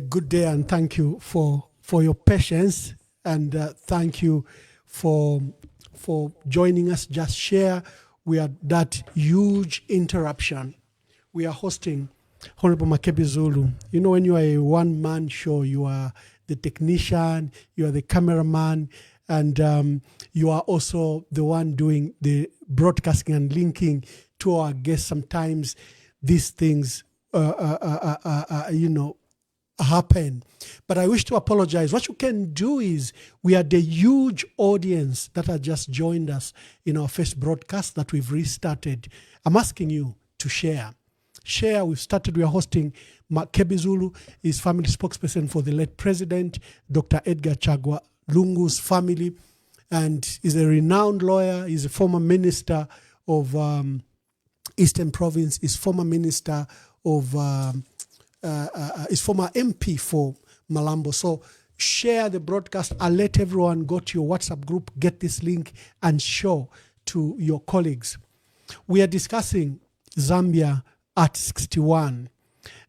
Good day, and thank you for your patience, and thank you for joining us. Just share. We are that huge interruption. We are hosting Honorable Makebi Zulu. You know, when you are a one-man show, you are the technician, you are the cameraman, and you are also the one doing the broadcasting and linking to our guests. Sometimes these things, happen. But I wish to apologize. What you can do is, we are the huge audience that have just joined us in our first broadcast that we've restarted. I'm asking you to share. Share. We are hosting Makebi Zulu, is family spokesperson for the late president, Dr. Edgar Chagwa Lungu's family, and is a renowned lawyer. He's a former minister of Eastern Province, is former minister of is former MP for Malambo. So share the broadcast and let everyone go to your WhatsApp group, get this link and show to your colleagues. We are discussing Zambia at 61.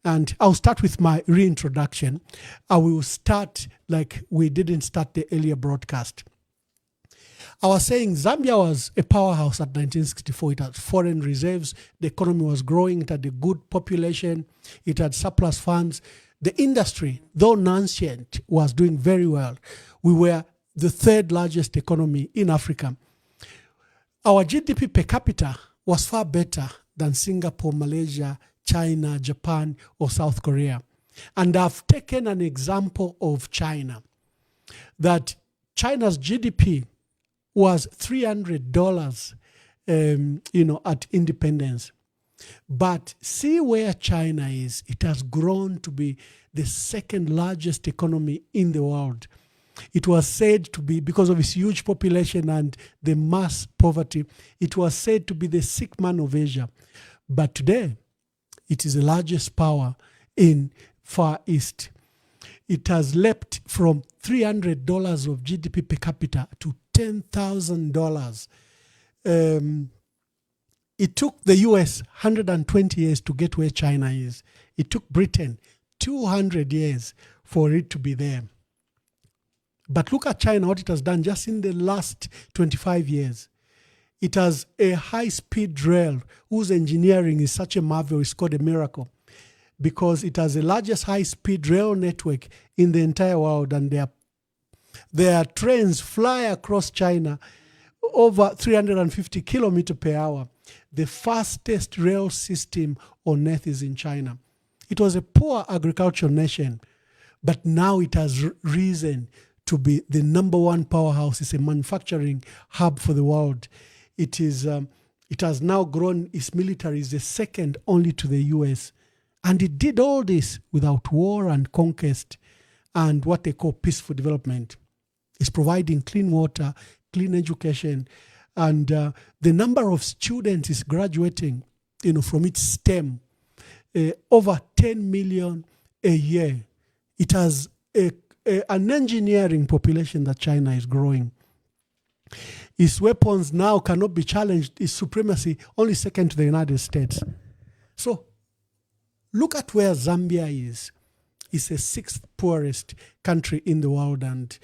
And I'll start with my reintroduction. I will start like we didn't start the earlier broadcast. I was saying Zambia was a powerhouse at 1964. It had foreign reserves. The economy was growing. It had a good population. It had surplus funds. The industry, though nascent, was doing very well. We were the third largest economy in Africa. Our GDP per capita was far better than Singapore, Malaysia, China, Japan, or South Korea. And I've taken an example of China, that China's GDP was $300, at independence. But see where China is. It has grown to be the second largest economy in the world. It was said to be, because of its huge population and the mass poverty, it was said to be the sick man of Asia. But today, it is the largest power in Far East. It has leapt from $300 of GDP per capita to $10,000. It took the US 120 years to get where China is. It took Britain 200 years for it to be there. But look at China, what it has done just in the last 25 years. It has a high-speed rail whose engineering is such a marvel, it's called a miracle, because it has the largest high-speed rail network in the entire world, and their trains fly across China over 350 kilometers per hour. The fastest rail system on earth is in China. It was a poor agricultural nation, but now it has risen to be the number one powerhouse. It's a manufacturing hub for the world. It is It has now grown, its military is the second only to the US. And it did all this without war and conquest and what they call peaceful development. It's providing clean water, clean education, and the number of students is graduating, from its STEM, over 10 million a year. It has an engineering population that China is growing. Its weapons now cannot be challenged. Its supremacy only second to the United States. So look at where Zambia is. It's the 6th poorest country in the world, and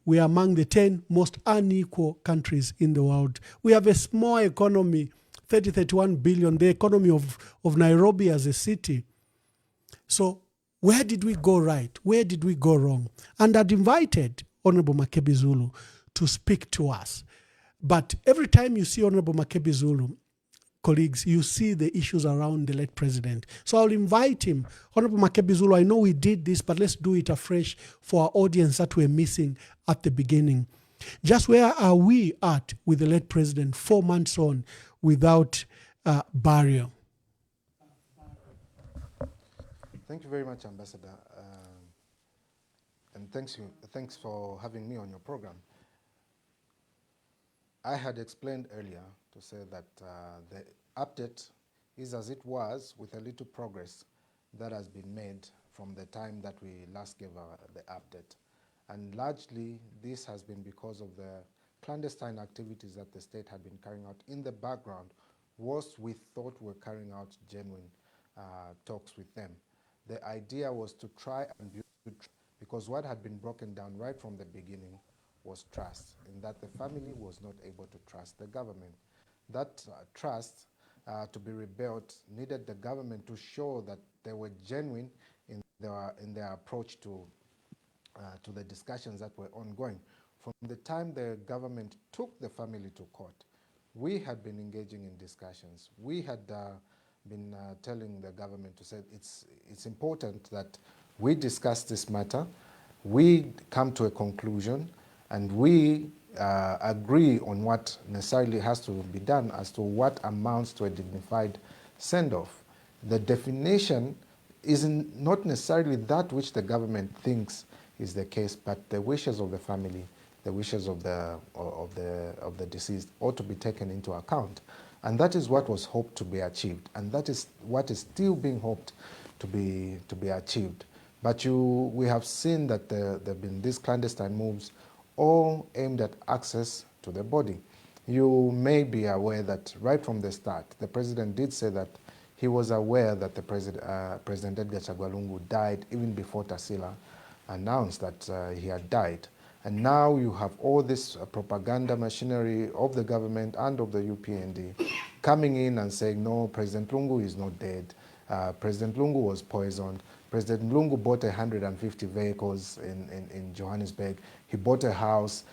we are among the 10 most unequal countries in the world. We have a small economy, 31 billion, the economy of Nairobi as a city. So where did we go right? Where did we go wrong? And I'd invited Honorable Makebi Zulu to speak to us. But every time you see Honorable Makebi Zulu, colleagues, you see the issues around the late president. So I'll invite him. Honorable Makebi Zulu, I know we did this, but let's do it afresh for our audience that we're missing at the beginning. Just where are we at with the late president 4 months on without barrier? Thank you very much, Ambassador. And thanks for having me on your program. I had explained earlier to say that the update is as it was, with a little progress that has been made from the time that we last gave the update. And largely, this has been because of the clandestine activities that the state had been carrying out in the background, whilst we thought were carrying out genuine talks with them. The idea was to try and build, because what had been broken down right from the beginning was trust, in that the family was not able to trust the government. That trust to be rebuilt needed the government to show that they were genuine in their approach to the discussions that were ongoing. From the time the government took the family to court, we had been engaging in discussions. We had been telling the government to say it's important that we discuss this matter, we come to a conclusion, and we agree on what necessarily has to be done as to what amounts to a dignified send-off. The definition is not necessarily that which the government thinks is the case, but the wishes of the family, the wishes of the deceased ought to be taken into account. And that is what was hoped to be achieved, and that is what is still being hoped to be achieved. But we have seen that there have been these clandestine moves, all aimed at access to the body. You may be aware that right from the start, the president did say that he was aware that the President Edgar Chagwa Lungu died even before Tarsila announced that he had died. And now you have all this propaganda machinery of the government and of the UPND coming in and saying, no, President Lungu is not dead. President Lungu was poisoned. President Lungu bought 150 vehicles in Johannesburg. He bought a house.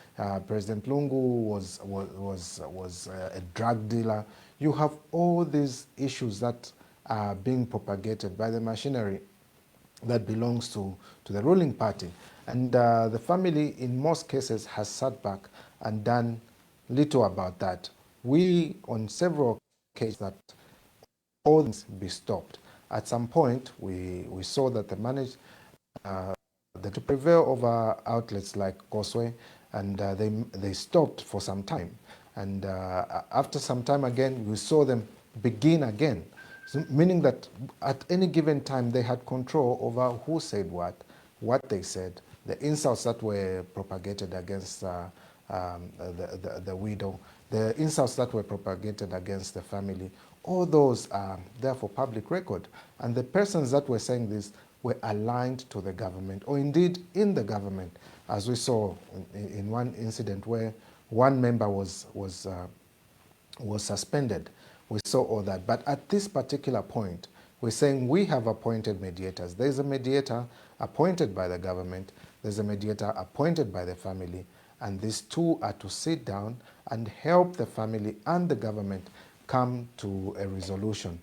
President Lungu was a drug dealer. You have all these issues that are being propagated by the machinery that belongs to the ruling party. And the family, in most cases, has sat back and done little about that. We, on several occasions, that all things be stopped. At some point, we saw that they managed to prevail over outlets like Koswe, and they stopped for some time. And after some time again, we saw them begin again, so meaning that at any given time, they had control over who said what they said, the insults that were propagated against the widow, the insults that were propagated against the family. All those are there for public record. And the persons that were saying this were aligned to the government, or indeed in the government, as we saw in one incident where one member was suspended. We saw all that. But at this particular point, we're saying we have appointed mediators. There's a mediator appointed by the government. There's a mediator appointed by the family. And these two are to sit down and help the family and the government come to a resolution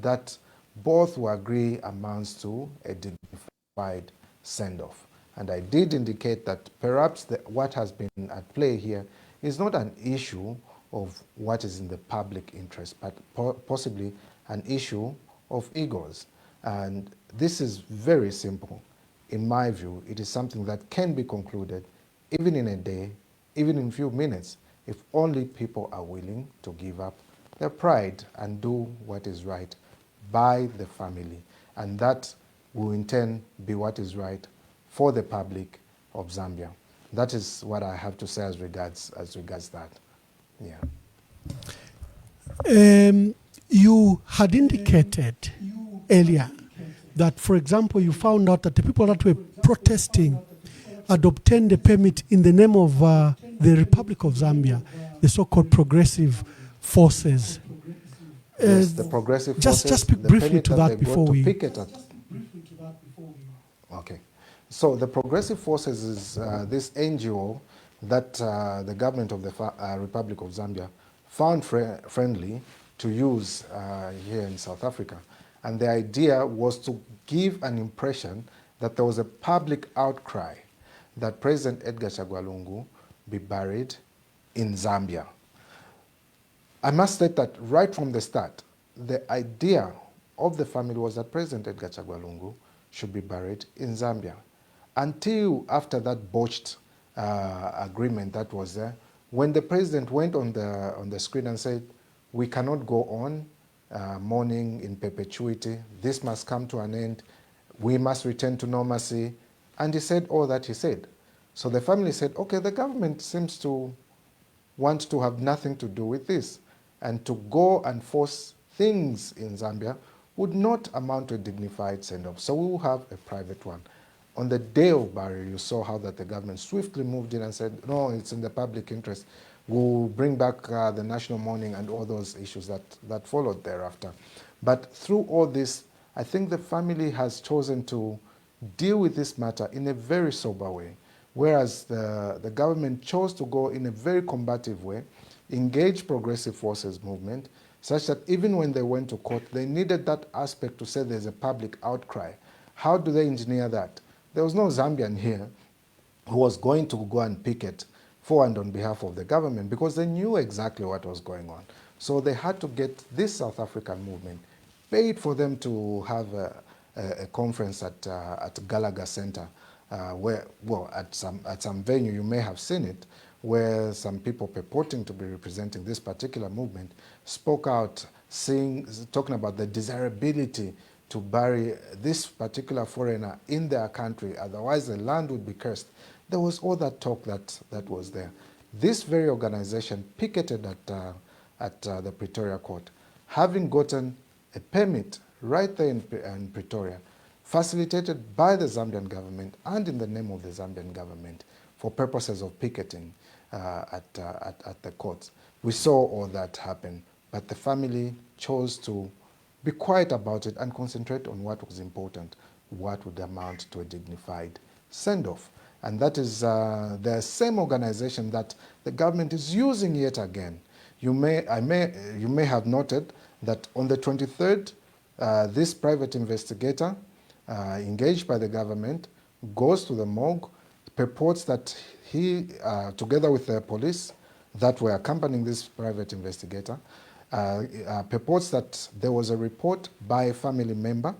that both will agree amounts to a dignified send-off. And I did indicate that perhaps what has been at play here is not an issue of what is in the public interest, but possibly an issue of egos. And this is very simple. In my view, it is something that can be concluded even in a day, even in a few minutes, if only people are willing to give up their pride and do what is right by the family. And that will in turn be what is right for the public of Zambia. That is what I have to say as regards that. Yeah. You had indicated earlier that, for example, you found out that the people that were protesting had obtained a permit in the name of the Republic of Zambia, the so-called progressive forces. Yes, the progressive forces. Just speak briefly to that before we. Okay. So the progressive forces is this NGO that the government of the Republic of Zambia found friendly to use here in South Africa. And the idea was to give an impression that there was a public outcry that President Edgar Chagwa Lungu be buried in Zambia. I must state that right from the start, the idea of the family was that President Edgar Chagwa Lungu should be buried in Zambia. Until after that botched agreement that was there, when the president went on the screen and said, we cannot go on mourning in perpetuity, this must come to an end, we must return to normalcy, and he said all that he said. So the family said, okay, the government seems to want to have nothing to do with this, and to go and force things in Zambia would not amount to a dignified send-off. So we will have a private one. On the day of burial, you saw how that the government swiftly moved in and said, no, it's in the public interest. We'll bring back the national mourning and all those issues that followed thereafter. But through all this, I think the family has chosen to deal with this matter in a very sober way, whereas the government chose to go in a very combative way, engage progressive forces movement, such that even when they went to court, they needed that aspect to say there's a public outcry. How do they engineer that? There was no Zambian here who was going to go and picket for and on behalf of the government because they knew exactly what was going on. So they had to get this South African movement paid for them to have a conference at Gallagher Center, where, well, at some venue, you may have seen it, where some people purporting to be representing this particular movement spoke out, talking about the desirability to bury this particular foreigner in their country, otherwise the land would be cursed. There was all that talk that was there. This very organization picketed at the Pretoria court, having gotten a permit right there in Pretoria, facilitated by the Zambian government and in the name of the Zambian government for purposes of picketing at the courts. We saw all that happen, but the family chose to be quiet about it and concentrate on what was important, what would amount to a dignified send-off. And that is the same organization that the government is using yet again. You may have noted that on the 23rd, this private investigator engaged by the government goes to the morgue, purports that he, together with the police that were accompanying this private investigator, purports that there was a report by a family member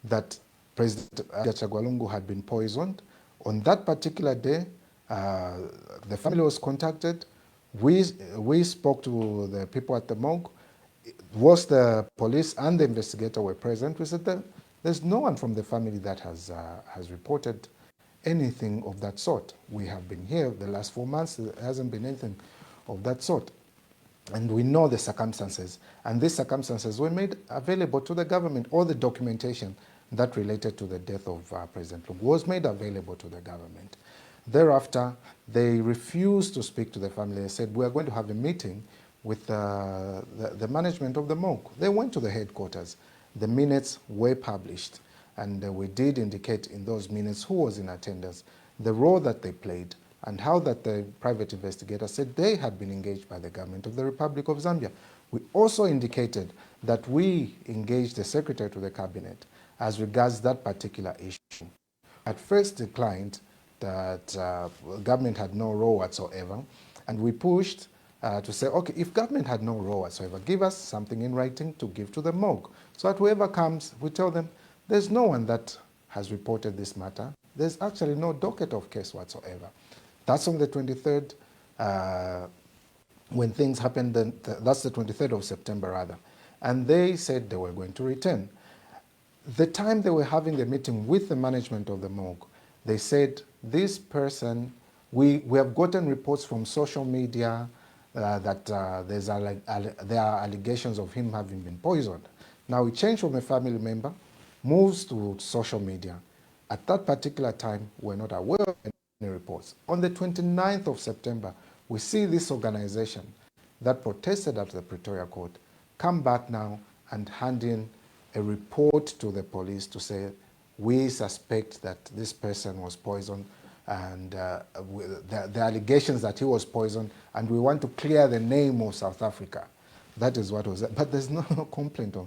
that President Chagwa Lungu had been poisoned. On that particular day, the family was contacted. We spoke to the people at the morgue. Whilst the police and the investigator were present, we said that there's no one from the family that has reported anything of that sort. We have been here the last 4 months. There hasn't been anything of that sort. And we know the circumstances. And these circumstances were made available to the government. All the documentation that related to the death of President Lungu was made available to the government. Thereafter, they refused to speak to the family. They said, we are going to have a meeting with the management of the morgue. They went to the headquarters. The minutes were published. And we did indicate in those minutes who was in attendance, the role that they played, and how that the private investigator said they had been engaged by the government of the Republic of Zambia. We also indicated that we engaged the Secretary to the Cabinet as regards that particular issue. At first declined that government had no role whatsoever, and we pushed to say, okay, if government had no role whatsoever, give us something in writing to give to the morgue. So that whoever comes, we tell them, there's no one that has reported this matter. There's actually no docket of case whatsoever. That's on the 23rd, when things happened, that's the 23rd of September rather. And they said they were going to return. The time they were having the meeting with the management of the morgue, they said, this person, we have gotten reports from social media that there are allegations of him having been poisoned. Now he changed from a family member, moves to social media. At that particular time, we're not aware of any reports. On the 29th of September, we see this organization that protested at the Pretoria court come back now and hand in a report to the police to say, we suspect that this person was poisoned, and the allegations that he was poisoned, and we want to clear the name of South Africa. That is what was, but there's no complaint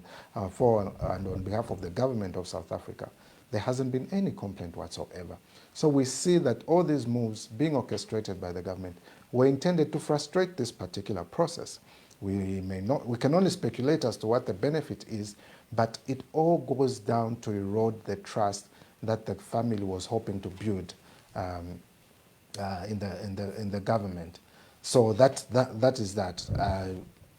for and on behalf of the government of South Africa. There hasn't been any complaint whatsoever. So we see that all these moves being orchestrated by the government were intended to frustrate this particular process. We can only speculate as to what the benefit is, but it all goes down to erode the trust that the family was hoping to build in the government. So that is that. I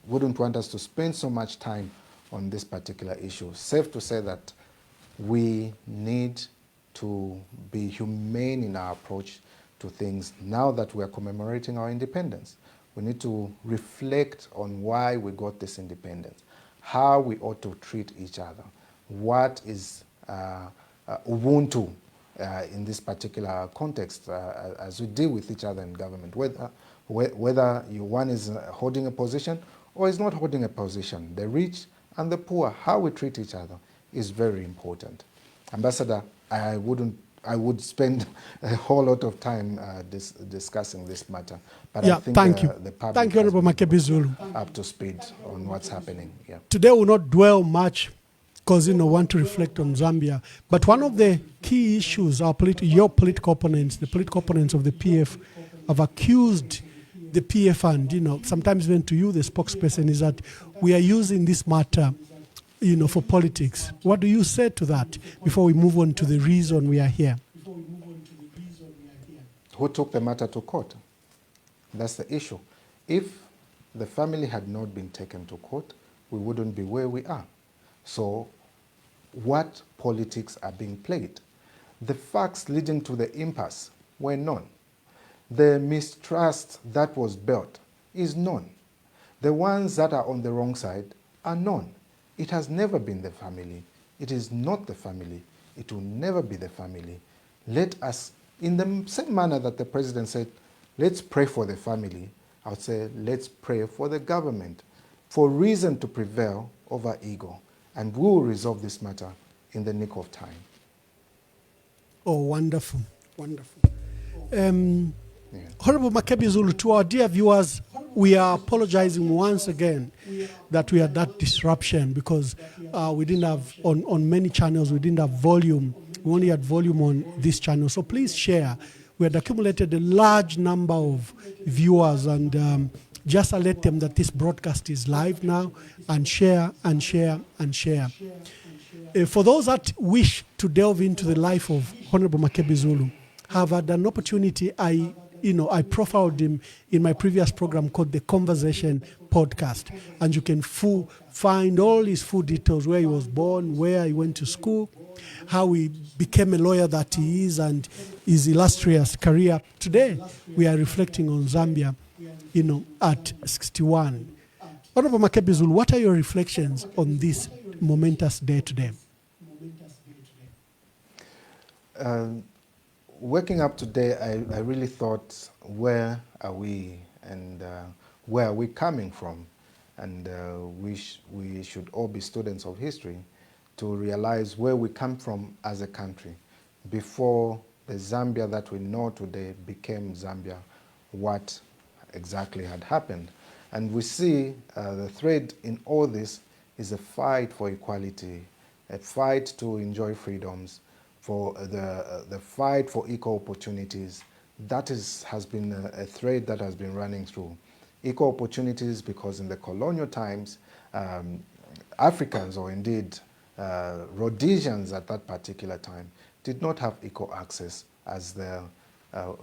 wouldn't want us to spend so much time on this particular issue. Safe to say that we need to be humane in our approach to things now that we are commemorating our independence. We need to reflect on why we got this independence, how we ought to treat each other, what is Ubuntu in this particular context as we deal with each other in government, whether one is holding a position or is not holding a position. The rich and the poor, how we treat each other is very important. Ambassador, I would spend a whole lot of time discussing this matter, but Yeah, I think thank you. the public Thank you, has Honorable been Makebi Zulu. up to speed on what's happening. Yeah. Today we'll not dwell much because we want to reflect on Zambia. But one of the key issues your political opponents, the political opponents of the PF, have accused the PF and sometimes even to you, the spokesperson, is that we are using this matter for politics. What do you say to that before we move on to the reason we are here? Who took the matter to court? That's the issue. If the family had not been taken to court, we wouldn't be where we are. So what politics are being played? The facts leading to the impasse were known. The mistrust that was built is known. The ones that are on the wrong side are known. It has never been the family. It is not the family. It will never be the family. Let us, in the same manner that the president said, let's pray for the family, I would say, let's pray for the government, for reason to prevail over ego. And we will resolve this matter in the nick of time. Oh, wonderful, wonderful. Honorable Makebi Zulu, to our dear viewers, we are apologizing once again that we had that disruption because we didn't have, on many channels, we didn't have volume. We only had volume on this channel. So please share. We had accumulated a large number of viewers, and just alert them that this broadcast is live now, and share and share and share. For those that wish to delve into the life of Honorable Makebi Zulu, have had an opportunity. I profiled him in my previous program called The Conversation Podcast. And you can find all his full details, where he was born, where he went to school, how he became a lawyer that he is, and his illustrious career. Today, we are reflecting on Zambia, at 61. Honorable Makebi Zulu, what are your reflections on this momentous day today? Waking up today, I really thought, where are we, and where are we coming from? And we should all be students of history to realize where we come from as a country before the Zambia that we know today became Zambia, what exactly had happened. And we see the thread in all this is a fight for equality, a fight to enjoy freedoms, for the fight for equal opportunities. That has been a thread that has been running through. equal opportunities, because in the colonial times, Africans, or indeed Rhodesians at that particular time, did not have equal access as the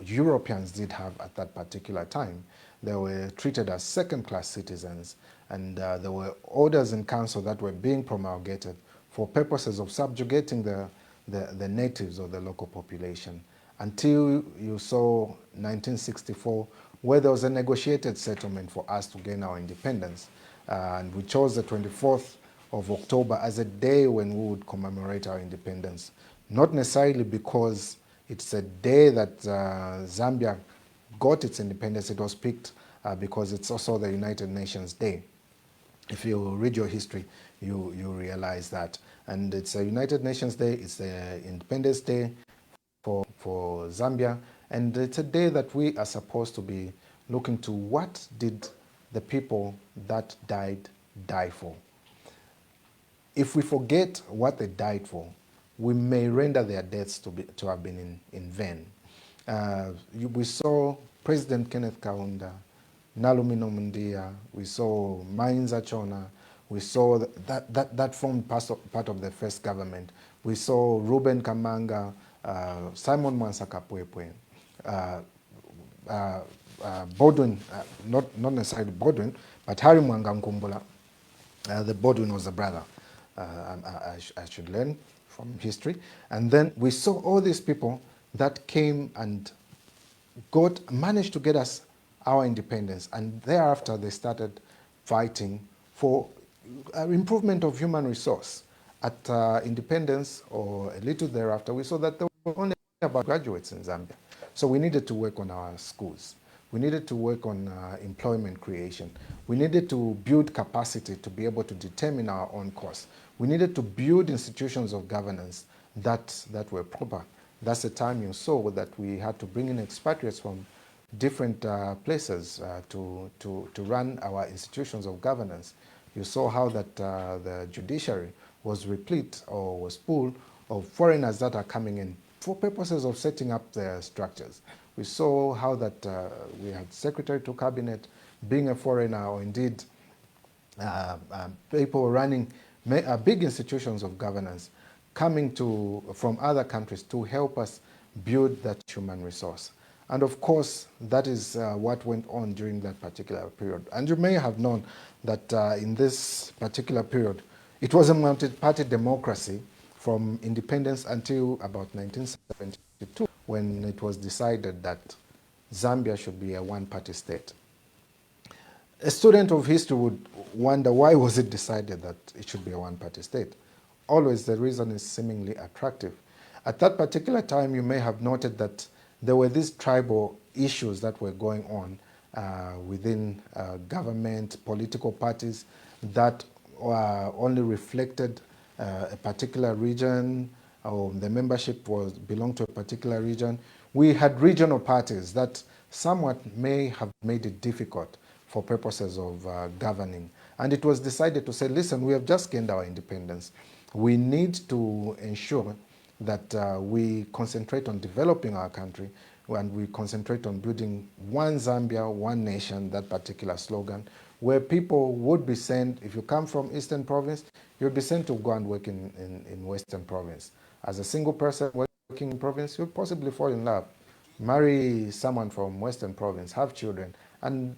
Europeans did have at that particular time. They were treated as second-class citizens, and there were orders in council that were being promulgated for purposes of subjugating the natives or the local population, until you saw 1964, where there was a negotiated settlement for us to gain our independence. And we chose the 24th of October as a day when we would commemorate our independence. Not necessarily because it's a day that Zambia got its independence. It was picked because it's also the United Nations Day. If you read your history, you realize that. And it's a United Nations Day, it's the Independence Day for Zambia, and it's a day that we are supposed to be looking to what did the people that died die for. If we forget what they died for, we may render their deaths to have been in vain. We saw President Kenneth Kaunda, Nalumino Mundia, we saw Mainza Chona, we saw that formed part of the first government. We saw Ruben Kamanga, Simon Mwansaka-Pwepwe, Bodwin, not necessarily Bodwin, but Harry Mwanga Nkumbula. The Bodwin was a brother. I should learn from history. And then we saw all these people that came and managed to get us our independence. And thereafter, they started fighting for improvement of human resource. At independence, or a little thereafter, we saw that there were only about graduates in Zambia. So we needed to work on our schools. We needed to work on employment creation. We needed to build capacity to be able to determine our own course. We needed to build institutions of governance that were proper. That's the time you saw that we had to bring in expatriates from different places to run our institutions of governance. You saw how that the judiciary was replete or was full of foreigners that are coming in for purposes of setting up their structures. We saw how that we had Secretary to Cabinet being a foreigner, or indeed people running big institutions of governance coming from other countries to help us build that human resource. And of course, that is what went on during that particular period. And you may have known that in this particular period, it was a multi-party democracy from independence until about 1972, when it was decided that Zambia should be a one-party state. A student of history would wonder, why was it decided that it should be a one-party state? Always the reason is seemingly attractive. At that particular time, you may have noted that there were these tribal issues that were going on within government, political parties that only reflected a particular region, or the membership belonged to a particular region. We had regional parties that somewhat may have made it difficult for purposes of governing. And it was decided to say, listen, we have just gained our independence. We need to ensure that we concentrate on developing our country, and we concentrate on building one Zambia, one nation, that particular slogan, where people would be sent, if you come from Eastern Province, you'll be sent to go and work in Western Province. As a single person working in Province, you'll possibly fall in love, marry someone from Western Province, have children, and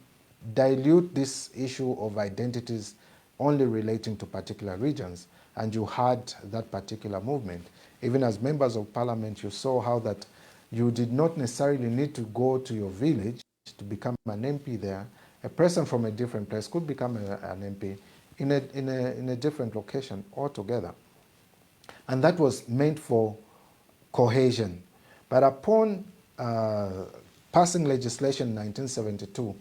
dilute this issue of identities only relating to particular regions. And you had that particular movement. Even as members of parliament, you saw how that you did not necessarily need to go to your village to become an MP there. A person from a different place could become an MP in a different location altogether. And that was meant for cohesion. But upon passing legislation in 1972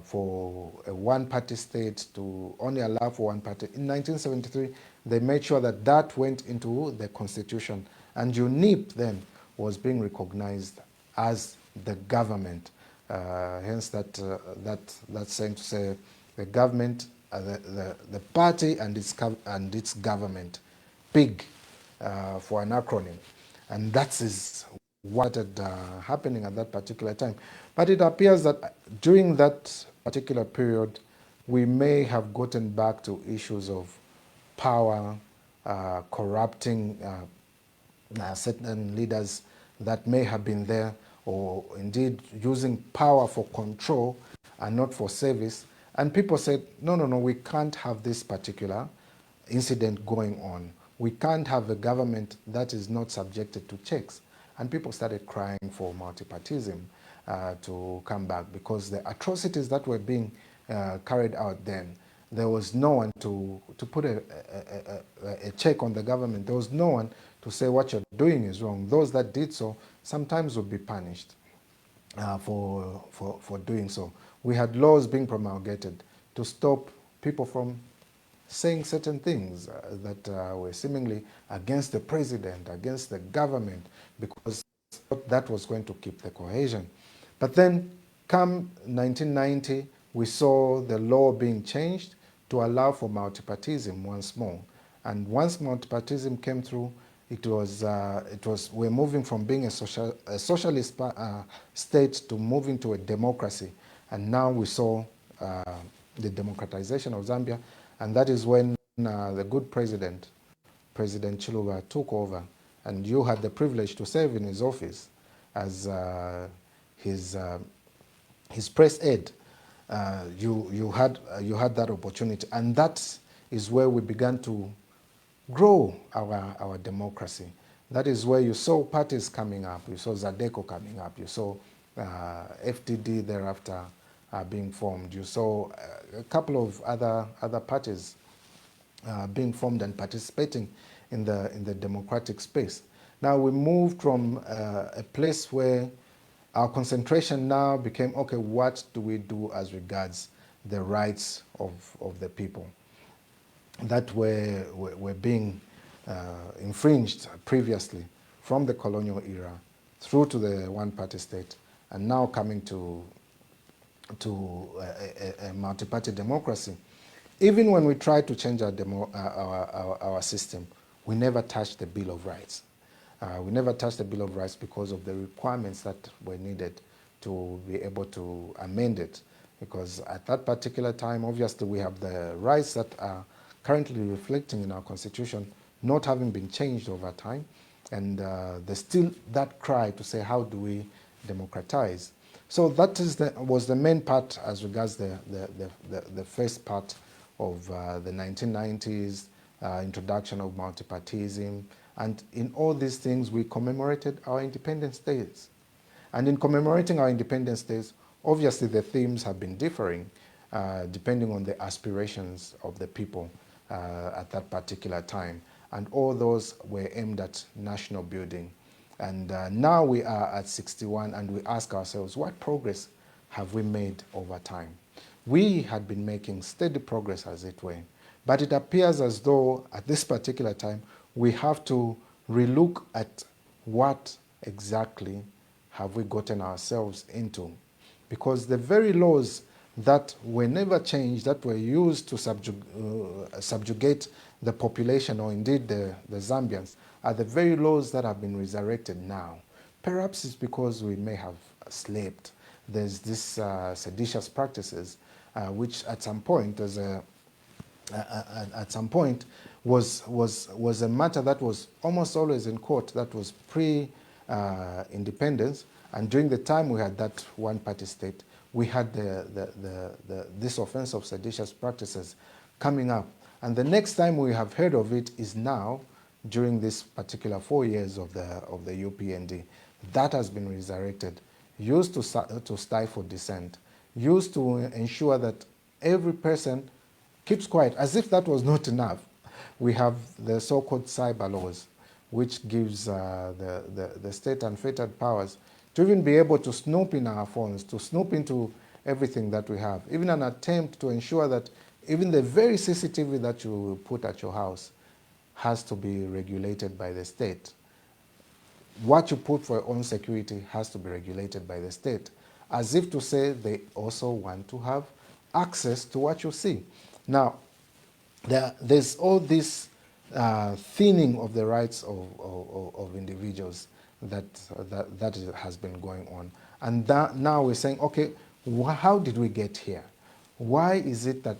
for a one-party state, to only allow for one party, in 1973, they made sure that that went into the constitution. And UNIP then was being recognized as the government. Hence that saying to say the government, the party and its government, PIG for an acronym. And that is what had happening at that particular time. But it appears that during that particular period, we may have gotten back to issues of power, corrupting certain leaders that may have been there, or indeed using power for control and not for service. And people said, no, no, no, we can't have this particular incident going on. We can't have a government that is not subjected to checks. And people started crying for multipartism to come back, because the atrocities that were being carried out then, there was no one to put a check on the government. There was no one to say what you're doing is wrong. Those that did so sometimes would be punished for doing so. We had laws being promulgated to stop people from saying certain things that were seemingly against the president, against the government, because that was going to keep the cohesion. But then, come 1990, we saw the law being changed to allow for multipartism once more. And once multipartism came through, we're moving from being a socialist state to moving to a democracy. And now we saw the democratization of Zambia, and that is when the good President Chiluba, took over, and you had the privilege to serve in his office as his press aide. You had that opportunity, and that is where we began to grow our democracy. That is where you saw parties coming up. You saw Zadeco coming up. You saw FTD thereafter being formed. You saw a couple of other parties being formed and participating in the democratic space. Now we moved from a place where our concentration now became, okay, what do we do as regards the rights of the people that were being infringed previously from the colonial era through to the one-party state, and now coming to a multi-party democracy. Even when we tried to change our system, we never touched the Bill of Rights. We never touched the Bill of Rights because of the requirements that were needed to be able to amend it. Because at that particular time, obviously, we have the rights that are currently reflecting in our Constitution not having been changed over time. And there's still that cry to say, how do we democratize? So that was the main part as regards the first part of the 1990s, introduction of multipartism. And in all these things, we commemorated our independence days. And in commemorating our independence days, obviously the themes have been differing depending on the aspirations of the people at that particular time. And all those were aimed at national building. And now we are at 61, and we ask ourselves, what progress have we made over time? We had been making steady progress, as it were, but it appears as though at this particular time we have to relook at what exactly have we gotten ourselves into. Because the very laws that were never changed, that were used to subjugate the population, or indeed the Zambians, are the very laws that have been resurrected now. Perhaps it's because we may have slept. There's this seditious practices, which at some point, was a matter that was almost always in court, that was pre-independence, and during the time we had that one-party state, we had this offense of seditious practices coming up. And the next time we have heard of it is now, during this particular 4 years of the UPND. That has been resurrected, used to stifle dissent, used to ensure that every person keeps quiet. As if that was not enough, we have the so-called cyber laws, which gives the state unfettered powers to even be able to snoop in our phones, to snoop into everything that we have. Even an attempt to ensure that even the very CCTV that you put at your house has to be regulated by the state. What you put for your own security has to be regulated by the state, as if to say they also want to have access to what you see. Now, there's all this thinning of the rights of individuals that has been going on. And now we're saying, okay, how did we get here? Why is it that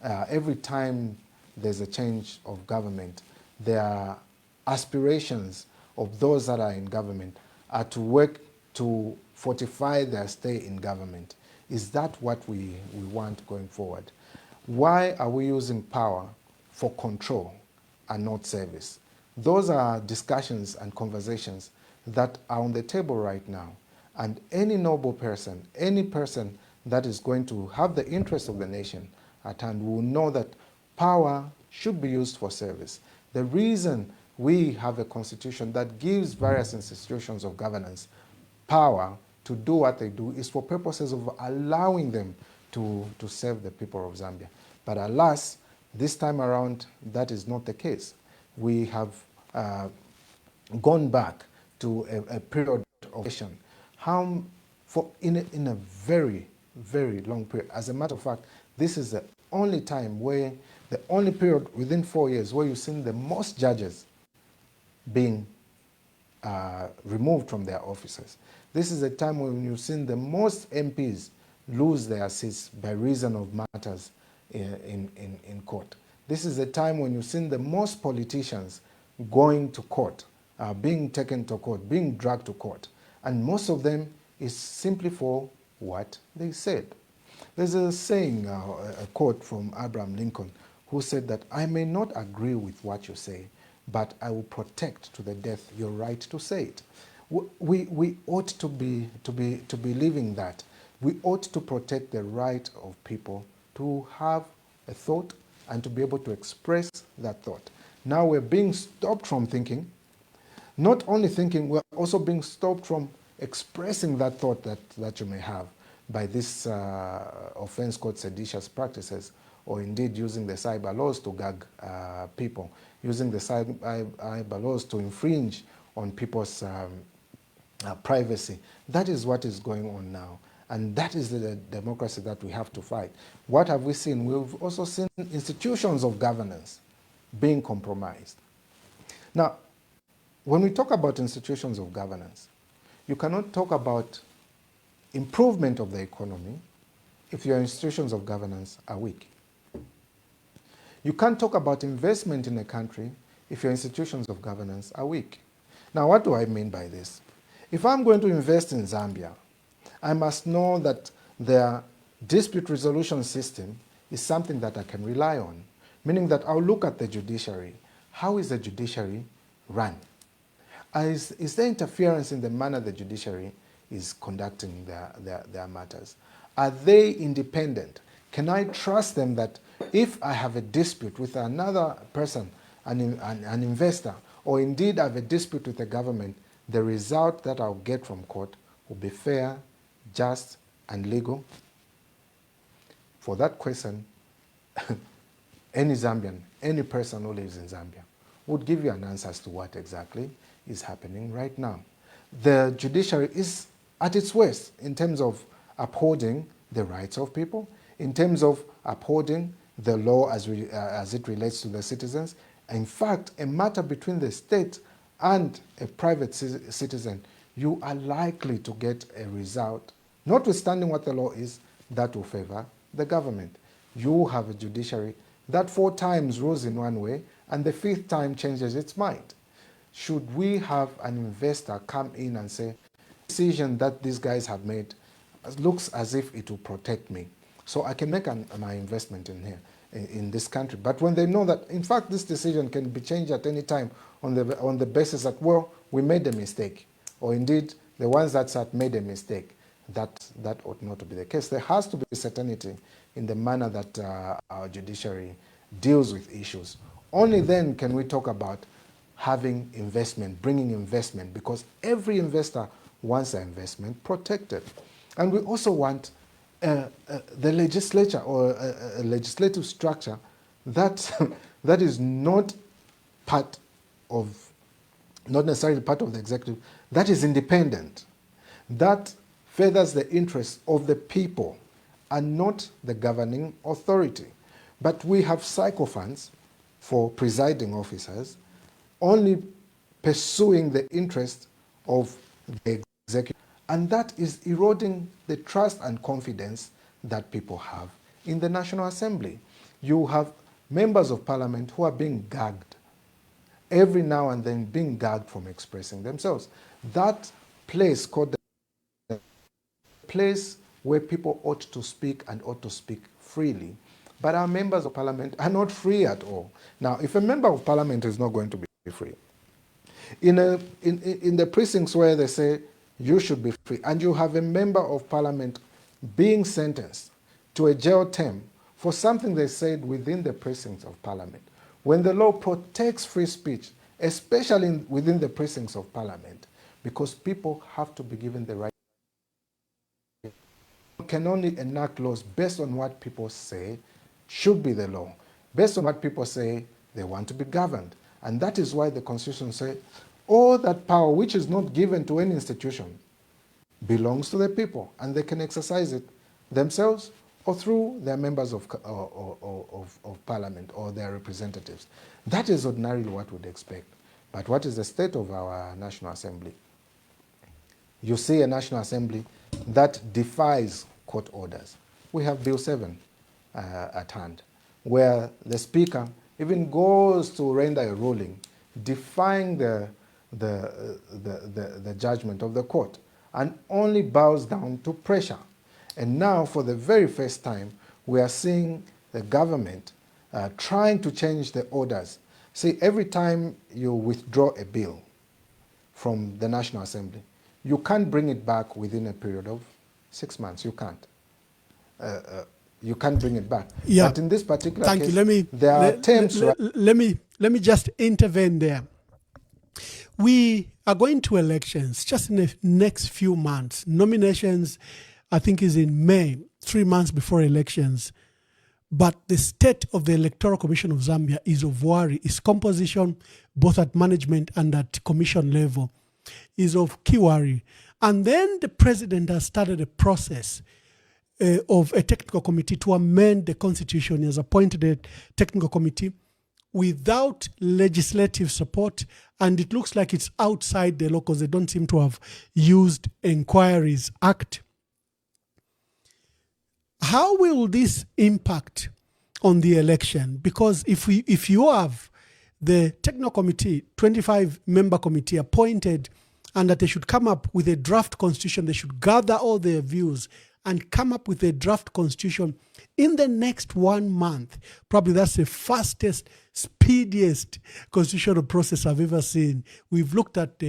every time there's a change of government, there are aspirations of those that are in government are to work to fortify their stay in government? Is that what we want going forward? Why are we using power for control and not service? Those are discussions and conversations that are on the table right now. And any noble person, any person that is going to have the interest of the nation at hand will know that power should be used for service. The reason we have a constitution that gives various institutions of governance power to do what they do is for purposes of allowing them to serve the people of Zambia. But alas, this time around, that is not the case. We have gone back to a period of nation. In a very, very long period. As a matter of fact, this is the only time where, the only period within 4 years where you've seen the most judges being removed from their offices. This is a time when you've seen the most MPs lose their seats by reason of matters in court. This is a time when you've seen the most politicians going to court, being taken to court, being dragged to court. And most of them is simply for what they said. There's a saying, a quote from Abraham Lincoln, who said that, "I may not agree with what you say, but I will protect to the death your right to say it." We ought to be living that. We ought to protect the right of people to have a thought and to be able to express that thought. Now we're being stopped from thinking. Not only thinking, we're also being stopped from expressing that thought that you may have by this offense called seditious practices, or indeed using the cyber laws to gag people, using the cyber laws to infringe on people's privacy. That is what is going on now. And that is the democracy that we have to fight. What have we seen? We've also seen institutions of governance being compromised. Now, when we talk about institutions of governance, you cannot talk about improvement of the economy if your institutions of governance are weak. You can't talk about investment in a country if your institutions of governance are weak. Now, what do I mean by this? If I'm going to invest in Zambia, I must know that their dispute resolution system is something that I can rely on, meaning that I'll look at the judiciary. How is the judiciary run? Is there interference in the manner the judiciary is conducting their matters? Are they independent? Can I trust them that if I have a dispute with another person, an investor, or indeed I have a dispute with the government, the result that I'll get from court will be fair, just, and legal? For that question, any Zambian, any person who lives in Zambia would give you an answer as to what exactly is happening right now. The judiciary is at its worst in terms of upholding the rights of people, in terms of upholding the law as it relates to the citizens. In fact, a matter between the state and a private citizen, you are likely to get a result, notwithstanding what the law is, that will favor the government. You have a judiciary that 4 times rules in one way and the 5th time changes its mind. Should we have an investor come in and say, the decision that these guys have made looks as if it will protect me, so I can make my investment in here, in this country. But when they know that, in fact, this decision can be changed at any time on the basis that, well, we made a mistake, or indeed the ones that made a mistake, that ought not to be the case. There has to be certainty in the manner that our judiciary deals with issues. Only then can we talk about having investment, bringing investment, because every investor wants their investment protected. And we also want the legislature, or a legislative structure that is not necessarily part of the executive, that is independent, that furthers the interests of the people and not the governing authority. But we have sycophants for presiding officers only pursuing the interest of the executive And that is eroding the trust and confidence that people have in the National Assembly. You have members of parliament who are being gagged, every now and then being gagged from expressing themselves. That place called the place where people ought to speak and ought to speak freely. But our members of parliament are not free at all. Now, if a member of parliament is not going to be free, in the precincts where they say you should be free, and you have a member of parliament being sentenced to a jail term for something they said within the precincts of parliament, when the law protects free speech, especially within the precincts of parliament, because people have to be given the right, can only enact laws based on what people say should be the law, based on what people say they want to be governed. And that is why the Constitution says all that power which is not given to any institution belongs to the people, and they can exercise it themselves or through their members of parliament or their representatives. That is ordinarily what we'd expect. But what is the state of our National Assembly? You see a National Assembly that defies court orders. We have Bill 7 at hand, where the Speaker even goes to render a ruling defying the judgment of the court and only bows down to pressure. And now, for the very first time, we are seeing the government trying to change the orders. See, every time you withdraw a bill from the National Assembly, you can't bring it back within a period of 6 months. You can't. You can't bring it back. Yeah. But in this particular Thank case, you. there are attempts. Let me just intervene there. We are going to elections just in the next few months. Nominations, I think, is in May, 3 months before elections. But the state of the Electoral Commission of Zambia is of worry. Its composition, both at management and at commission level, is of key worry. And then the president has started a process of a technical committee to amend the constitution. He has appointed a technical committee without legislative support, and it looks like it's outside the law because they don't seem to have used Inquiries Act. How will this impact on the election? Because if you have the technical committee, 25-member committee appointed, and that they should come up with a draft constitution, they should gather all their views and come up with a draft constitution in the next 1 month. Probably that's the fastest, speediest constitutional process I've ever seen. We've looked at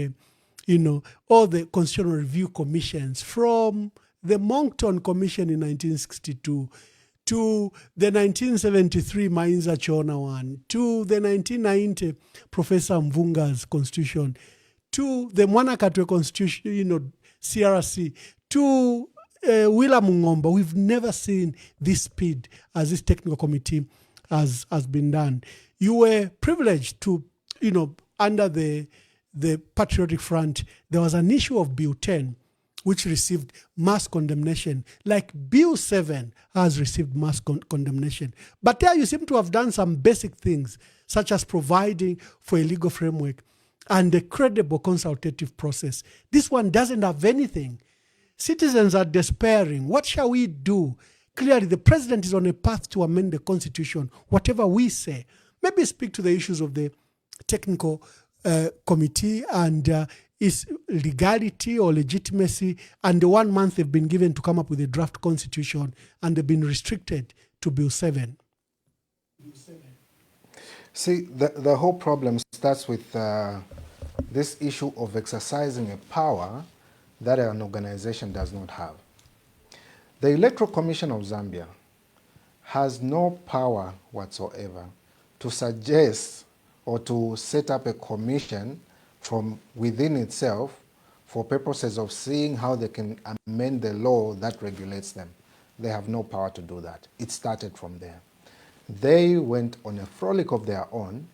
all the constitutional review commissions, from the Moncton Commission in 1962 to the 1973 Mainza Chona one, to the 1990 Professor Mvunga's constitution, to the Mwanakatwe constitution, CRC, to Willa Mungomba. We've never seen this speed as this technical committee has been done. You were privileged to, under the Patriotic Front, there was an issue of Bill 10, which received mass condemnation, like Bill 7 has received mass condemnation. But there you seem to have done some basic things, such as providing for a legal framework and a credible consultative process. This one doesn't have anything. Citizens are despairing. What shall we do? Clearly, the president is on a path to amend the constitution, whatever we say. Maybe speak to the issues of the technical committee and its legality or legitimacy, and the 1 month they've been given to come up with a draft constitution, and they've been restricted to Bill 7. See, the whole problem starts with this issue of exercising a power that an organization does not have. The Electoral Commission of Zambia has no power whatsoever to suggest or to set up a commission from within itself for purposes of seeing how they can amend the law that regulates them. They have no power to do that. It started from there. They went on a frolic of their own,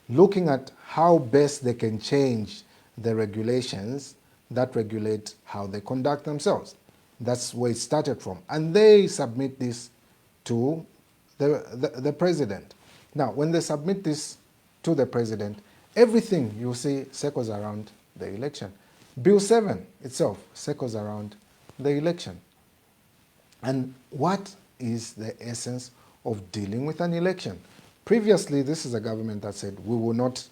looking at how best they can change the regulations that regulate how they conduct themselves. That's where it started from. And they submit this to the president. Now, when they submit this to the president, everything you see circles around the election. Bill 7 itself circles around the election. And what is the essence of dealing with an election? Previously, this is a government that said, we will not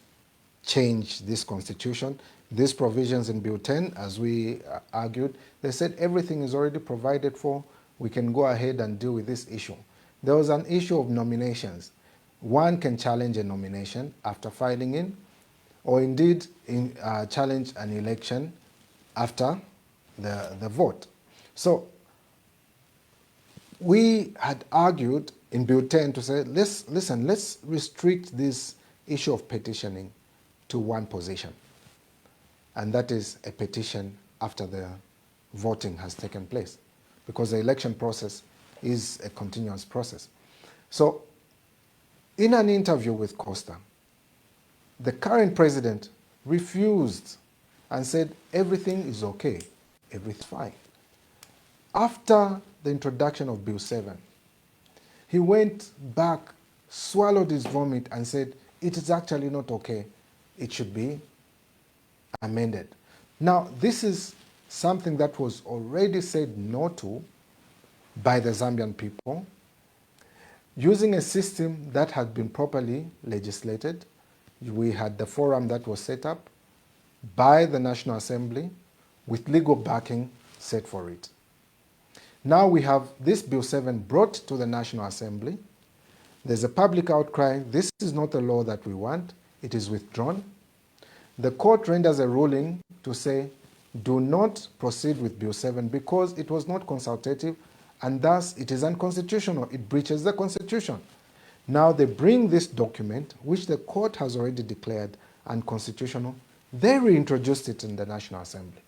change this constitution. These provisions in Bill 10, as we argued, they said everything is already provided for. We can go ahead and deal with this issue. There was an issue of nominations. One can challenge a nomination after filing in, or indeed challenge an election after the vote. So we had argued in Bill 10 to say, let's restrict this issue of petitioning to one position, and that is a petition after the voting has taken place, because the election process is a continuous process. So in an interview with Costa, the current president refused and said everything is okay, everything's fine. After the introduction of Bill 7, he went back, swallowed his vomit and said, it is actually not okay, it should be amended. Now, this is something that was already said no to by the Zambian people, using a system that had been properly legislated. We had the forum that was set up by the National Assembly with legal backing set for it. Now we have this Bill 7 brought to the National Assembly. There's a public outcry. This is not the law that we want. It is withdrawn. The court renders a ruling to say, do not proceed with Bill 7 because it was not consultative and thus it is unconstitutional. It breaches the Constitution. Now they bring this document, which the court has already declared unconstitutional. They reintroduced it in the National Assembly.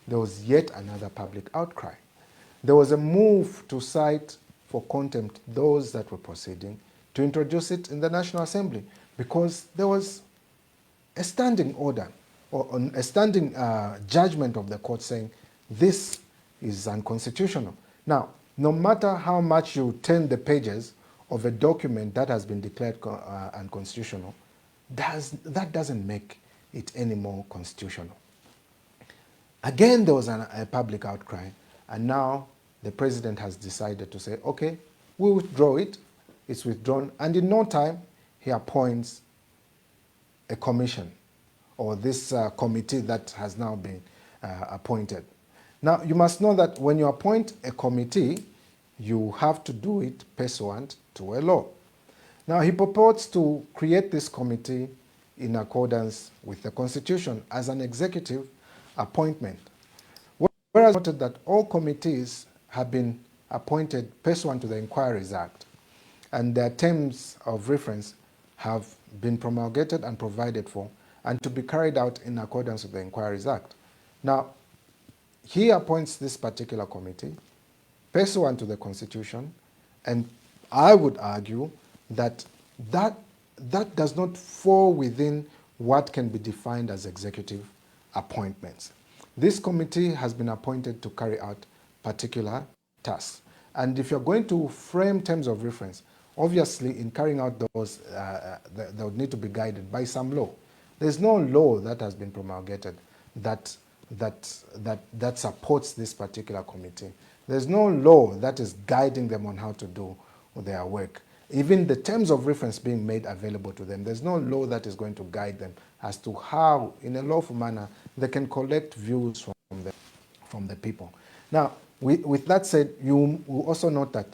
There was yet another public outcry. There was a move to cite for contempt those that were proceeding to introduce it in the National Assembly because there was a standing order or a standing judgment of the court saying this is unconstitutional. Now, no matter how much you turn the pages of a document that has been declared unconstitutional, that doesn't make it any more constitutional. Again, there was a public outcry, and now the president has decided to say, okay, we withdraw it, it's withdrawn, and in no time, he appoints a commission, or this committee that has now been appointed. Now, you must know that when you appoint a committee, you have to do it pursuant to a law. Now, he purports to create this committee in accordance with the Constitution as an executive appointment. Whereas noted that all committees have been appointed pursuant to the Inquiries Act, and their terms of reference have been promulgated and provided for, and to be carried out in accordance with the Inquiries Act. Now, he appoints this particular committee pursuant to the Constitution, and I would argue that that does not fall within what can be defined as executive appointments. This committee has been appointed to carry out particular tasks. And if you're going to frame terms of reference, obviously in carrying out those, they would need to be guided by some law. There's no law that has been promulgated that supports this particular committee. There's no law that is guiding them on how to do their work. Even the terms of reference being made available to them, there's no law that is going to guide them as to how, in a lawful manner, they can collect views from the people. Now, with that said, you will also note that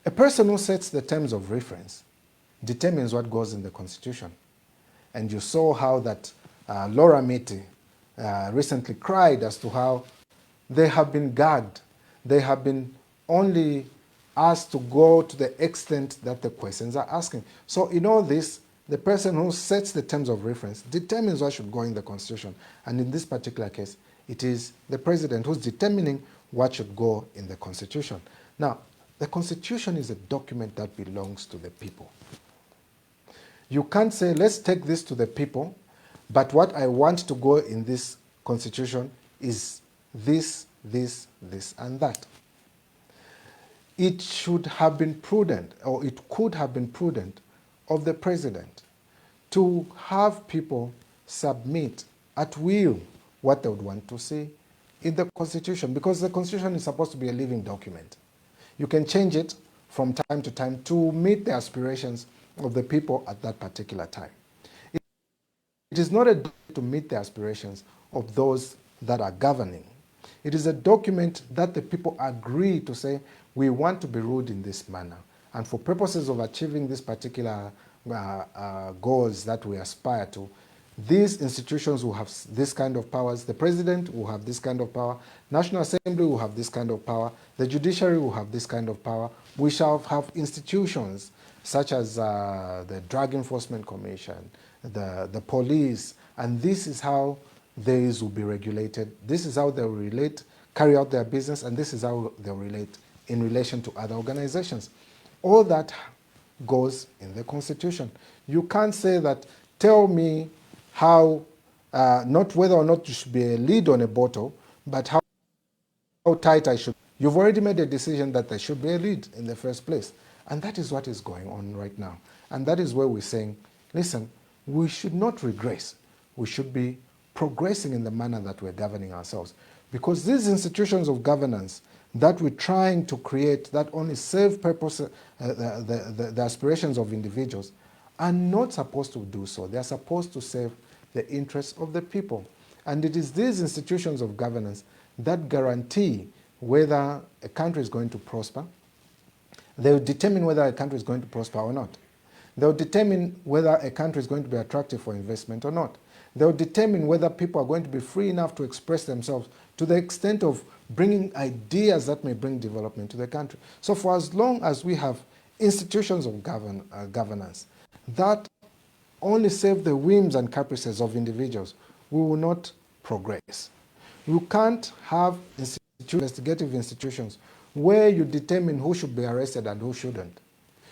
a person who sets the terms of reference determines what goes in the Constitution. And you saw how that Laura Miti recently cried as to how they have been gagged. They have been only asked to go to the extent that the questions are asking. So in all this, the person who sets the terms of reference determines what should go in the Constitution. And in this particular case, it is the president who's determining what should go in the Constitution. Now, the Constitution is a document that belongs to the people. You can't say, let's take this to the people, but what I want to go in this Constitution is this, this, this, and that. It should have been prudent, or it could have been prudent, of the president to have people submit at will what they would want to see in the Constitution, because the Constitution is supposed to be a living document. You can change it from time to time to meet the aspirations of the people at that particular time. It is not a document to meet the aspirations of those that are governing. It is a document that the people agree to say, we want to be ruled in this manner. And for purposes of achieving these particular goals that we aspire to, these institutions will have this kind of powers. The president will have this kind of power. National Assembly will have this kind of power. The judiciary will have this kind of power. We shall have institutions such as the Drug Enforcement Commission, the police, and this is how these will be regulated. This is how they will relate, carry out their business, and this is how they will relate in relation to other organizations. All that goes in the Constitution. You can't say that, tell me how, not whether or not you should be a lid on a bottle, but how tight I should. You've already made a decision that there should be a lid in the first place. And that is what is going on right now. And that is where we're saying, listen, we should not regress. We should be progressing in the manner that we're governing ourselves. Because these institutions of governance that we're trying to create that only serve purpose, the aspirations of individuals are not supposed to do so. They are supposed to serve the interests of the people. And it is these institutions of governance that guarantee whether a country is going to prosper. They will determine whether a country is going to prosper or not. They will determine whether a country is going to be attractive for investment or not. They will determine whether people are going to be free enough to express themselves to the extent of bringing ideas that may bring development to the country. So for as long as we have institutions of governance that only serve the whims and caprices of individuals, we will not progress. You can't have investigative institutions where you determine who should be arrested and who shouldn't.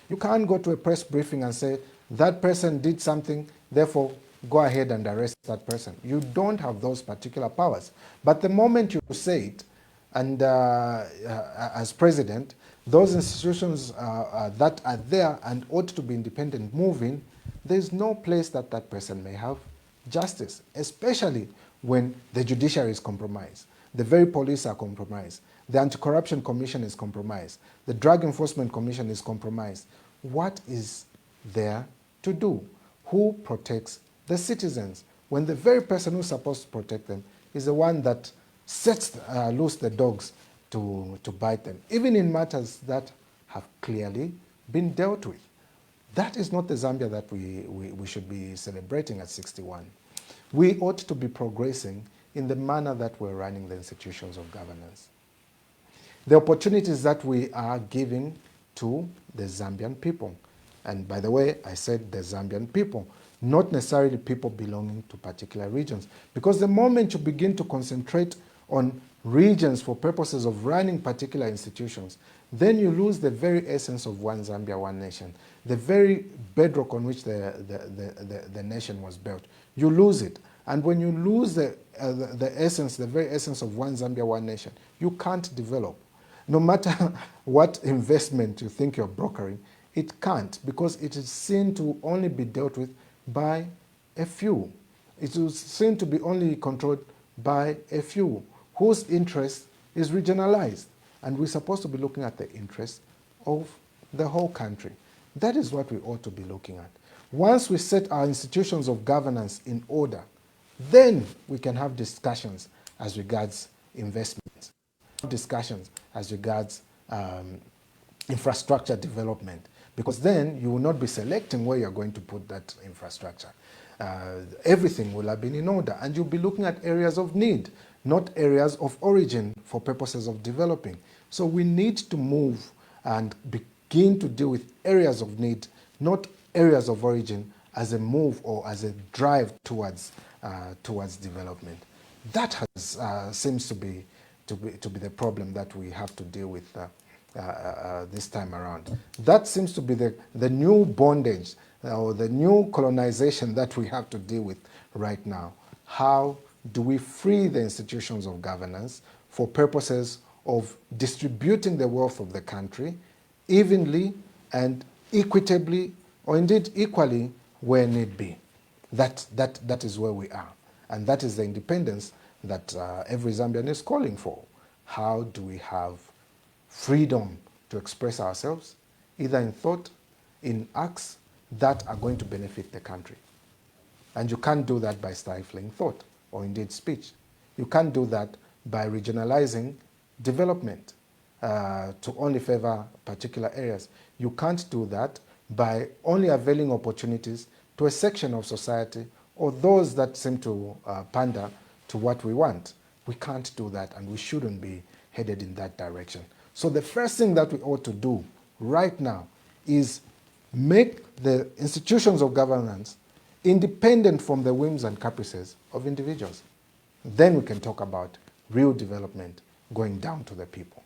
You can't go to a press briefing and say, that person did something, therefore go ahead and arrest that person. You don't have those particular powers. But the moment you say it, and as president, those institutions that are there and ought to be independent moving, there's no place that that person may have justice, especially when the judiciary is compromised. The very police are compromised. The Anti-Corruption Commission is compromised. The Drug Enforcement Commission is compromised. What is there to do? Who protects the citizens when the very person who's supposed to protect them is the one that sets loose the dogs to bite them, even in matters that have clearly been dealt with? That is not the Zambia that we should be celebrating at 61. We ought to be progressing in the manner that we're running the institutions of governance. The opportunities that we are giving to the Zambian people, and by the way, I said the Zambian people, not necessarily people belonging to particular regions, because the moment you begin to concentrate on regions for purposes of running particular institutions, then you lose the very essence of one Zambia, one nation, the very bedrock on which the nation was built. You lose it. And when you lose the essence, the very essence of one Zambia, one nation, you can't develop. No matter what investment you think you're brokering, it can't, because it is seen to only be dealt with by a few. It is seen to be only controlled by a few whose interest is regionalized. And we're supposed to be looking at the interest of the whole country. That is what we ought to be looking at. Once we set our institutions of governance in order, then we can have discussions as regards investments, discussions as regards infrastructure development, because then you will not be selecting where you're going to put that infrastructure. Everything will have been in order, and you'll be looking at areas of need, not areas of origin for purposes of developing. So we need to move and begin to deal with areas of need, not areas of origin, as a move or as a drive towards development. That has seems to be the problem that we have to deal with this time around. That seems to be the new bondage or the new colonization that we have to deal with right now. How do we free the institutions of governance for purposes of distributing the wealth of the country evenly and equitably, or indeed equally where need be? That is where we are. And that is the independence that every Zambian is calling for. How do we have freedom to express ourselves, either in thought, in acts that are going to benefit the country? And you can't do that by stifling thought or indeed speech. You can't do that by regionalizing development to only favor particular areas. You can't do that by only availing opportunities to a section of society or those that seem to pander to what we want. We can't do that, and we shouldn't be headed in that direction. So the first thing that we ought to do right now is make the institutions of governance independent from the whims and caprices of individuals. Then we can talk about real development going down to the people.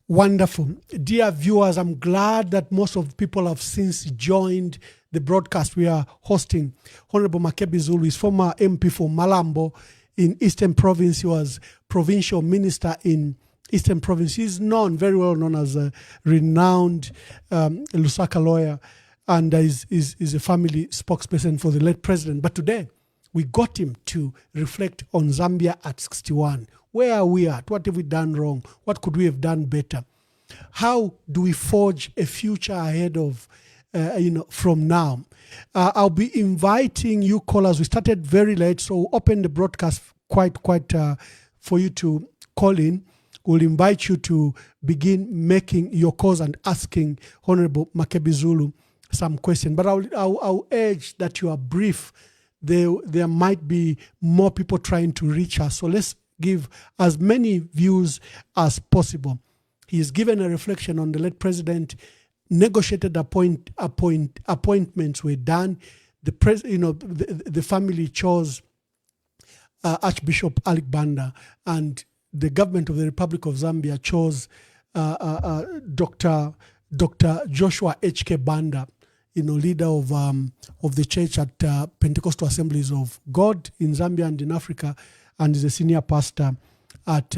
Wonderful. Dear viewers, I'm glad that most of the people have since joined the broadcast we are hosting. Honorable Makebi Zulu is former MP for Malambo in Eastern Province. He was provincial minister in Eastern Province. He's known, very well known as a renowned Lusaka lawyer, and is a family spokesperson for the late president. But today, we got him to reflect on Zambia at 61. Where are we at? What have we done wrong? What could we have done better? How do we forge a future ahead of, from now? I'll be inviting you callers. We started very late, so we'll open the broadcast quite for you to call in. We'll invite you to begin making your calls and asking Honorable Makebi Zulu some questions. But I'll urge that you are brief. There might be more people trying to reach us. So let's give as many views as possible. He has given a reflection on the late president. Negotiated appointments were done. The family chose Archbishop Alec Banda, and the government of the Republic of Zambia chose Dr. Joshua H.K. Banda, leader of the church at Pentecostal Assemblies of God in Zambia and in Africa, and is a senior pastor at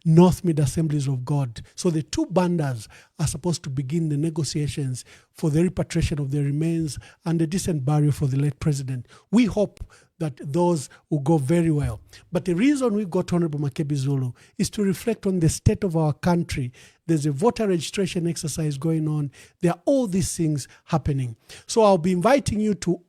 North Mid Assemblies of God. So the two Bandas are supposed to begin the negotiations for the repatriation of the remains and a decent burial for the late president. We hope that those will go very well. But the reason we got Honorable Makebi Zulu is to reflect on the state of our country. There's a voter registration exercise going on. There are all these things happening. So I'll be inviting you to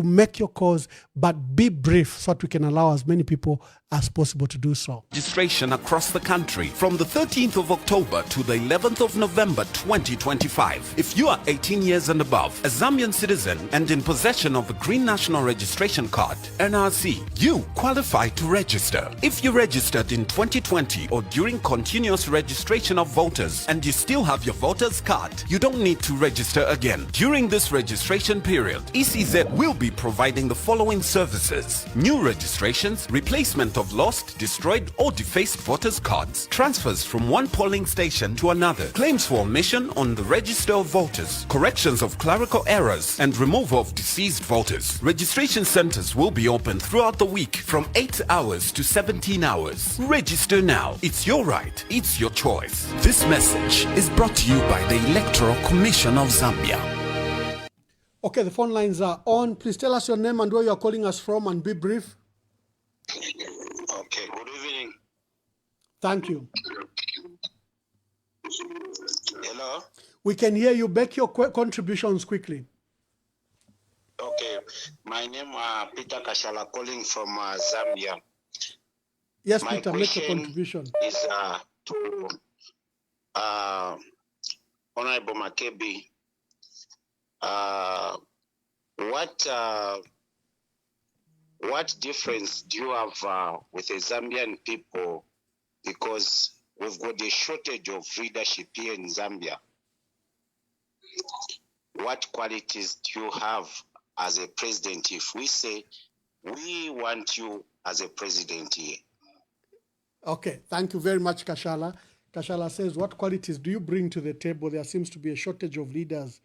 make your calls, but be brief so that we can allow as many people as possible to do so. Registration across the country from the 13th of October to the 11th of November 2025. If you are 18 years and above, a Zambian citizen and in possession of a Green National Registration Card, NRC, you qualify to register. If you registered in 2020 or during continuous registration of voters and you still have your voter's card, you don't need to register again. During this registration period, ECZ will be providing the following services: new registrations, replacement of lost, destroyed or defaced voters' cards, transfers from one polling station to another, claims for omission on the register of voters, corrections of clerical errors, and removal of deceased voters. Registration centers will be open throughout the week from 8 hours to 17 hours. Register now. It's your right. It's your choice. This message is brought to you by the Electoral Commission of Zambia. Okay, the phone lines are on. Please tell us your name and where you are calling us from, and be brief. Okay, good evening. Thank you. Hello? We can hear you. Make your contributions quickly. Okay, my name is Peter Kashala, calling from Zambia. Yes, My Peter, make your question contribution. is to Honorable Makebi. What difference do you have with the Zambian people? Because we've got a shortage of leadership here in Zambia. What qualities do you have as a president if we say we want you as a president here? Okay, thank you very much, Kashala. Kashala says, what qualities do you bring to the table? There seems to be a shortage of leaders.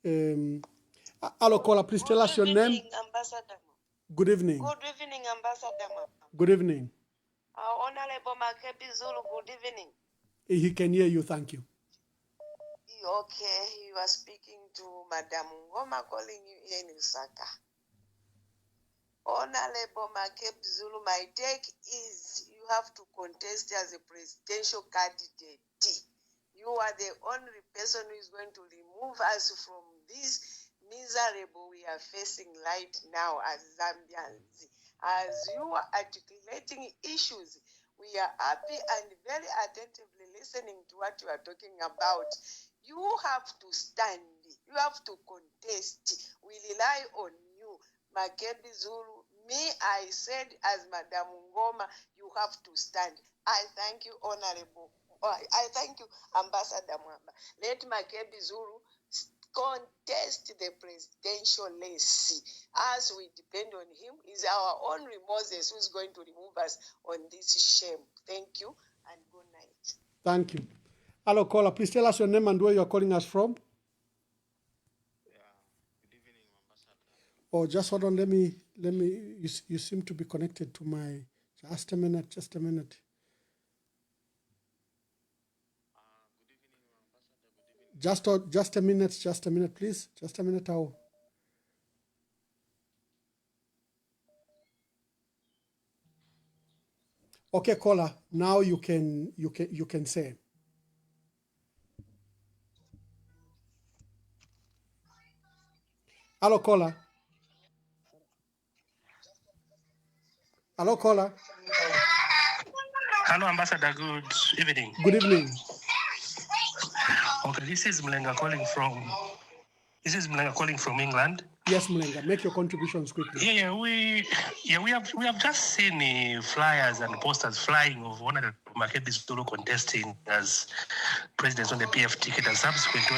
Hello, caller, please tell us your name. Ambassador. Good evening. Good evening, Ambassador. Good evening. Honorable Makebi Zulu, good evening. He can hear you, thank you. Okay, you are speaking to Madam Ngoma, calling you here in Lusaka. Honorable Makebi Zulu, my take is you have to contest as a presidential candidate. You are the only person who is going to remove us from this miserable we are facing right now as Zambians. As you are articulating issues, we are happy and very attentively listening to what you are talking about. You have to stand, you have to contest. We rely on you, Makebi Zulu. Me, I said as Madam Ngoma, you have to stand. I thank you, Honorable. I thank you, Ambassador Mwamba. Let Makebi Zulu contest the presidential race. As we depend on him, is our own Moses who's going to remove us on this shame. Thank you and good night. Thank you. Hello, caller. Please tell us your name and where you're calling us from. Good evening, Ambassador. Oh, just hold on. Let me. You seem to be connected to my. Just a minute. Good evening, Ambassador. Good evening. Just a minute. Just a minute, please. Just a minute. Okay, caller. Now you can say. Hello, caller. Hello, caller. Hello, Ambassador. Good evening. Good evening. Okay, this is Mlenga calling from England. Yes, Mlenga. Make your contributions quickly. We have just seen flyers and posters flying of Honorable Makebi Zulu contesting as president on the PF ticket and subsequent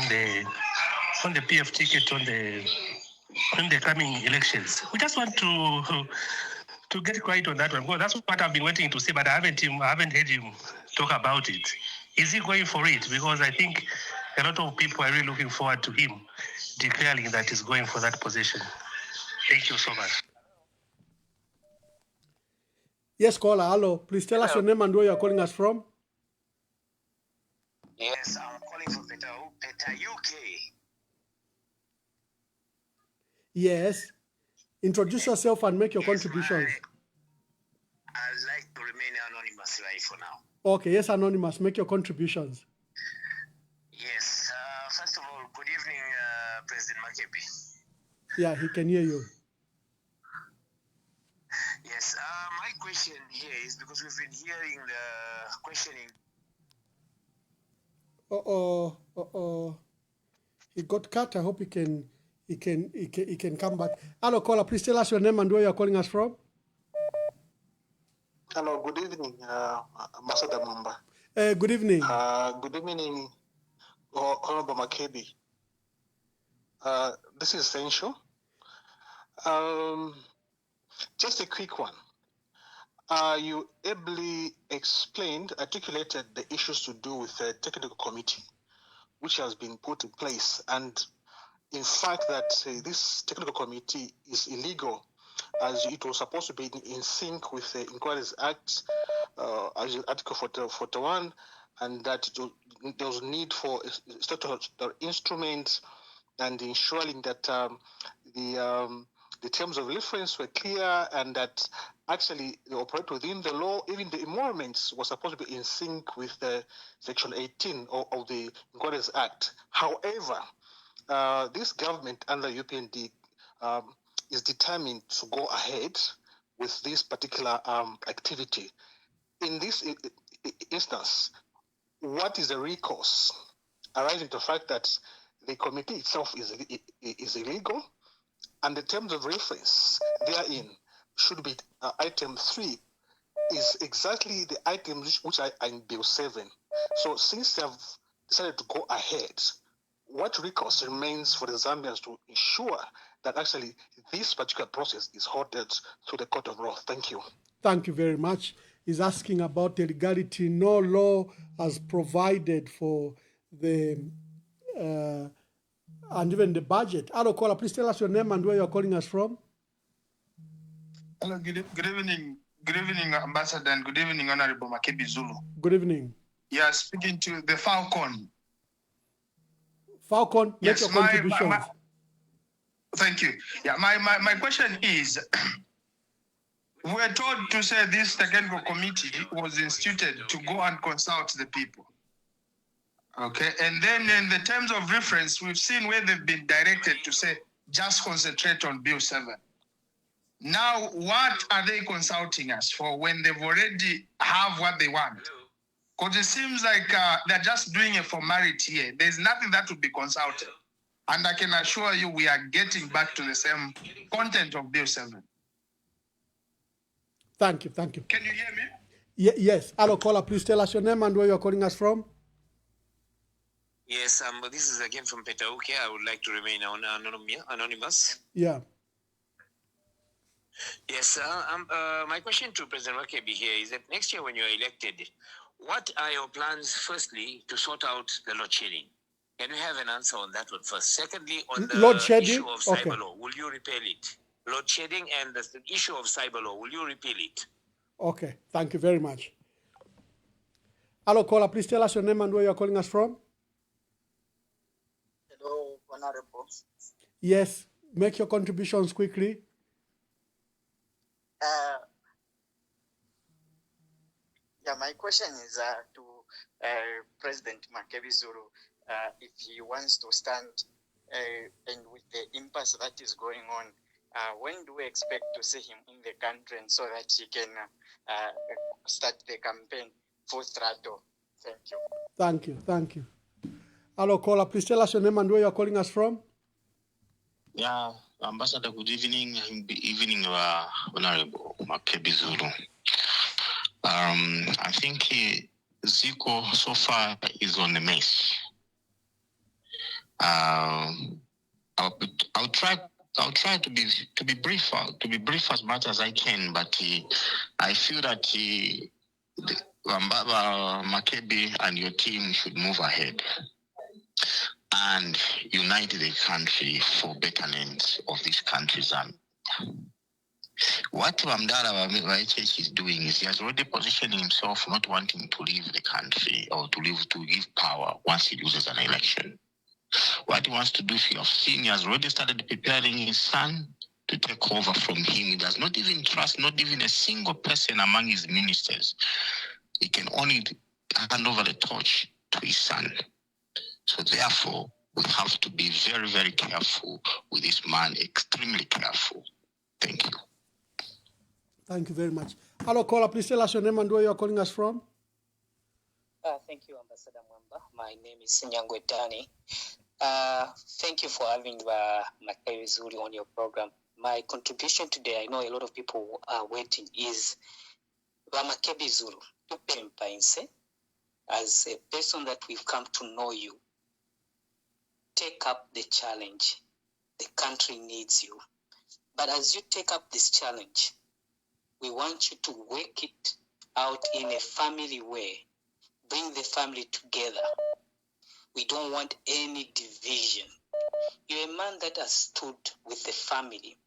on the PF ticket on the coming elections. We just want to get quiet on that one, because that's what I've been waiting to see, but I haven't heard him talk about it. Is he going for it? Because I think a lot of people are really looking forward to him declaring that he's going for that position. Thank you so much. Yes, caller. Hello. Please tell us your name and where you're calling us from. Yes, I'm calling from Peter, UK. Yes. Introduce yourself and make your contributions. I'd like to remain anonymous right for now. Okay, yes, Anonymous, make your contributions. Yes, first of all, good evening, President Makebi. Yeah, he can hear you. Yes, my question here is because we've been hearing the questioning. He got cut. I hope he can come back. Hello, caller. Please tell us your name and where you're calling us from. Hello, good evening, Ambassador Mwamba. Good evening. Good evening, Honorable Makebi. This is essential. Just a quick one. You ably articulated the issues to do with the technical committee, which has been put in place, and in fact that this technical committee is illegal, as it was supposed to be in sync with the Inquiries Act, as Article 41, and that there was need for a statutory instrument and ensuring that the terms of reference were clear and that actually they operate within the law. Even the emoluments were supposed to be in sync with the Section 18 of the Inquiries Act. However, this government under UPND is determined to go ahead with this particular activity. In this instance, what is the recourse arising to the fact that the committee itself is illegal, and the terms of reference therein should be item 3 is exactly the items which are in Bill 7. So since they have decided to go ahead, what recourse remains for the Zambians to ensure that actually this particular process is halted to the court of law? Thank you. Thank you very much. He's asking about the legality. No law has provided for the and even the budget. Hello, caller. Please tell us your name and where you're calling us from. Hello, good evening. Good evening, Ambassador, and good evening, Honorable Makebi Zulu. Good evening. Yeah, speaking to the Falcon. Falcon, make your contributions. Thank you. Yeah, my question is, We were told to say this technical committee was instituted to go and consult the people. Okay, and then in the terms of reference, we've seen where they've been directed to say, just concentrate on Bill 7. Now, what are they consulting us for when they've already have what they want? Because it seems like they're just doing a formality here. There's nothing that would be consulted. And I can assure you we are getting back to the same content of Bill 7. Thank you. Thank you. Can you hear me? Yes. Hello, caller. Please tell us your name and where you're calling us from. Yes, this is again from Petauke. I would like to remain anonymous. Yeah. Yes, my question to President Makebi here is that next year when you're elected, what are your plans, firstly, to sort out the load shedding? Can we have an answer on that one first? Secondly, on the Load shedding? issue of cyber Okay. law, will you repeal it? Load shedding and the issue of cyber law, will you repeal it? Okay. Thank you very much. Hello, caller. Please tell us your name and where you're calling us from. Hello, Honorable. Yes. Make your contributions quickly. My question is to President Makebi Zulu. If he wants to stand and with the impasse that is going on, when do we expect to see him in the country and so that he can start the campaign full throttle? Thank you. Thank you. Thank you. Hello, caller. Please tell us your name and where you're calling us from. Yeah, Ambassador, good evening. Evening, Honorable Makebi Zulu. I think Zico so far is on the mess. I'll try to be brief as much as I can, but I feel that Makebi and your team should move ahead and unite the country for betterment of this country, Zambia. What Wamdala HH is doing is he has already positioned himself not wanting to leave the country or to give power once he loses an election. What he wants to do, if you have seen, he has already started preparing his son to take over from him. He does not even trust not even a single person among his ministers. He can only hand over the torch to his son. So therefore, we have to be very, very careful with this man, extremely careful. Thank you. Thank you very much. Hello, caller. Please tell us your name and where you're calling us from. Thank you, Ambassador Mwamba. My name is Nyangwe Dani. Thank you for having Makebi Zulu on your program. My contribution today, I know a lot of people are waiting, is Makebi Zulu. As a person that we've come to know you, take up the challenge. The country needs you. But as you take up this challenge, we want you to work it out in a family way. Bring the family together. We don't want any division. You're a man that has stood with the family.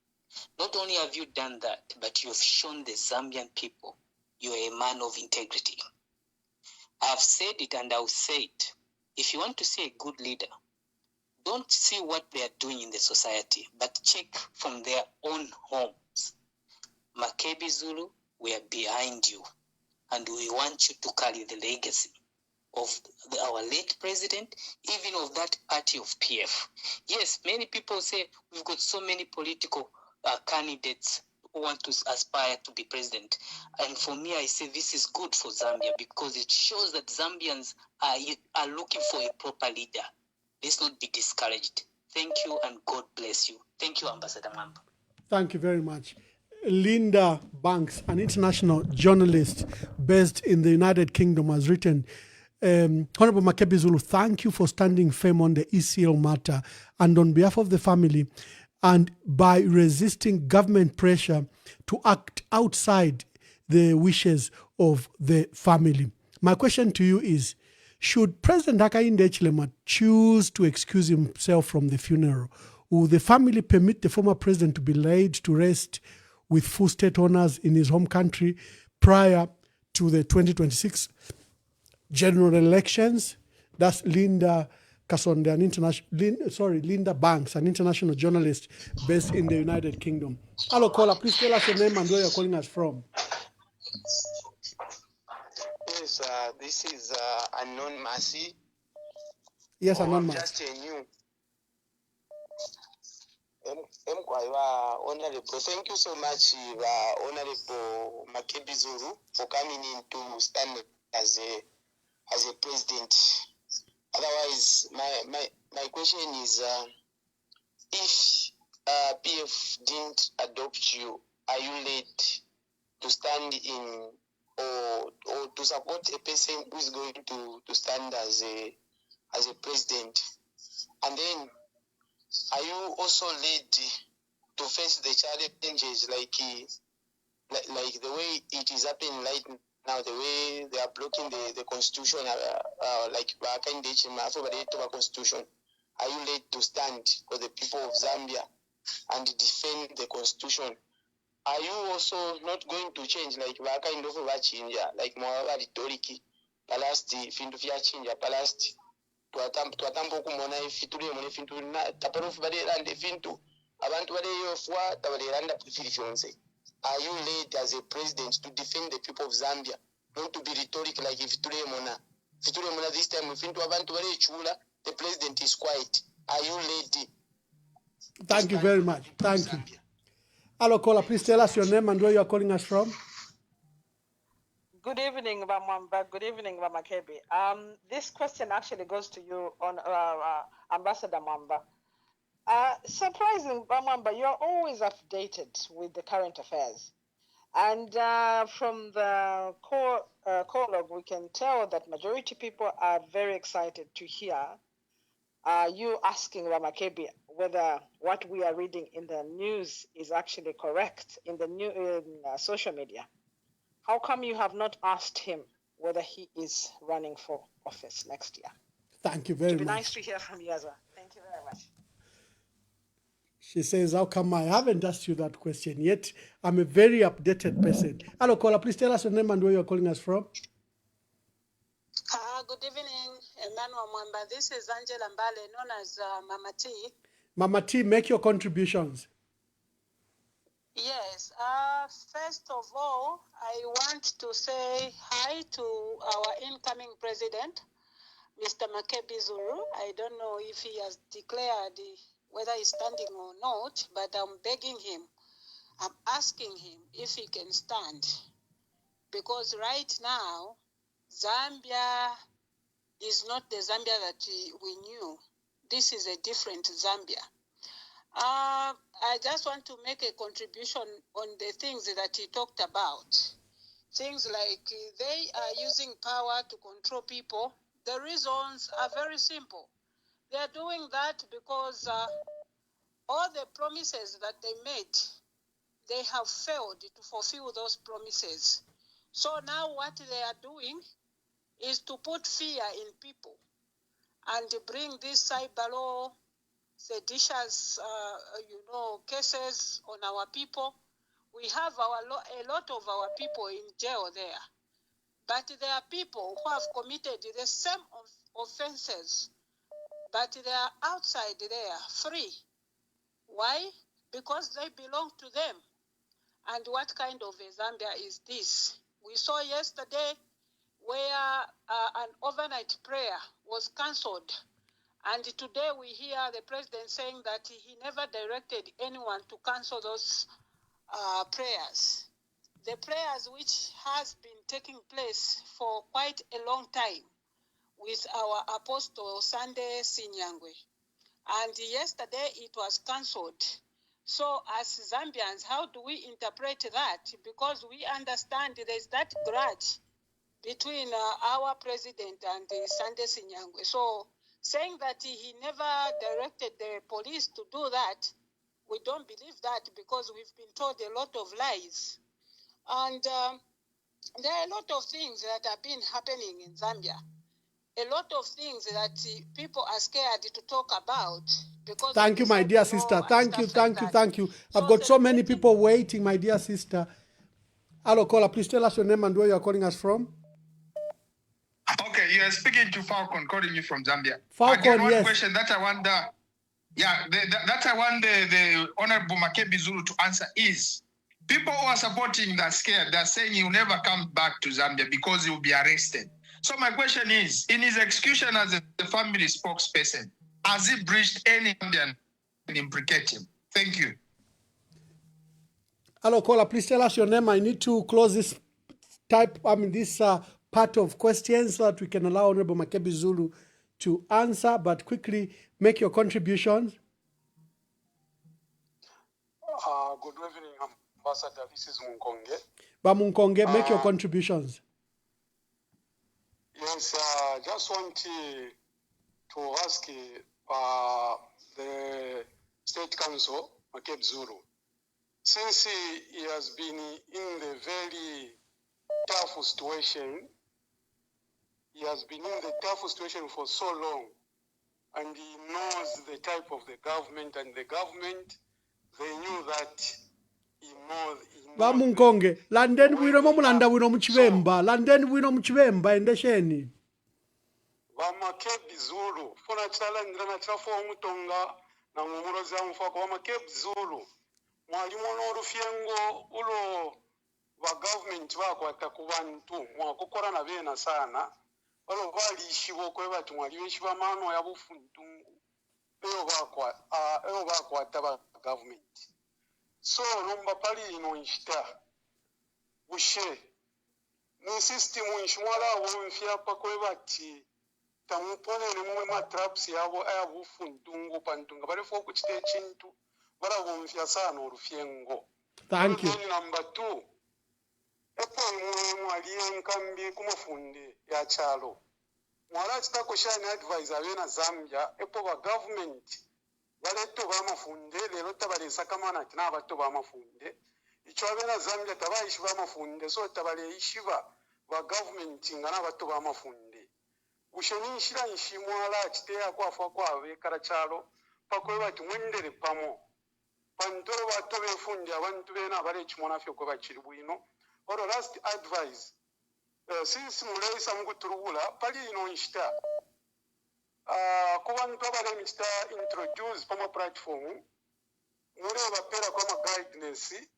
Not only have you done that, but you've shown the Zambian people you're a man of integrity. I've said it and I'll say it. If you want to see a good leader, don't see what they are doing in the society, but check from their own homes. Makebi Zulu, we are behind you, and we want you to carry the legacy of our late president, even of that party of PF. Yes, many people say we've got so many political candidates who want to aspire to be president. And for me, I say this is good for Zambia because it shows that Zambians are looking for a proper leader. Let's not be discouraged. Thank you and God bless you. Thank you, Ambassador Mwamba. Thank you very much. Linda Banks, an international journalist based in the United Kingdom, has written, Honorable Makebi Zulu, thank you for standing firm on the ECL matter and on behalf of the family, and by resisting government pressure to act outside the wishes of the family. My question to you is, should President Hakainde Hichilema choose to excuse himself from the funeral, will the family permit the former president to be laid to rest with full state honors in his home country prior to the 2026 general elections? That's Linda Kasonde, an Linda Banks, an international journalist based in the United Kingdom. Hello, caller. Please tell us your name and where you're calling us from. Yes, this is Unknown Mercy. Yes, Unknown Mercy. Just a new. Honorable, thank you so much, Honorable Makebi Zulu, for coming in to stand as a president. Otherwise, my question is, if PF didn't adopt you, are you late to stand in or to support a person who is going to stand as a president? And then, are you also ready to face the challenges like the way it is happening right now, the way they are blocking the constitution, like the constitution? Are you ready to stand for the people of Zambia and defend the constitution? Are you also not going to change like Mwaba Ritoriki, Palasti, Findu Fiachinja, Palasti, Tuatampo Kumona, Fituri, Monifintu, Taparof Badera, and the Fintu, Abantu Badeyofwa, Tabaderanda Fifonse. Are you ready as a president to defend the people of Zambia? Not to be rhetoric like Fiture Mona. Fiture Mona this time, Fintu Abantu Chula, the president is quiet. Are you ready? Thank you very much. Thank you. Hello, caller. Please tell us your name and where you are calling us from. Good evening, Bamwamba. Good evening, Makebi. This question actually goes to you, on Ambassador Mwamba. Surprising, Bamwamba, you're always updated with the current affairs. And from the prologue, we can tell that majority people are very excited to hear you asking Ramakebi whether what we are reading in the news is actually correct in the social media. How come you have not asked him whether he is running for office next year? Thank you very much. It'd be nice to hear from you as well. Thank you very much. She says, how come I haven't asked you that question yet? I'm a very updated person. Hello, caller. Please tell us your name and where you're calling us from. Good evening, Emmanuel Mwamba. This is Angela Mbale, known as Mama T. Mama T, make your contributions. Yes. First of all, I want to say hi to our incoming president, Mr. Makebi Zulu. I don't know if he has declared whether he's standing or not, but I'm begging him, I'm asking him if he can stand. Because right now, Zambia is not the Zambia that we knew. This is a different Zambia. I just want to make a contribution on the things that he talked about. Things like they are using power to control people. The reasons are very simple. They are doing that because all the promises that they made, they have failed to fulfill those promises. So now what they are doing is to put fear in people and bring this cyber law, seditious, cases on our people. We have a lot of our people in jail there. But there are people who have committed the same offenses, but they are outside there, free. Why? Because they belong to them. And what kind of a Zambia is this? We saw yesterday where an overnight prayer was cancelled. And today we hear the president saying that he never directed anyone to cancel those prayers. The prayers which has been taking place for quite a long time with our Apostle Sunday Sinyangwe. And yesterday it was cancelled. So as Zambians, how do we interpret that? Because we understand there's that grudge between our president and Sunday Sinyangwe. So saying that he never directed the police to do that, we don't believe that because we've been told a lot of lies. And there are a lot of things that have been happening in Zambia. A lot of things that people are scared to talk about. Because thank you, my dear sister. Thank you. I've got so many people waiting, my dear sister. Hello, caller. Please tell us your name and where you are calling us from. Okay, you are speaking to Falcon, calling you from Zambia. Falcon, again, one yes. question that I want that I want the Honorable Makebi Zulu to answer is, people who are supporting that scared, they're saying he'll never come back to Zambia because he'll be arrested. So my question is, in his execution as a family spokesperson, has he breached any Zambian and implicate him? Thank you. Hello, caller. Please tell us your name. I need to close this part of questions so that we can allow Honorable Makebi Zulu to answer, but quickly make your contributions. Good evening, Ambassador. This is Munkonge. Bamunkonge, make your contributions. Yes, just want to ask the State Council, Makebi Zulu, since he has been in the very tough situation, he has been in the tough situation for so long, and he knows the type of the government, and the government, they knew that he knows. Bamunkonge, London bwino mulanda bwino muchibemba, London bwino muchibemba endesheni. Makebi Zulu, funa chala ndana chafo omutonga na mumuroza mfako wa Makebi Zulu. Mwalimu n'olufyengo ulo wa government bakwata ku bantu mwakukora na bena sana olo balishiwo kwe batu mwali beshiba mano ya bufuntungu eyo bakwata ba government. So nomba pali ino nshita bushe ni system nshimwala wo mfya pa kwe bati tamupone ne mwe matraps yabo aya bufuntungu pantunga bale fo kuchite chintu bara wo mfya sana olufyengo. Thank you. Number 2, epo mwali enkambi kumufunde ya chalo. Mwala chitako shani advisor bena Zambia, epo ba government baleto ba mafunde, lelo tabalesa kamana tina abato ba mafunde. Icho bena Zambia tabayishi ba mafunde, so tabale ishiba ba government ngana abato ba mafunde. Ushoni nshira nshimwala chiteya kwa fa kwa bekara chalo, pakwe bati mwendere pamo. Pantoro bato befundi abantu bena bale chimona fyo ko bachiri bwino. Oro last advice, since mulesa mukuturubula pali ino nshita kubantu abale mishita introduce pama platform mure bapera kwa guidance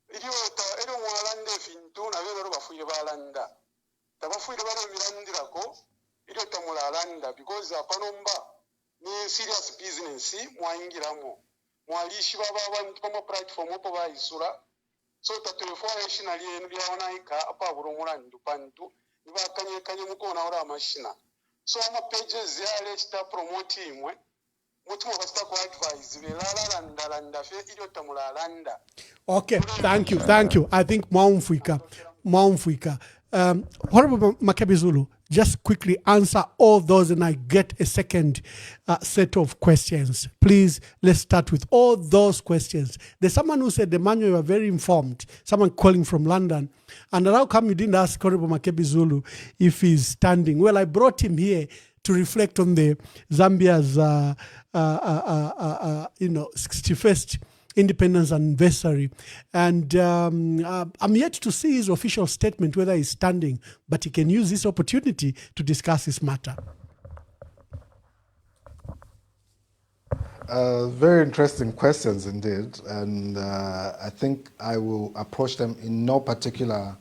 ilo mwalande fintu na bero bafuire balanda tabafuire bale mirandirako ilo tamula alanda because apanomba ni serious business mwaingiramo mwalishi baba abantu pama platform opo bayisura. So tatuefo ali enu byaonaika apa burumulandu pantu ibakanye mukona ora mashina. So ama pages yale chita promote imwe mutu mubasta ku advise belalanda fe ilo tamulalanda. Okay, thank you. I think Mwaumfwika. Honorable Makebi Zulu, just quickly answer all those and I get a second set of questions. Please, let's start with all those questions. There's someone who said, Emmanuel, you are very informed. Someone calling from London. And how come you didn't ask Honorable Makebi Zulu if he's standing? Well, I brought him here to reflect on the Zambia's 61st independence anniversary. And I'm yet to see his official statement, whether he's standing, but he can use this opportunity to discuss this matter. Very interesting questions indeed. And I think I will approach them in no particular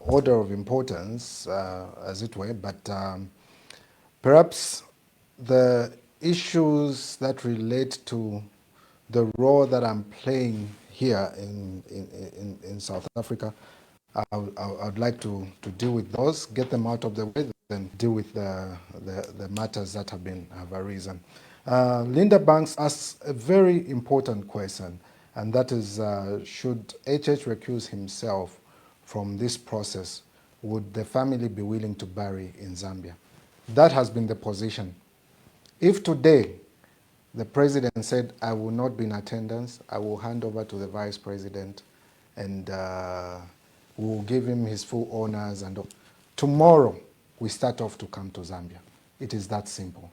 order of importance, as it were, but perhaps the issues that relate to the role that I'm playing here in South Africa, I would like to deal with those, get them out of the way, then deal with the matters that have arisen. Linda Banks asks a very important question, and that is, should HH recuse himself from this process? Would the family be willing to bury in Zambia? That has been the position. If today the president said, I will not be in attendance, I will hand over to the vice president and we will give him his full honors. And tomorrow, we start off to come to Zambia. It is that simple.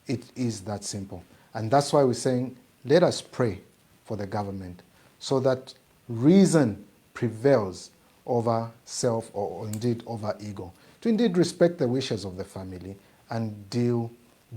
It is that simple. And that's why we're saying, let us pray for the government so that reason prevails over self or indeed over ego. to indeed respect the wishes of the family and do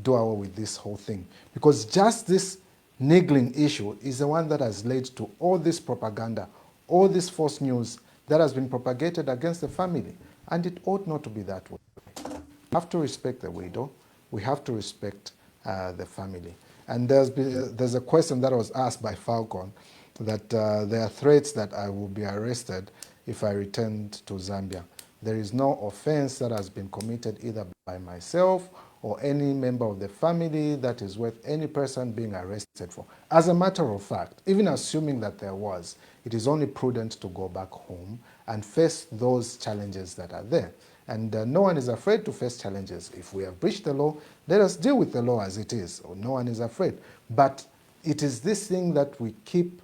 away with this whole thing. Because just this niggling issue is the one that has led to all this propaganda, all this false news that has been propagated against the family. And it ought not to be that way. We have to respect the widow. We have to respect the family. And there's a question that was asked by Falcon that there are threats that I will be arrested if I return to Zambia. There is no offense that has been committed either by myself or any member of the family that is worth any person being arrested for. As a matter of fact, even assuming that there was, it is only prudent to go back home and face those challenges that are there. And no one is afraid to face challenges. If we have breached the law, let us deal with the law as it is. No one is afraid. But it is this thing that we keep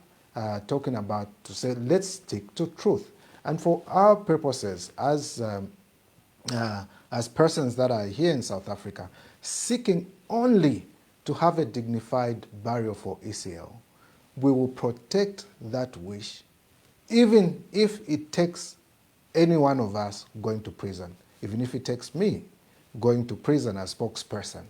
talking about to say, let's stick to truth. And for our purposes, as persons that are here in South Africa, seeking only to have a dignified burial for ECL, we will protect that wish, even if it takes any one of us going to prison, even if it takes me going to prison as spokesperson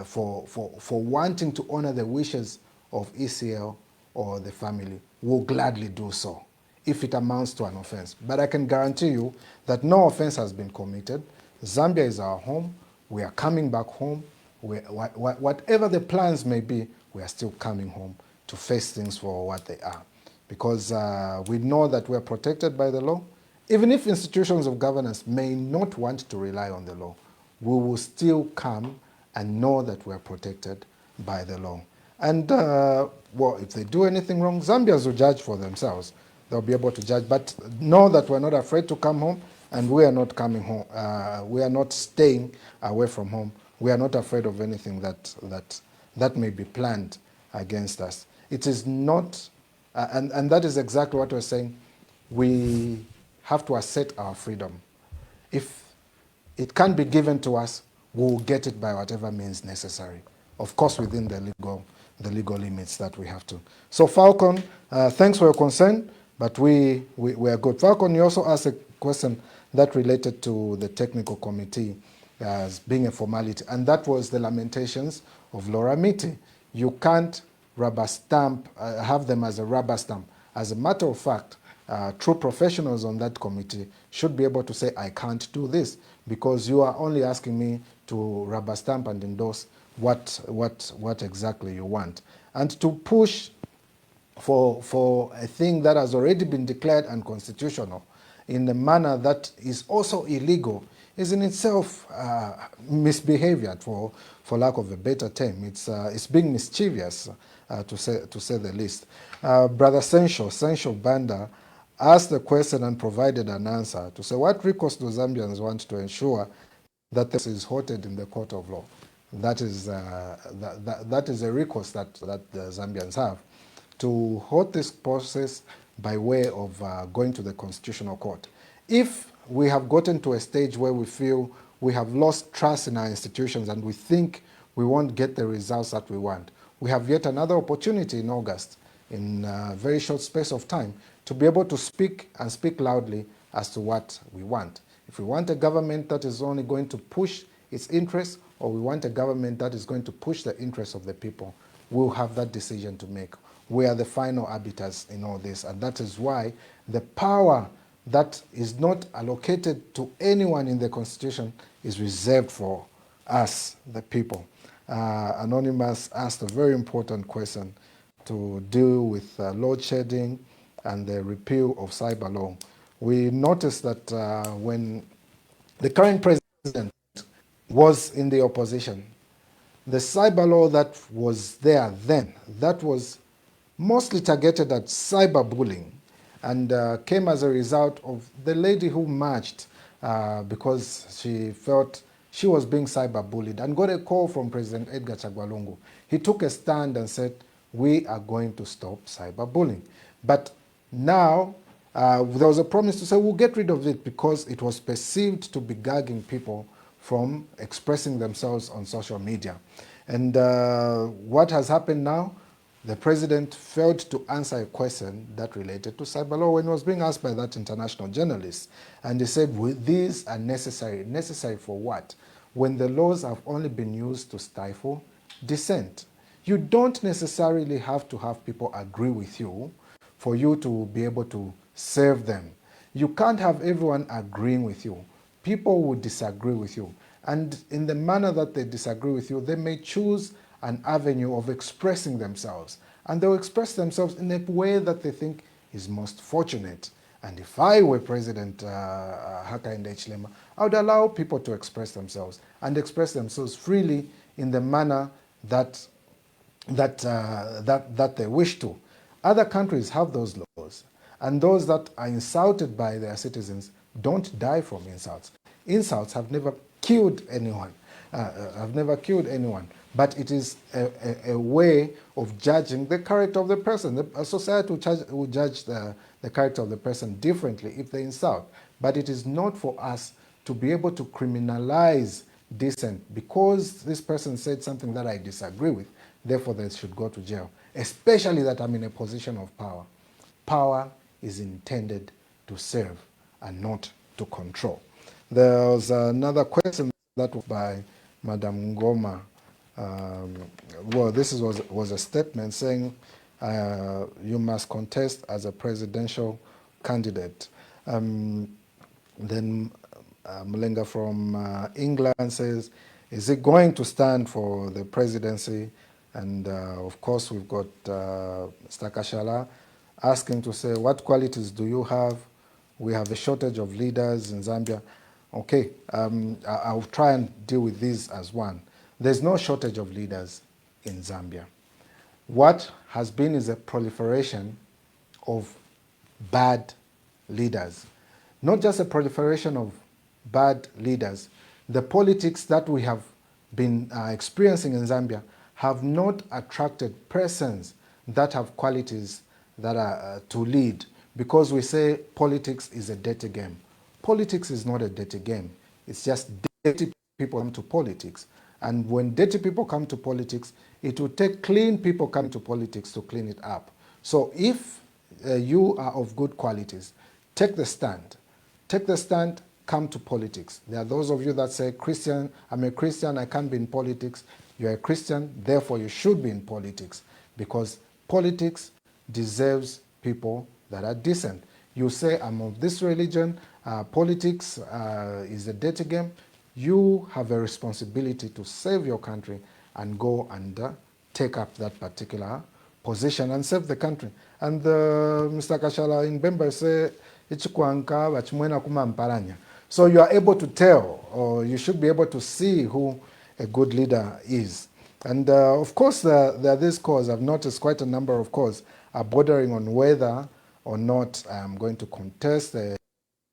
for wanting to honor the wishes of ECL or the family, will gladly do so if it amounts to an offense. But I can guarantee you that no offense has been committed. Zambia is our home. We are coming back home. Whatever the plans may be, we are still coming home to face things for what they are. Because we know that we are protected by the law. Even if institutions of governance may not want to rely on the law, we will still come and know that we are protected by the law. And, well, if they do anything wrong, Zambians will judge for themselves. They'll be able to judge. But know that we're not afraid to come home, and we are not coming home. We are not staying away from home. We are not afraid of anything that may be planned against us. It is not, and that is exactly what we're saying. We have to assert our freedom. If it can't be given to us, we'll get it by whatever means necessary. Of course, within the legal limits that we have to. So Falcon, thanks for your concern, but we are good. Falcon, you also asked a question that related to the technical committee as being a formality, and that was the lamentations of Laura Miti. You can't rubber stamp, have them as a rubber stamp. As a matter of fact, true professionals on that committee should be able to say, I can't do this, because you are only asking me to rubber stamp and endorse what exactly you want. And to push for a thing that has already been declared unconstitutional in a manner that is also illegal is in itself misbehavior, for lack of a better term. It's being mischievous, to say the least. Brother Sencho Banda asked the question and provided an answer to say, what recourse do Zambians want to ensure that this is halted in the court of law? That is a recourse that the Zambians have, to halt this process by way of going to the Constitutional Court. If we have gotten to a stage where we feel we have lost trust in our institutions and we think we won't get the results that we want, we have yet another opportunity in August, in a very short space of time, to be able to speak and speak loudly as to what we want. If we want a government that is only going to push its interests, or we want a government that is going to push the interests of the people, we'll have that decision to make. We are the final arbiters in all this, and that is why the power that is not allocated to anyone in the Constitution is reserved for us, the people. Anonymous asked a very important question to deal with load shedding and the repeal of cyber law. We noticed that when the current president was in the opposition, the cyber law that was there then, that was mostly targeted at cyberbullying, and came as a result of the lady who marched because she felt she was being cyberbullied and got a call from President Edgar Chagwa. He took a stand and said, we are going to stop cyberbullying. But now there was a promise to say we'll get rid of it because it was perceived to be gagging people from expressing themselves on social media. And what has happened now? the president failed to answer a question that related to cyber law when he was being asked by that international journalist. And he said, well, these are necessary. Necessary for what? When the laws have only been used to stifle dissent. You don't necessarily have to have people agree with you for you to be able to serve them. You can't have everyone agreeing with you. People will disagree with you. And in the manner that they disagree with you, they may choose an avenue of expressing themselves. And they'll express themselves in a way that they think is most fortunate. And if I were President Hakainde Hichilema, I would allow people to express themselves and express themselves freely in the manner that they wish to. Other countries have those laws, and those that are insulted by their citizens don't die from insults. Insults have never killed anyone, but it is a way of judging the character of the person. A society will judge the character of the person differently if they insult, but it is not for us to be able to criminalize dissent because this person said something that I disagree with, therefore they should go to jail, especially that I'm in a position of power. Power is intended to serve and not to control. There was another question that was by Madam Ngoma. Well, this was a statement saying you must contest as a presidential candidate. Then Mulenga from England says, is it going to stand for the presidency? And of course, we've got Mr. Kashala asking to say, what qualities do you have? We have a shortage of leaders in Zambia. Okay, I'll try and deal with these as one. There's no shortage of leaders in Zambia. What has been is a proliferation of bad leaders. Not just a proliferation of bad leaders. The politics that we have been experiencing in Zambia have not attracted persons that have qualities that are to lead, because we say politics is a dirty game. Politics is not a dirty game. It's just dirty people come to politics. And when dirty people come to politics, it will take clean people coming to politics to clean it up. So if you are of good qualities, take the stand. Take the stand, come to politics. There are those of you that say, Christian, I'm a Christian, I can't be in politics. You're a Christian, therefore you should be in politics, because politics deserves people that are decent. You say, I'm of this religion, politics is a dirty game. You have a responsibility to save your country and go and take up that particular position and save the country. And Mr. Kashala in Bemba say, so you are able to tell, or you should be able to see who a good leader is. And of course, there are these calls. I've noticed quite a number of calls are bordering on whether or not I'm going to contest the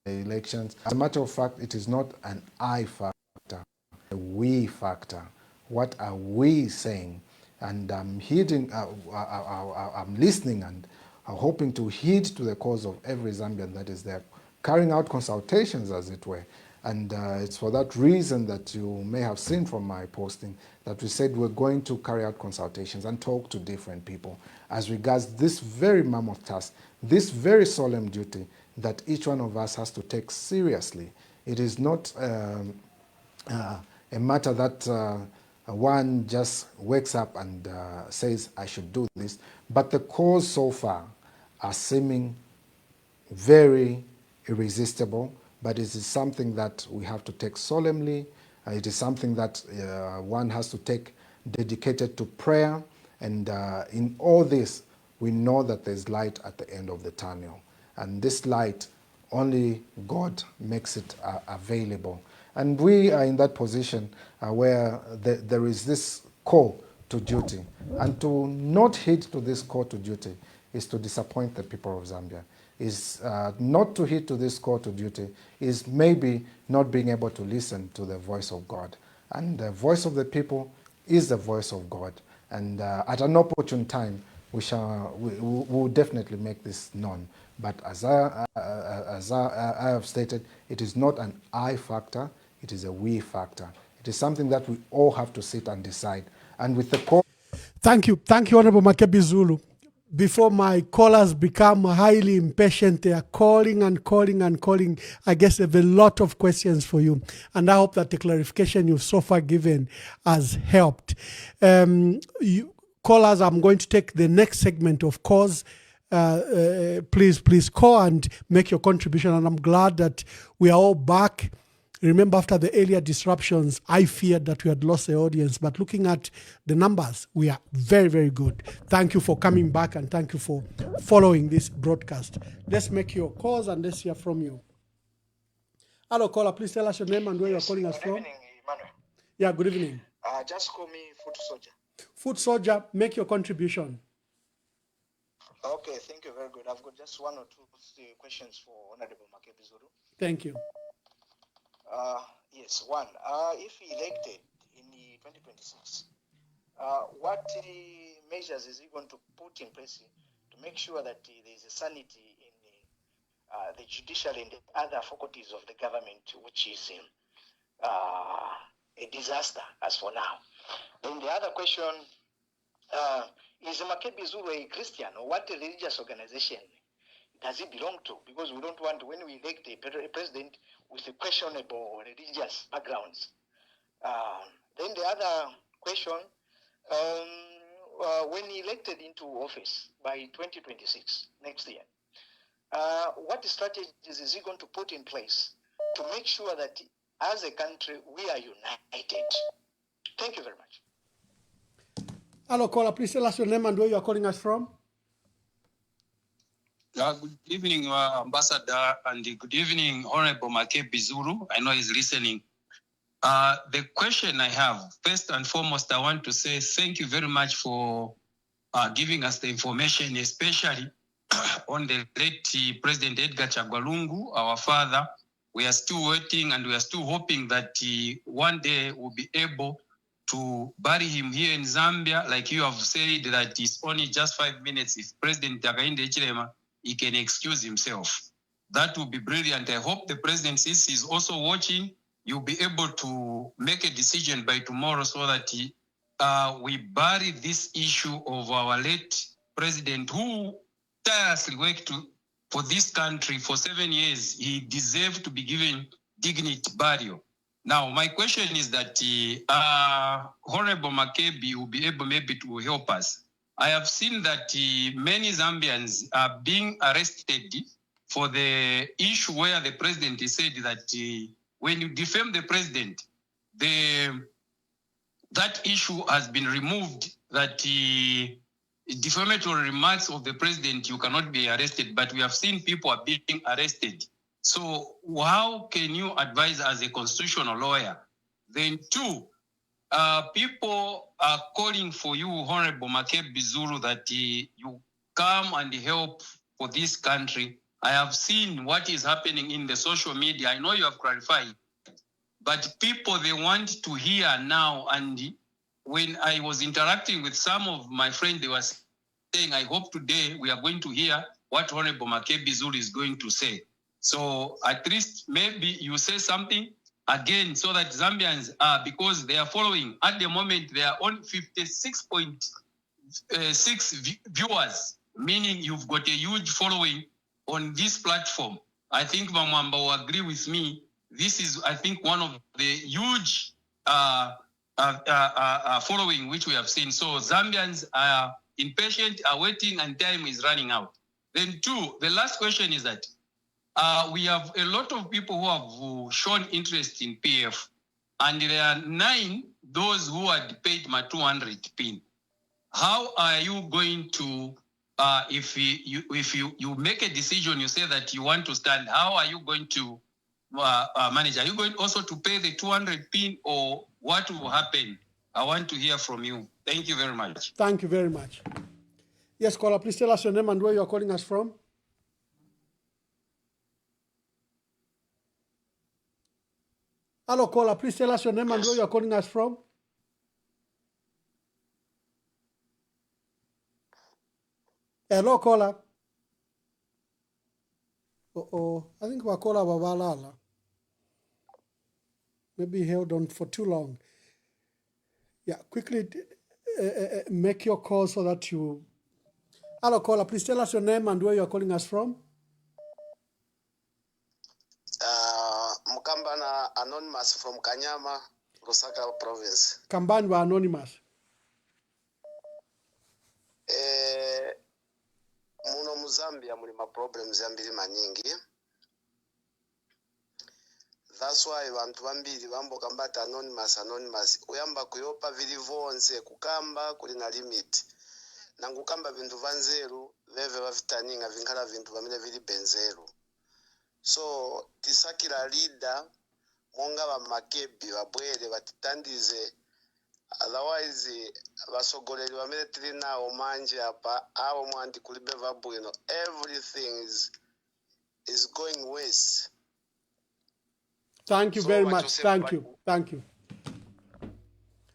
elections. As a matter of fact, it is not an I factor, a we factor. What are we saying? And I'm heeding, I'm listening and hoping to heed to the cause of every Zambian that is there, carrying out consultations, as it were. And it's for that reason that you may have seen from my posting that we said we're going to carry out consultations and talk to different people as regards this very mammoth task, this very solemn duty that each one of us has to take seriously. It is not a matter that one just wakes up and says, I should do this. But the cause so far are seeming very irresistible, but it is something that we have to take solemnly. It is something that one has to take dedicated to prayer. And in all this, we know that there's light at the end of the tunnel. And this light, only God makes it available. And we are in that position where there is this call to duty. And to not heed to this call to duty is to disappoint the people of Zambia. Is not to heed to this call to duty, is maybe not being able to listen to the voice of God. And the voice of the people is the voice of God. And at an opportune time, we will definitely make this known. But as I have stated, it is not an I factor, it is a we factor. It is something that we all have to sit and decide. And with the call Thank you, Honorable Makebi Zulu. Before my callers become highly impatient, they are calling and calling and calling. I guess they have a lot of questions for you. And I hope that the clarification you've so far given has helped. Callers, I'm going to take the next segment, of course. Please call and make your contribution. And I'm glad that we are all back. Remember, after the earlier disruptions, I feared that we had lost the audience. But looking at the numbers, we are very, very good. Thank you for coming back and thank you for following this broadcast. Let's make your calls and let's hear from you. Hello, caller. Please tell us your name and where you're calling us from. Good evening, Emmanuel. Yeah, good evening. Just call me Food Soldier. Food Soldier, make your contribution. Okay, thank you very good. I've got just one or two questions for Honorable Makebi Zulu. Thank you. Yes, one. If elected in 2026, what measures is he going to put in place to make sure that there is a sanity in the judicial and the other faculties of the government, which is a disaster as for now? Then the other question, is Makebi Zulu a Christian, or what religious organization does he belong to? Because we don't want, when we elect a president with a questionable religious backgrounds. Then the other question, when elected into office by 2026, next year, what strategies is he going to put in place to make sure that as a country we are united? Thank you very much. Hello, caller. Please tell us your name and where you are calling us from. Good evening, Ambassador, and good evening, Honorable Makebi Zulu. I know he's listening. The question I have, first and foremost, I want to say thank you very much for giving us the information, especially on the late President Edgar Chagwalungu, our father. We are still waiting and we are still hoping that one day we'll be able to bury him here in Zambia. Like you have said, that it's only just 5 minutes. If President Hakainde Hichilema, he can excuse himself. That would be brilliant. I hope the president, since he's also watching, you'll be able to make a decision by tomorrow so that we bury this issue of our late president who tirelessly worked for this country for 7 years. He deserved to be given dignity burial. Now, my question is that Honorable Makebi will be able maybe to help us. I have seen that many Zambians are being arrested for the issue where the president said that when you defame the president, that issue has been removed, that defamatory remarks of the president, you cannot be arrested, but we have seen people are being arrested. So how can you advise as a constitutional lawyer? Then two, people are calling for you, Honorable Makebi Zulu, that you come and help for this country. I have seen what is happening in the social media. I know you have clarified, but people, they want to hear now. And when I was interacting with some of my friends, they were saying, I hope today we are going to hear what Honorable Makebi Zulu is going to say. So at least maybe you say something again so that Zambians, because they are following, at the moment they are on 56.6 viewers, meaning you've got a huge following on this platform. I think Mamwamba will agree with me. This is, I think, one of the huge following which we have seen. So Zambians are impatient, are waiting, and time is running out. Then two, the last question is that we have a lot of people who have shown interest in PF, and there are 9 those who had paid my 200 PIN. How are you going to, if you make a decision, you say that you want to stand, how are you going to manage? Are you going also to pay the 200 PIN, or what will happen? I want to hear from you. Thank you very much. Thank you very much. Yes, caller, please tell us your name and where you are calling us from. Hello, caller, please tell us your name and where you are calling us from. Hello, caller. I think we're caller Babalala. Maybe he held on for too long. Yeah, quickly, make your call so that you... Hello, caller. Please tell us your name and where you are calling us from. Mukambana Anonymous from Kanyama, Lusaka province. Kambanwa Anonymous. Muno Muzambia mulima problems yambiri manyingi. That's why vantu vambiri vambo kambata anonymous uyamba kuyopa vili vonse kukamba kuli na limit. Nangukamba vintu vanzeru veve vavitaninga vinkhala vintu vamene vili benzeru. So tisakila leader monga va Makebi vabwere vatitandize, otherwise vasogoleri vamene tili nawo manje apa awo mwandi kulibe vabwino. Everything is going worse. Thank you very much. Thank you. Thank you.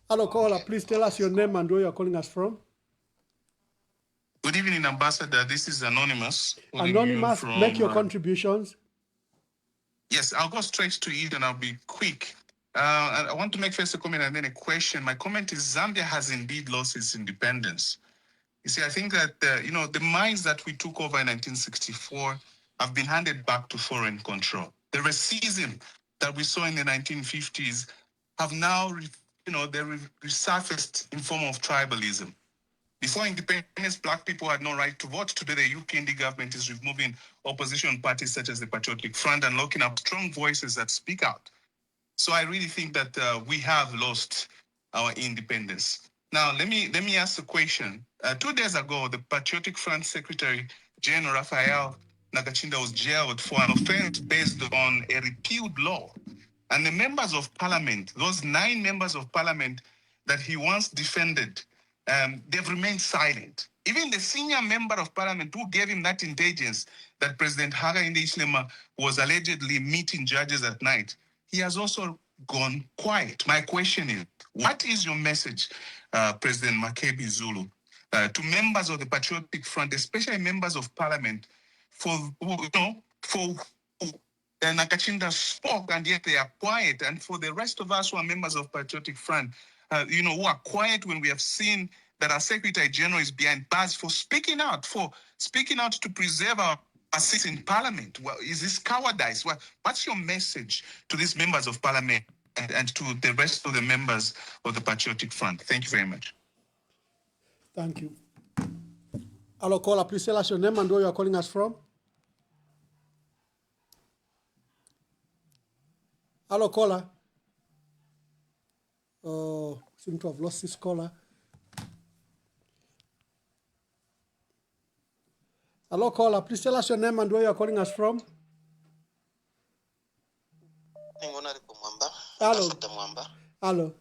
Hello, caller. Please tell us your name and where you are calling us from. Good evening, Ambassador. This is Anonymous. Anonymous, make your contributions. Yes, I'll go straight to it and I'll be quick. I want to make first a comment and then a question. My comment is Zambia has indeed lost its independence. You see, I think that, the mines that we took over in 1964 have been handed back to foreign control. The racism that we saw in the 1950s have now, resurfaced in form of tribalism. Before independence, black people had no right to vote. Today, the UPND government is removing opposition parties such as the Patriotic Front and locking up strong voices that speak out. So I really think that we have lost our independence. Now, let me ask a question. 2 days ago, the Patriotic Front Secretary General Rafael Nakachinda was jailed for an offense based on a repealed law. And the members of parliament, those 9 members of parliament that he once defended, they've remained silent. Even the senior member of parliament who gave him that intelligence that President Hakainde Hichilema was allegedly meeting judges at night, he has also gone quiet. My question is, what is your message, President Makebi Zulu, to members of the Patriotic Front, especially members of parliament, for Nakachinda spoke and yet they are quiet, and for the rest of us who are members of Patriotic Front, who are quiet when we have seen that our Secretary General is behind bars for speaking out to preserve our seats in Parliament. Well, is this cowardice? What's your message to these members of Parliament and to the rest of the members of the Patriotic Front? Thank you very much. Thank you. Hello, caller. Please tell us your name and where you are calling us from. Hello, caller. Oh, seem to have lost this caller. Hello, caller. Please tell us your name and where you are calling us from. Hello. Hello.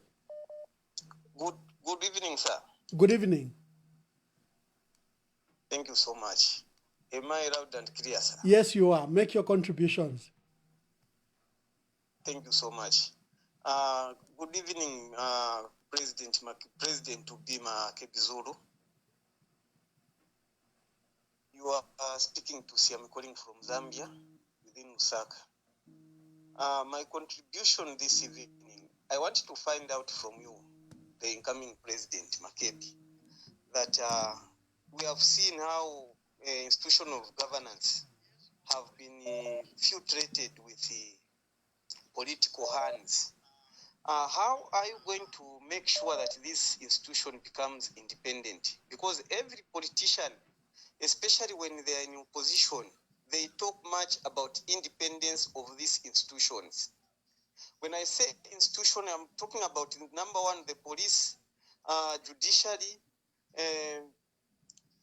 Good evening, sir. Good evening. Thank you so much. Am I loud and clear, sir? Yes, you are. Make your contributions. Thank you so much. Good evening, President to be Makebi Zulu. You are speaking to Siam calling from Zambia within Lusaka. My contribution this evening, I want to find out from you, the incoming President Makebi, that we have seen how institution of governance have been infiltrated with political hands. How are you going to make sure that this institution becomes independent? Because every politician, especially when they are in opposition, they talk much about independence of these institutions. When I say institution, I'm talking about number one, the police, judiciary,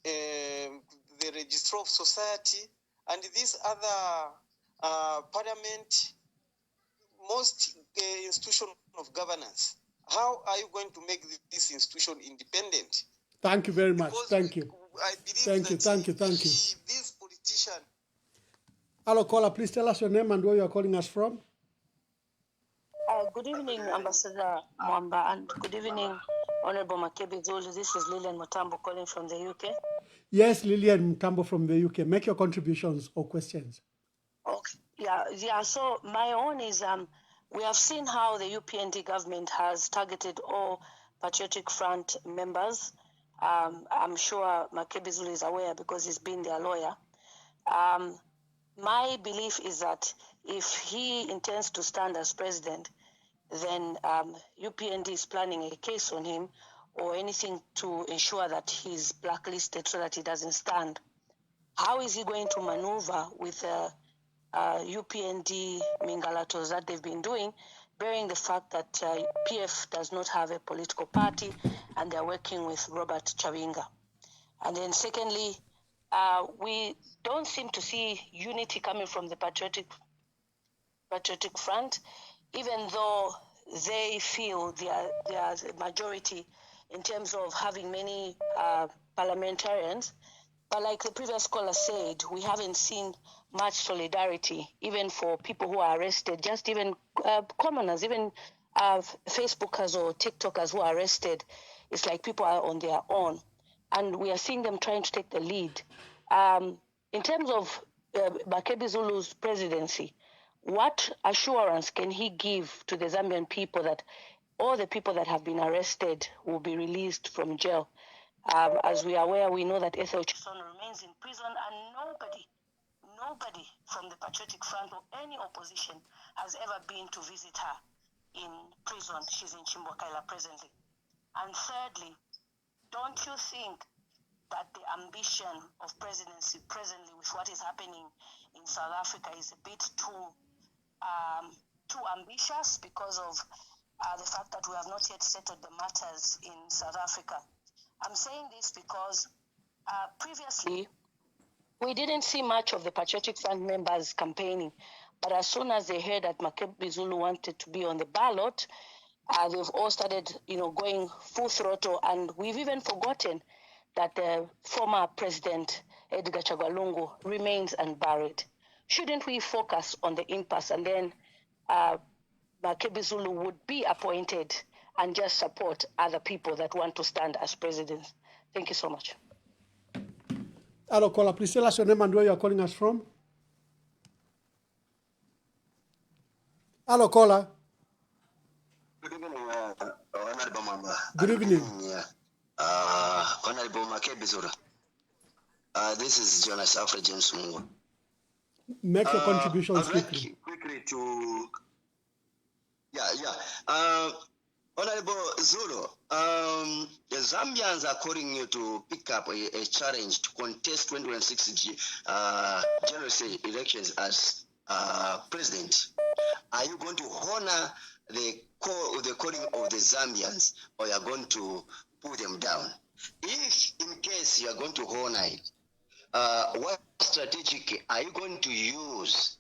the registrar of society, and these other parliament, most institution of governance. How are you going to make this institution independent? Thank you very much. Because Thank you. I believe Thank you. Thank you. Thank you. This politician. Hello, caller. Please tell us your name and where you are calling us from. Good evening, Ambassador Mwamba, and good evening, Honorable Makebi Zulu. This is Lilian Mutambo calling from the UK. Yes, Lilian Mutambo from the UK. Make your contributions or questions. Okay. Yeah. So my own is we have seen how the UPND government has targeted all Patriotic Front members. I'm sure Makebi Zulu is aware because he's been their lawyer. My belief is that if he intends to stand as president, then UPND is planning a case on him or anything to ensure that he's blacklisted so that he doesn't stand. How is he going to maneuver with UPND Mingalatos that they've been doing, bearing the fact that PF does not have a political party and they're working with Robert Chavinga? And then secondly, we don't seem to see unity coming from the Patriotic Front, even though they feel they are the majority in terms of having many parliamentarians. But like the previous caller said, we haven't seen much solidarity, even for people who are arrested, just even commoners, even Facebookers or TikTokers who are arrested. It's like people are on their own. And we are seeing them trying to take the lead. In terms of Makebi Zulu's presidency, what assurance can he give to the Zambian people that all the people that have been arrested will be released from jail? As we are aware, we know that Ethel Chisona remains in prison, and nobody from the Patriotic Front or any opposition has ever been to visit her in prison. She's in Chimbwakaila presently. And thirdly, don't you think that the ambition of presidency presently with what is happening in South Africa is a bit too ambitious because of the fact that we have not yet settled the matters in South Africa? I'm saying this because previously we didn't see much of the Patriotic Front members campaigning, but as soon as they heard that Makebi Zulu wanted to be on the ballot, they've all started, going full throttle, and we've even forgotten that the former president Edgar Chagwa remains unburied. Shouldn't we focus on the impasse, and then Makebi Zulu would be appointed and just support other people that want to stand as presidents? Thank you so much. Hello, caller. Please tell us your name and where you are calling us from. Hello, caller. Good evening, Honorable Mamba. Good evening. Honorable Makebi Zulu. This is Jonas Alfred James Mungo. Make your contributions quickly. Like quickly to Honorable Zulu, the Zambians are calling you to pick up a challenge to contest 2026 general elections as president. Are you going to honor the calling of the Zambians, or you are going to pull them down? If in case you are going to honor it, what strategy are you going to use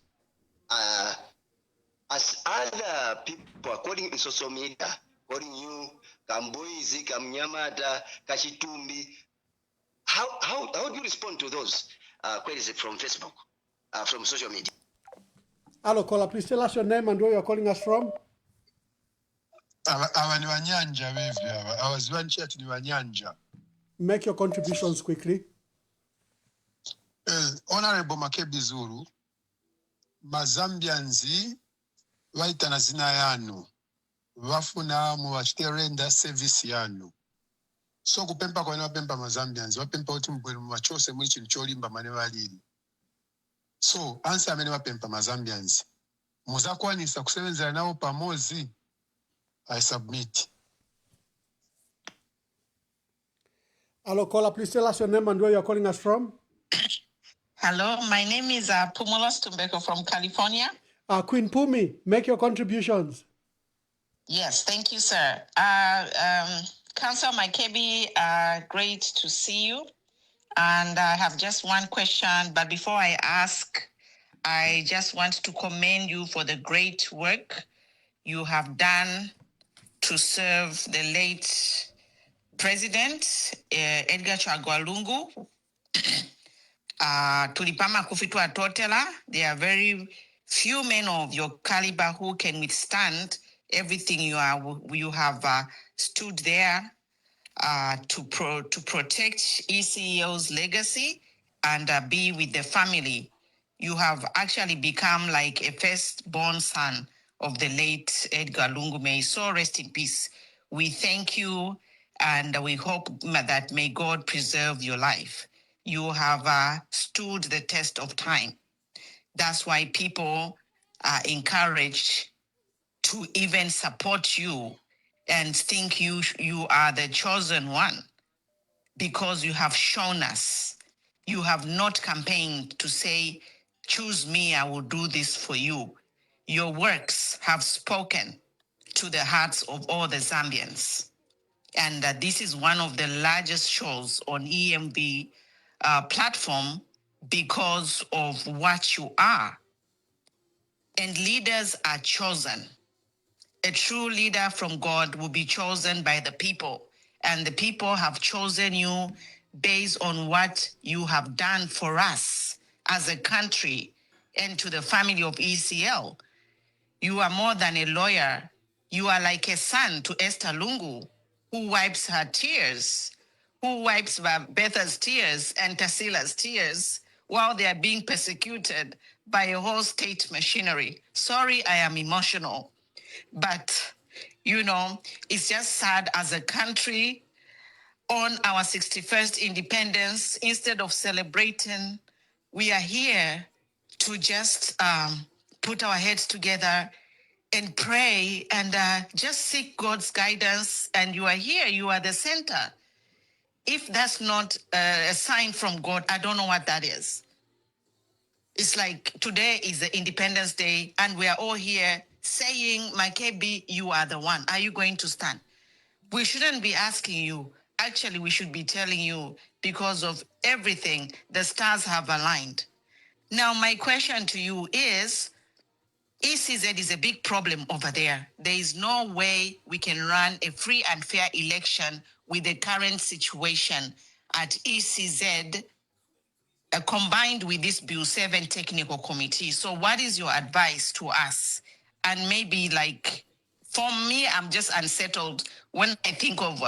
as other people are calling in social media, calling you Kamboizi, Kamnyamata, Kashitumbi? How do you respond to those queries from Facebook, from social media? Hello, caller. Please tell us your name and where you are calling us from. Make your contributions quickly. Honorable Makebi Zulu, Mazambianzi vaitana zina yanu vafuna muvachiterenda service yanu. So kupempa kwa vapempa Mazambianzi vapempa kuti mbwenu muvachose muri chinhu cholimba mane valiri. So ansi amene vapempa Mazambianzi muzakwanisa kusevenzera navo pamozi. I submit. Hello, caller. Please tell us your name and where you are calling us from. Hello, my name is Pumula Stumbeko from California. Queen Pumi, make your contributions. Yes, thank you, sir. Councillor Makebi, great to see you. And I have just one question, but before I ask, I just want to commend you for the great work you have done to serve the late President Edgar Chagwa Lungu. Tulipama kufitwa totela. There are very few men of your caliber who can withstand everything you have stood there to protect ECL's legacy and be with the family. You have actually become like a firstborn son of the late Edgar Lungu. May so rest in peace. We thank you and we hope that may God preserve your life. You have stood the test of time. That's why people are encouraged to even support you and think you are the chosen one, because you have shown us. You have not campaigned to say, choose me, I will do this for you. Your works have spoken to the hearts of all the Zambians. And this is one of the largest shows on EMB platform because of what you are. And leaders are chosen. A true leader from God will be chosen by the people, and the people have chosen you based on what you have done for us as a country and to the family of ECL. You are more than a lawyer. You are like a son to Esther Lungu, who wipes her tears, who wipes Betha's tears and Tasila's tears while they are being persecuted by a whole state machinery. Sorry, I am emotional. But, it's just sad as a country on our 61st independence, instead of celebrating, we are here to just put our heads together and pray and just seek God's guidance. And you are here, you are the center. If that's not a sign from God, I don't know what that is. It's like today is the Independence Day, and we are all here saying, Makebi, you are the one. Are you going to stand? We shouldn't be asking you. Actually, we should be telling you, because of everything, the stars have aligned. Now, my question to you is, ECZ is a big problem over there. There is no way we can run a free and fair election with the current situation at ECZ, combined with this Bill 7 technical committee. So what is your advice to us? And maybe for me, I'm just unsettled when I think of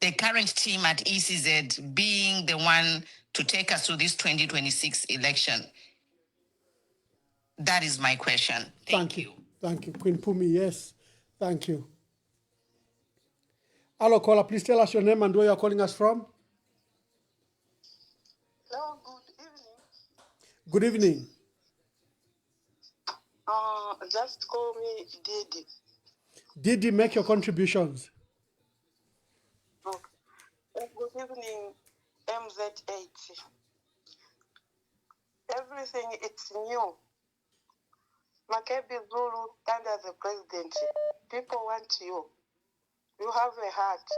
the current team at ECZ being the one to take us to this 2026 election. That is my question. Thank you. Thank you. Queen Pumi, yes. Thank you. Hello, caller. Please tell us your name and where you're calling us from. Hello, good evening. Good evening. Just call me Didi. Didi, make your contributions. Okay. Good evening, MZ8. Everything it's new. Makebi Zulu, stand as a president. People want you. You have a heart.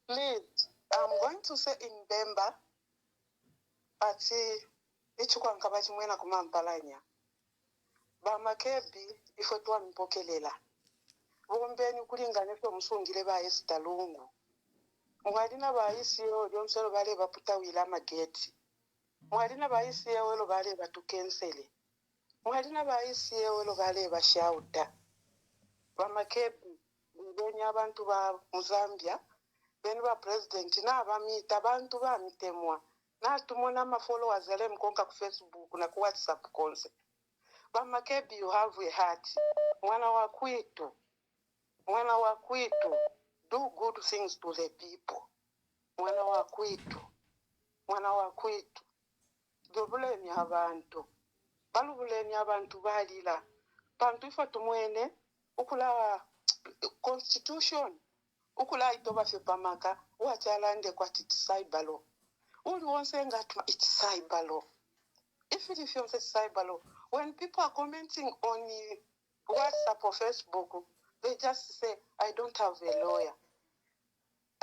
Please, I'm going to say in Bemba, but ichukwanka bachimwena kumampalanya. Ba Makebi ifo twanpokelela. Bombeni kulinganisa omusungire ba Esther Lungu. Mwadina ba ICO lyomsero bale baputa wila mageti. Mwadina ba ICO lo bale batukensele. Mwadina ba ICO lo bale bashauta. Ba Makebi mbeni abantu ba Muzambia, beni ba president na abamita abantu ba mitemwa. Na tumona ma followers ale mkonka ku Facebook na ku WhatsApp konse. Ba Makebi, you have a heart. Mwana wa kwitu. Mwana wa kwitu, do good things to the people. Mwana wa kwitu, mwana wa kwitu. Dobuleni abantu. Balubuleni abantu balila. Pantu ifa tumwene, ukula constitution. Ukula itoba fepamaka, wachalande kwa titisaibalo. Uli wonse ngatma itisaibalo. If it is cyber, when people are commenting on WhatsApp or Facebook, they just say, I don't have a lawyer.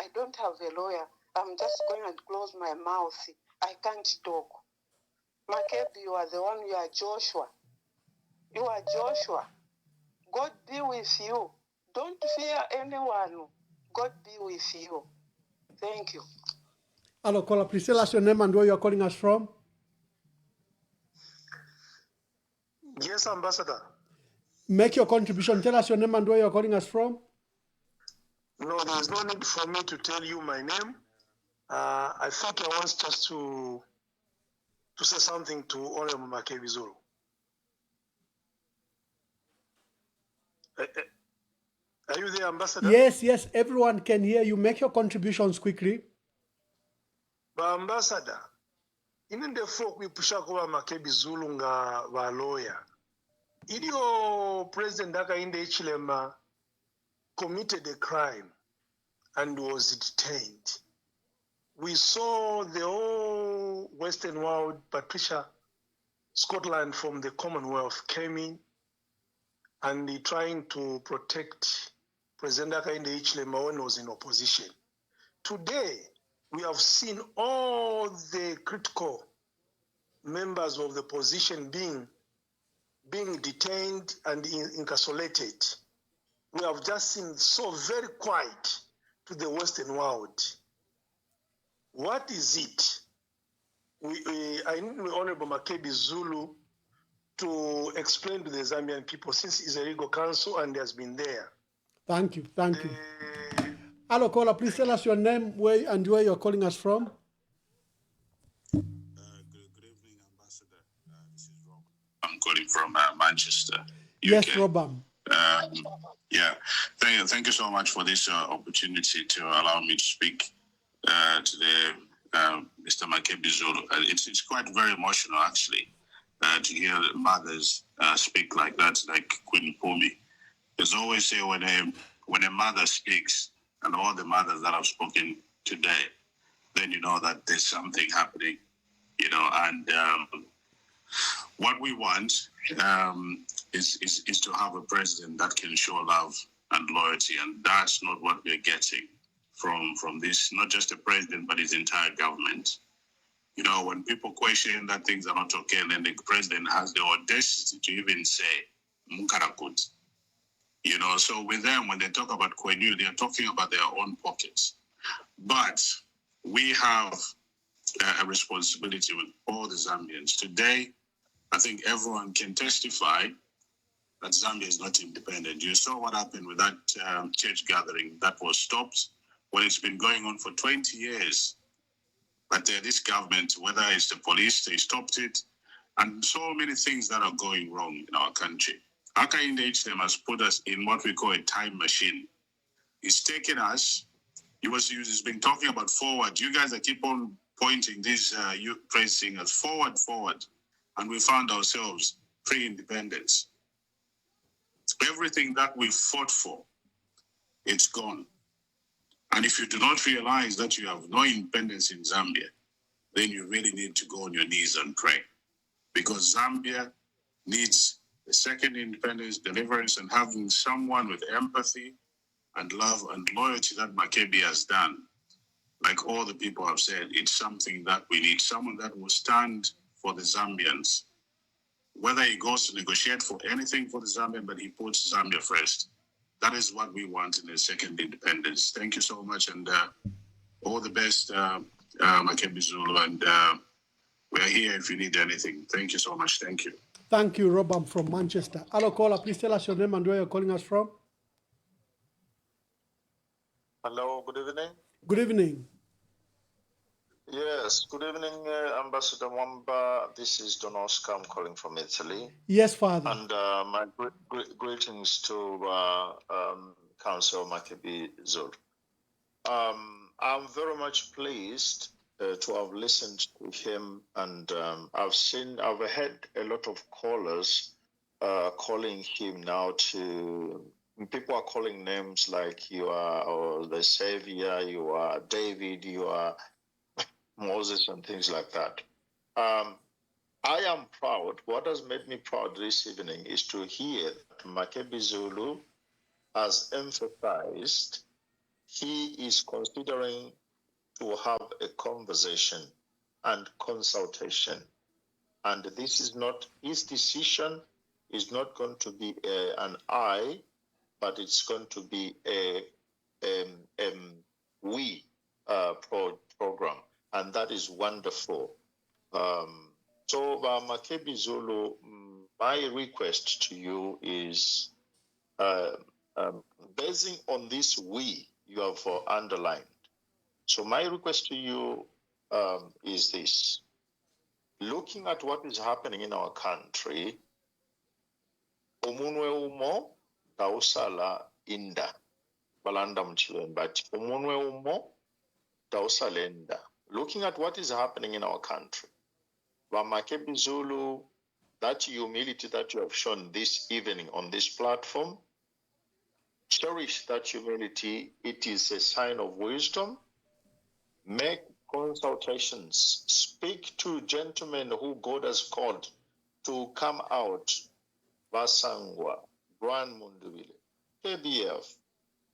I don't have a lawyer. I'm just going to close my mouth. I can't talk. Makebi, you are the one. You are Joshua. You are Joshua. God be with you. Don't fear anyone. God be with you. Thank you. Hello, caller. Please tell us your name and where you are calling us from. Yes, Ambassador. Make your contribution. Tell us your name and where you are calling us from. No, there is no need for me to tell you my name. I think I want just to say something to Honorable Makebi Zulu. Are you there, Ambassador? Yes, yes, everyone can hear you. Make your contributions quickly. Ba Ambassador, in the folk we push up Makebi Zulu nga ba lawyer. Ilio President Hakainde Hichilema committed a crime and was detained. We saw the whole Western world, Patricia Scotland from the Commonwealth came in and trying to protect President Hakainde Hichilema when he was in opposition. Today, we have seen all the critical members of the position being detained and incarcerated. We have just seen so very quiet to the Western world. What is it? I need the Honorable Makebi Zulu to explain to the Zambian people, since he's a legal counsel and has been there. Thank you, thank you. Hello, caller, please tell us your name and where you're calling us from. Good evening, Ambassador. This is Rob. I'm calling from Manchester, UK. Yes, Robam. Yeah, thank you so much for this opportunity to allow me to speak today, Mr. Makebi Zulu. It's quite very emotional, actually, to hear mothers speak like that, like Queen Pumi. There's always say when a mother speaks, and all the mothers that have spoken today, then you know that there's something happening, and what we want is to have a president that can show love and loyalty, and that's not what we're getting from this, not just a president, but his entire government. When people question that things are not okay, and then the president has the audacity to even say, Mukarakut. So with them, when they talk about Kwenyu, they are talking about their own pockets. But we have a responsibility with all the Zambians. Today, I think everyone can testify that Zambia is not independent. You saw what happened with that church gathering that was stopped when it's been going on for 20 years. But this government, whether it's the police, they stopped it, and so many things that are going wrong in our country. Hakainde Hichilema has put us in what we call a time machine. He's taken us, he's been talking about forward. You guys that keep on pointing these praising us forward. And we found ourselves pre-independence. Everything that we fought for, it's gone. And if you do not realize that you have no independence in Zambia, then you really need to go on your knees and pray. Because Zambia needs a second independence, deliverance, and having someone with empathy and love and loyalty that Makebi has done. Like all the people have said, it's something that we need. Someone that will stand for the Zambians. Whether he goes to negotiate for anything for the Zambian, but he puts Zambia first. That is what we want in a second independence. Thank you so much, and all the best, Makebi Zulu, and we're here if you need anything. Thank you so much. Thank you. Thank you, Robam from Manchester. Hello, caller, please tell us your name and where you're calling us from. Hello, good evening. Good evening. Yes, good evening, Ambassador Mwamba. This is Don Oscar. I'm calling from Italy. Yes, Father. And my greetings to Council Makebi Zulu. I'm very much pleased to have listened to him, and I've heard a lot of callers calling him now to. People are calling names like you are the Savior, you are David, you are Moses, and things like that. I am proud. What has made me proud this evening is to hear that Makebi Zulu has emphasized he is considering to have a conversation and consultation. And this is not, his decision is not going to be an I, but it's going to be a we program. And that is wonderful. So, Makebi Zulu, my request to you is, basing on this we you have underlined. So my request to you is this. Looking at what is happening in our country, omunwe umo tausala inda balanda mchiwemba ati umunwe umo tausalenda. Looking at what is happening in our country, Makebi Zulu, that humility that you have shown this evening on this platform, cherish that humility. It is a sign of wisdom. Make consultations. Speak to gentlemen who God has called to come out. Vasangwa, Brian Mundubile, KBF,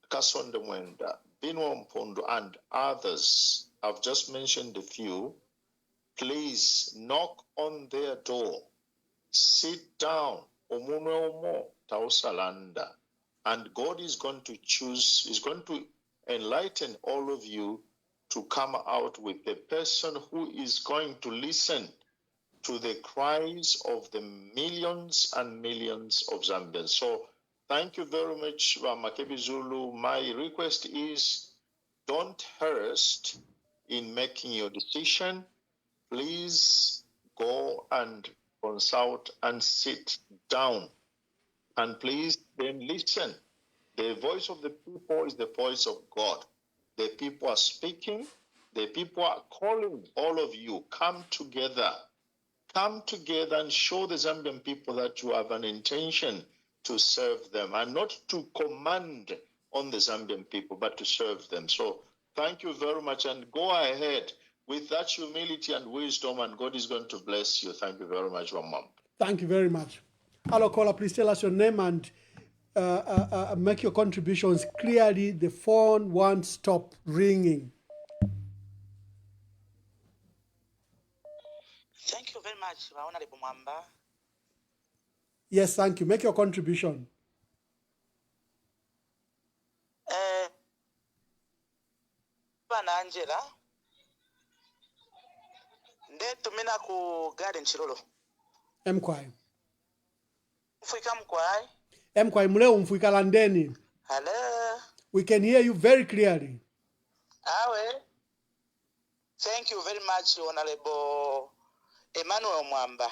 Kasonde Mwenda, Binwa Mpondo, and others. I've just mentioned a few. Please knock on their door. Sit down. Omunwe omo tausalanda. And God is going to choose, is going to enlighten all of you to come out with a person who is going to listen to the cries of the millions and millions of Zambians. So thank you very much, Makebi Zulu. My request is don't haste in making your decision. Please go and consult and sit down. And please then listen. The voice of the people is the voice of God. The people are speaking. The people are calling all of you. Come together. Come together and show the Zambian people that you have an intention to serve them and not to command on the Zambian people, but to serve them. So thank you very much, and go ahead with that humility and wisdom, and God is going to bless you. Thank you very much, Mom. Thank you very much. Hello, caller, please tell us your name and make your contributions clearly. The phone won't stop ringing. Thank you very much, Honorable Mwamba. Yes, thank you. Make your contribution. Bana Angela, ndetu mina ku garden chirolo. Mkwai. Mfuika mkwai. Mkwai muleo mfuika landeni. Hello. We can hear you very clearly. Awe. Thank you very much, Honorable Emmanuel Mwamba.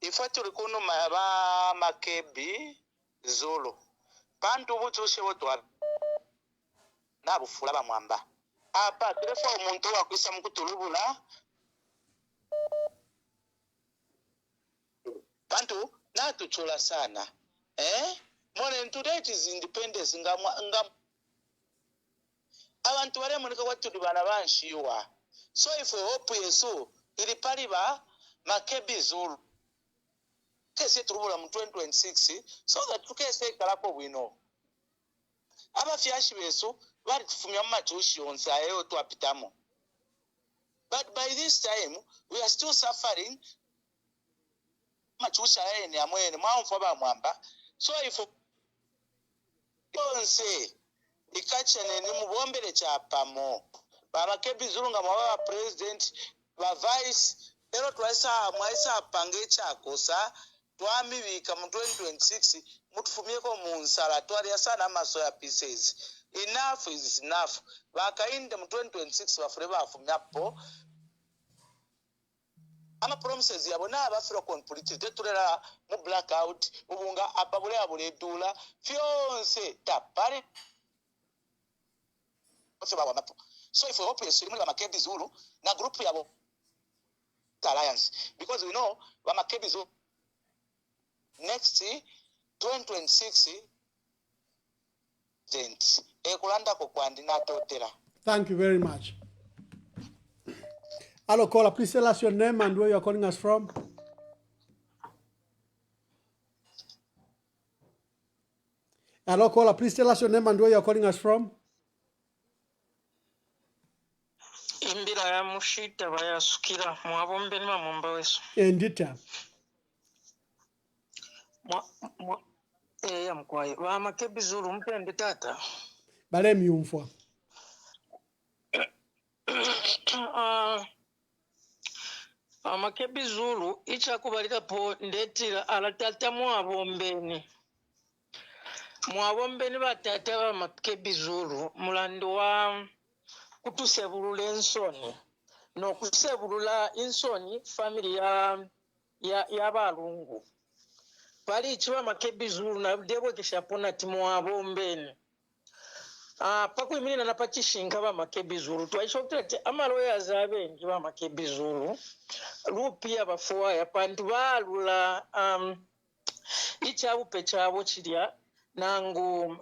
Ifo tulikunu maba Makebi Zulu. Pantu butushe wotwa na bufula ba Mwamba. Apa telefo omuntu wakwisa mukutulubula. Pantu na tuchula sana. Mone today it is independence nga abantu bale munika watudi bana banshiwa. So if we hope Yesu ili paliba Makebi Zulu. Kese turubula mu 2026 so that tukese kalako bwino. Aba fyashi besu bali tufumya machushi onsayo twapitamo. But by this time we are still suffering machushi ayene amwene mwamfa ba Mwamba. So if onse ikachene ni mubombele chapamo ba Makebi Zulu nga mwa president ba vice lero mwaisa pange chakosa twamibika mu 2026 mutufumyeko mu nsala twalya sana amaso ya pieces. Enough is enough. Bakainde mu 2026 bafure bafumyapo ama promises yabo na abafira complete tetulera mu blackout ubunga apabule abule dula fyonse tapare. So if we hope you see Makebi Zulu na group yabo alliance, because we know Makebi Zulu next 2026 Thank you very much. Hello, caller. Please tell us your name and where you are calling us from. Hello, caller. Please tell us your name and where you are calling us from. Imbira ya mushita bayasukira mwabombe ni mamomba wesu. Endita. Ya mkwai. Wa Makebi Zulu mpende tata. Bale myumfwa. Makebi Zulu icha kubalika po ndetira alatata mwabombeni. Mwabombeni batata ba Makebi Zulu mulando wa kutusebulula ensoni. No kusebulula insoni family ya balungu. pali chiwa Makebi Zulu na debo kishapona timu wabo mbeni. Pakuimirira napachishinga ba Makebi Zulu twaishokera ti amaloyers abengi ba Makebi Zulu lupia bafuwa ya pantu balula ichabupe chabo chilya nangu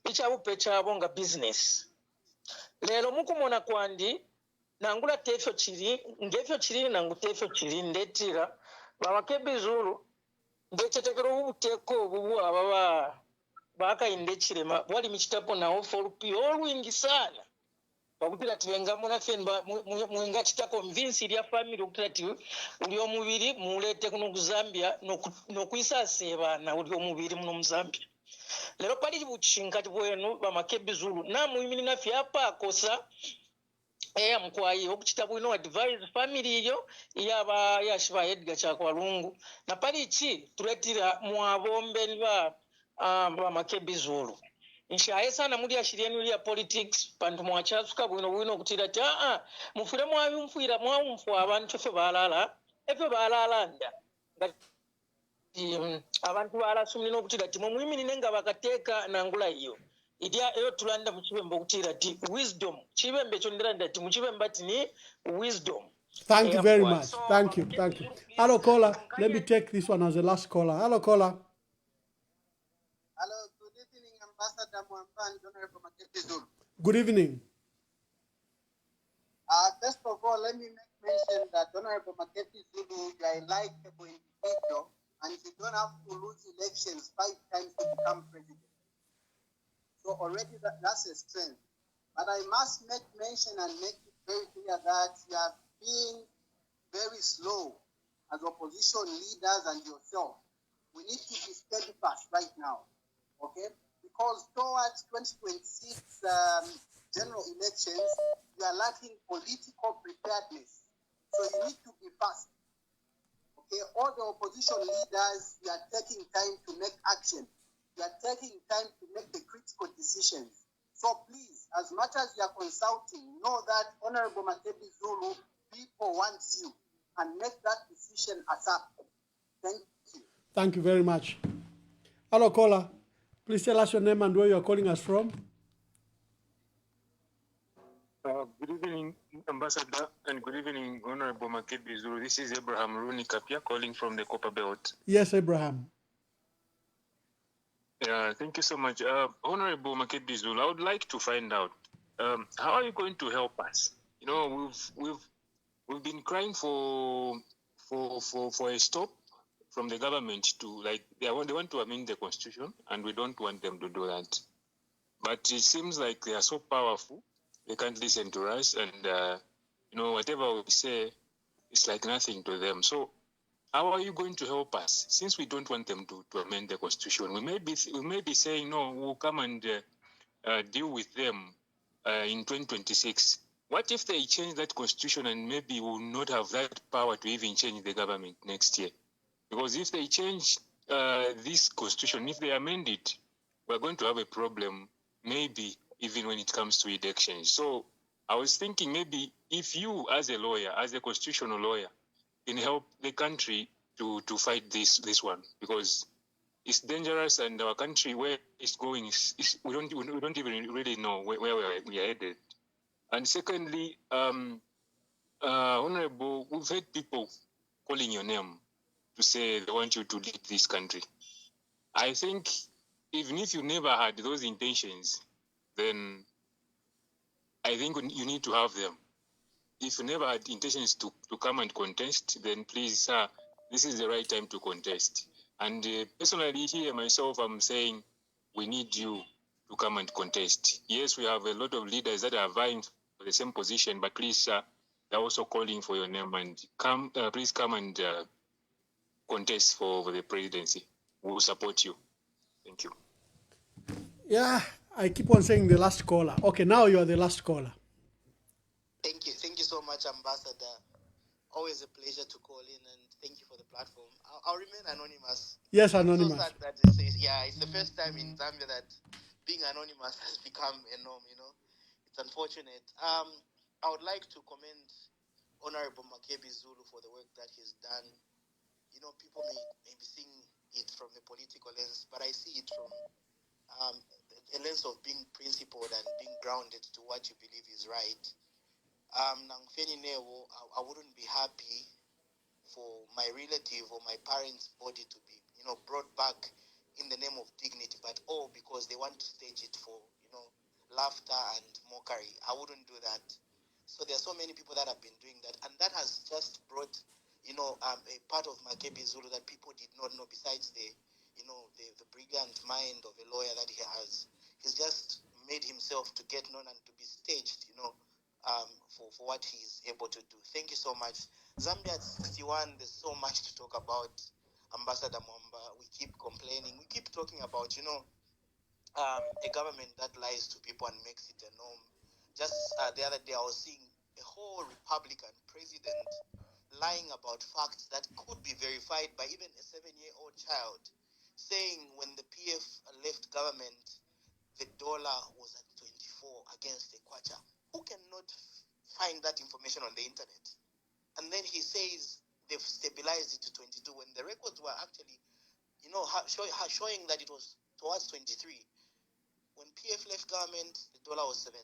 ichabupe chabo nga business lero mukumona kwandi nangula tefyo chiri ngefyo chiri nangu tefyo chiri ndetira ba Makebi Zulu ndechetekero ubuteko obubu ababa bakainde chirema bwali michitapo nawo folupi olwingi sana pakutira tiwenga munafe mwenga chita convince ilya family okutira ti uli omubiri mulete kuno ku Zambia nokuisa sebana uli omubiri muno mu Zambia lero pali buchinga tibwenu ba Makebi Zulu na muimini nafe apa kosa mkwayi okuchita bwino advise family iyo yaba yashiba Edgar Chakwalungu na pali chi tuletira mwabombe ba Makebi Zulu nshaye sana muri ashirieni ya politics pantu mwachasuka bwino kutira ti mufure mwabimfuira mwamfu abantu fe balala efe balalanda abantu balasumni nokutira ti mumwimini nenga bakateka nangula iyo idya eyo tulanda mukibembe kutira ti wisdom kibembe chondiranda ti mukibembe tini wisdom. Thank you very much. Thank you. Hello caller, let me take this one as the last caller. Hello caller. Hello, good evening, Ambassador Mwamba and Honorable Makebi Zulu. Good evening. First of all, let me make mention that Honorable Makebi Zulu, you are a likable individual, and you don't have to lose elections 5 times to become president. So already that's a strength. But I must make mention and make it very clear that you have been very slow as opposition leaders and yourself. We need to be steadfast right now. Okay, because towards 2026 general elections, you are lacking political preparedness. So you need to be fast. Okay, all the opposition leaders, you are taking time to make action. You are taking time to make the critical decisions. So please, as much as you are consulting, know that Honorable Makebi Zulu, people want you, and make that decision ASAP. Thank you. Thank you very much. Hello caller. Please tell us your name and where you are calling us from. Good evening, Ambassador, and good evening, Honorable Makebi Zulu. This is Abraham Rooney Kapia calling from the Copper Belt. Yes, Abraham. Thank you so much. Honorable Makebi Zulu, I would like to find out, how are you going to help us? You know, we've been crying for a stop from the government to, like, they want to amend the constitution, and we don't want them to do that. But it seems like they are so powerful, they can't listen to us, and you know, whatever we say, it's like nothing to them. So how are you going to help us? Since we don't want them to amend the constitution, we may be saying, no, we'll come and deal with them in 2026. What if they change that constitution and maybe we'll not have that power to even change the government next year? Because if they change this constitution, if they amend it, we're going to have a problem, maybe even when it comes to elections. So I was thinking maybe if you, as a lawyer, as a constitutional lawyer, can help the country to fight this one, because it's dangerous, and our country, where it's going, is we don't even really know where we are headed. And secondly, Honorable, we've heard people calling your name to say they want you to lead this country. I think even if you never had those intentions, then I think you need to have them. If you never had intentions to come and contest, then please, sir, this is the right time to contest. And personally here myself, I'm saying we need you to come and contest. Yes, we have a lot of leaders that are vying for the same position, but please, sir, they're also calling for your name, and please come and contest for the presidency. We will support you. Thank you. Yeah, I keep on saying the last caller. Okay, now you are the last caller. Thank you so much, Ambassador. Always a pleasure to call in, and thank you for the platform. I'll remain anonymous. Yes, anonymous. So sad that it's the first time in Zambia that being anonymous has become a norm. You know, it's unfortunate. I would like to commend Honorable Makebi Zulu for the work that he's done. people may be seeing it from the political lens, but I see it from a lens of being principled and being grounded to what you believe is right. I wouldn't be happy for my relative or my parents' body to be, brought back in the name of dignity, but all because they want to stage it for, laughter and mockery. I wouldn't do that. So there are so many people that have been doing that, and that has just brought, a part of Makebi Zulu that people did not know. Besides the brilliant mind of a lawyer that he has, he's just made himself to get known and to be staged, for what he's able to do. Thank you so much. Zambia at 61, there's so much to talk about. Ambassador Mwamba, we keep complaining. We keep talking about, a government that lies to people and makes it a norm. Just the other day, I was seeing a whole Republican president lying about facts that could be verified by even a 7-year-old child, saying when the PF left government, the dollar was at 24 against the kwacha. Who cannot find that information on the internet? And then he says they've stabilized it to 22 when the records were actually, showing that it was towards 23. When PF left government, the dollar was 17.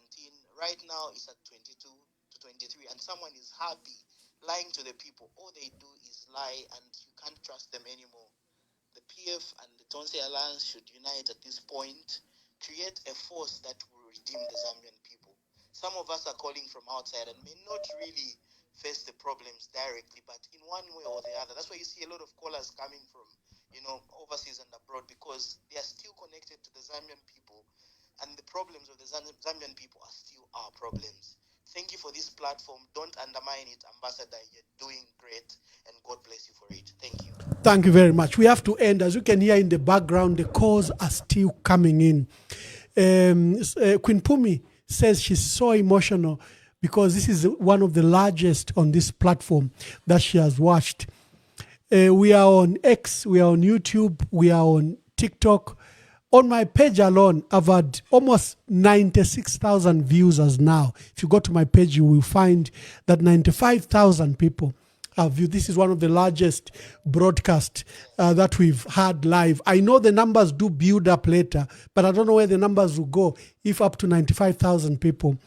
Right now, it's at 22 to 23, and someone is happy lying to the people. All they do is lie, and you can't trust them anymore. The PF and the Tonse Alliance should unite at this point, create a force that will redeem the Zambian people. Some of us are calling from outside and may not really face the problems directly, but in one way or the other. That's why you see a lot of callers coming from, overseas and abroad, because they are still connected to the Zambian people, and the problems of the Zambian people are still our problems. Thank you for this platform. Don't undermine it, Ambassador. You're doing great, and God bless you for it. Thank you. Thank you very much. We have to end. As you can hear in the background, the calls are still coming in. Queen Pumi says she's so emotional because this is one of the largest on this platform that she has watched. We are on X, we are on YouTube, we are on TikTok. On my page alone, I've had almost 96,000 views as now. If you go to my page, you will find that 95,000 people have viewed. This is one of the largest broadcasts that we've had live. I know the numbers do build up later, but I don't know where the numbers will go if up to 95,000 people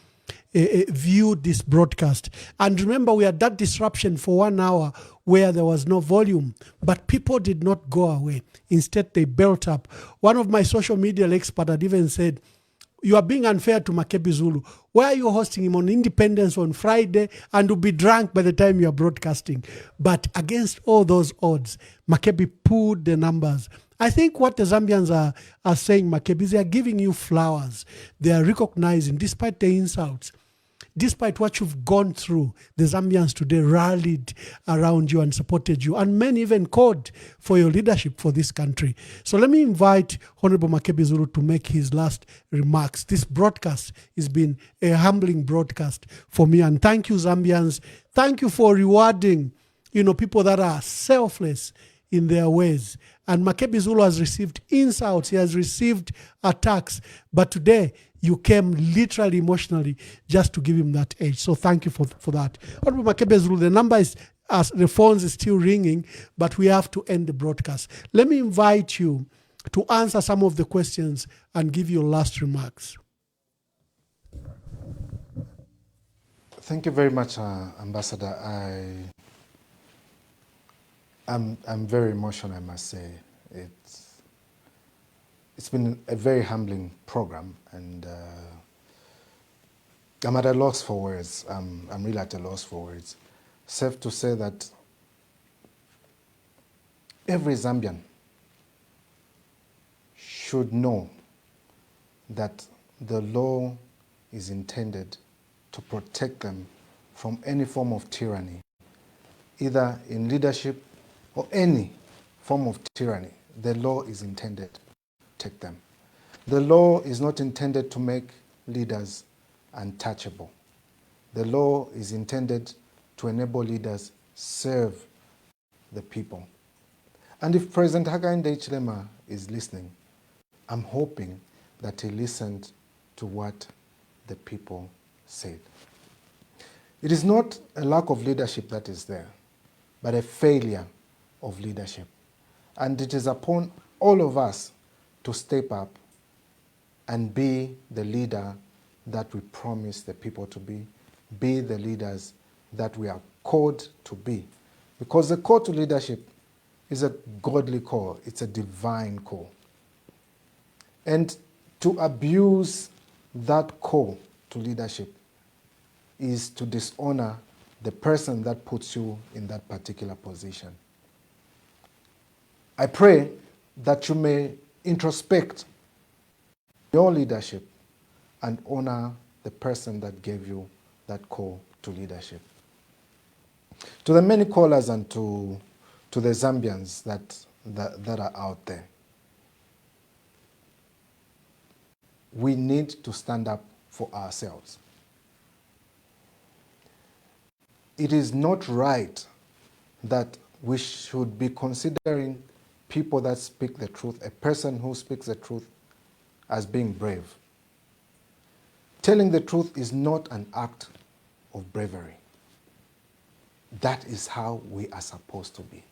viewed this broadcast. And remember, we had that disruption for 1 hour where there was no volume, but people did not go away. Instead, they built up. One of my social media experts had even said, "You are being unfair to Makebi Zulu. Why are you hosting him on Independence on Friday and will be drunk by the time you are broadcasting?" But against all those odds, Makebi pulled the numbers. I think what the Zambians are saying, Makebi, is they are giving you flowers. They are recognizing, despite the insults, despite what you've gone through, the Zambians today rallied around you and supported you. And many even called for your leadership for this country. So let me invite Honorable Makebi Zulu to make his last remarks. This broadcast has been a humbling broadcast for me. And thank you, Zambians. Thank you for rewarding, people that are selfless in their ways. And Makebi Zulu has received insults. He has received attacks. But today, you came literally emotionally just to give him that edge. So thank you for that. Honorable Makebi Zulu, the number is, as the phones is still ringing, but we have to end the broadcast. Let me invite you to answer some of the questions and give your last remarks. Thank you very much, Ambassador. I'm very emotional, I must say. It's been a very humbling program, and I'm at a loss for words. I'm really at a loss for words. Safe to say that every Zambian should know that the law is intended to protect them from any form of tyranny, either in leadership or any form of tyranny. The law is intended to protect them. The law is not intended to make leaders untouchable. The law is intended to enable leaders serve the people. And if President Hakainde Hichilema is listening, I'm hoping that he listened to what the people said. It is not a lack of leadership that is there, but a failure of leadership. And it is upon all of us to step up and be the leader that we promise the people to be the leaders that we are called to be. Because the call to leadership is a godly call, it's a divine call. And to abuse that call to leadership is to dishonor the person that puts you in that particular position. I pray that you may introspect your leadership and honor the person that gave you that call to leadership. To the many callers and to the Zambians that are out there, we need to stand up for ourselves. It is not right that we should be considering people that speak the truth, a person who speaks the truth, as being brave. Telling the truth is not an act of bravery. That is how we are supposed to be.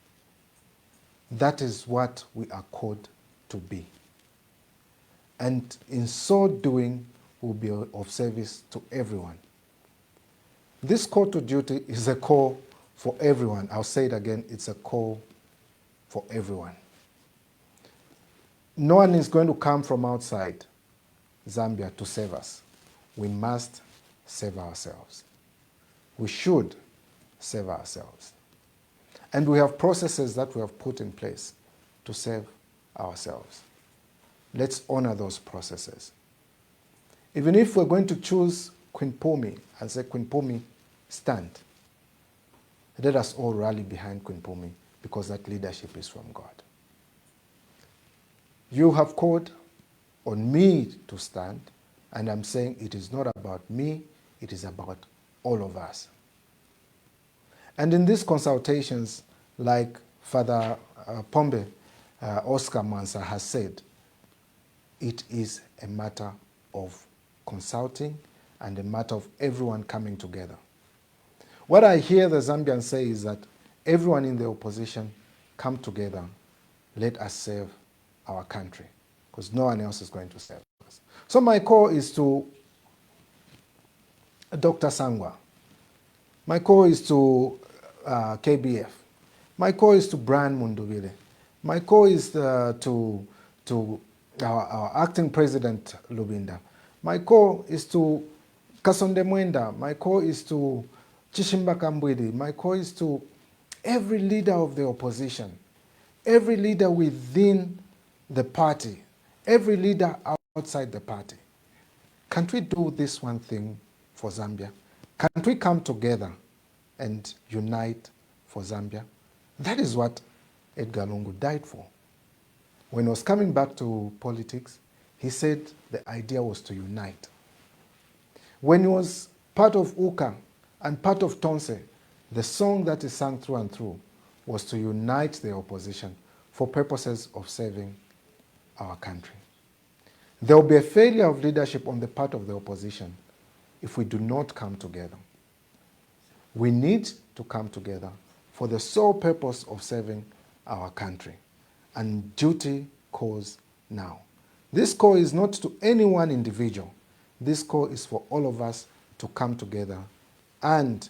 That is what we are called to be. And in so doing, we'll be of service to everyone. This call to duty is a call for everyone. I'll say it again, it's a call for everyone. No one is going to come from outside Zambia to save us. We must save ourselves. We should save ourselves. And we have processes that we have put in place to save ourselves. Let's honor those processes. Even if we're going to choose Queen Pumi and say, Queen Pumi, stand. Let us all rally behind Queen Pumi because that leadership is from God. You have called on me to stand, and I'm saying it is not about me, it is about all of us. And in these consultations, like Father Pombe Oscar Mansa has said, it is a matter of consulting and a matter of everyone coming together. What I hear the Zambians say is that everyone in the opposition come together, let us save our country, because no one else is going to save us. So my call is to Dr. Sangwa. My call is to KBF. My call is to Brian Mundubile. My call is to our acting president, Lubinda. My call is to Kasonde Mwenda. My call is to Chishimba Kambwidi. My call is to every leader of the opposition, every leader within the party, every leader outside the party. Can't we do this one thing for Zambia? Can't we come together and unite for Zambia? That is what Edgar Lungu died for. When he was coming back to politics, he said the idea was to unite. When he was part of UKA and part of Tonse, the song that he sang through and through was to unite the opposition for purposes of saving our country. There will be a failure of leadership on the part of the opposition if we do not come together. We need to come together for the sole purpose of saving our country. And duty calls now. This call is not to any one individual. This call is for all of us to come together and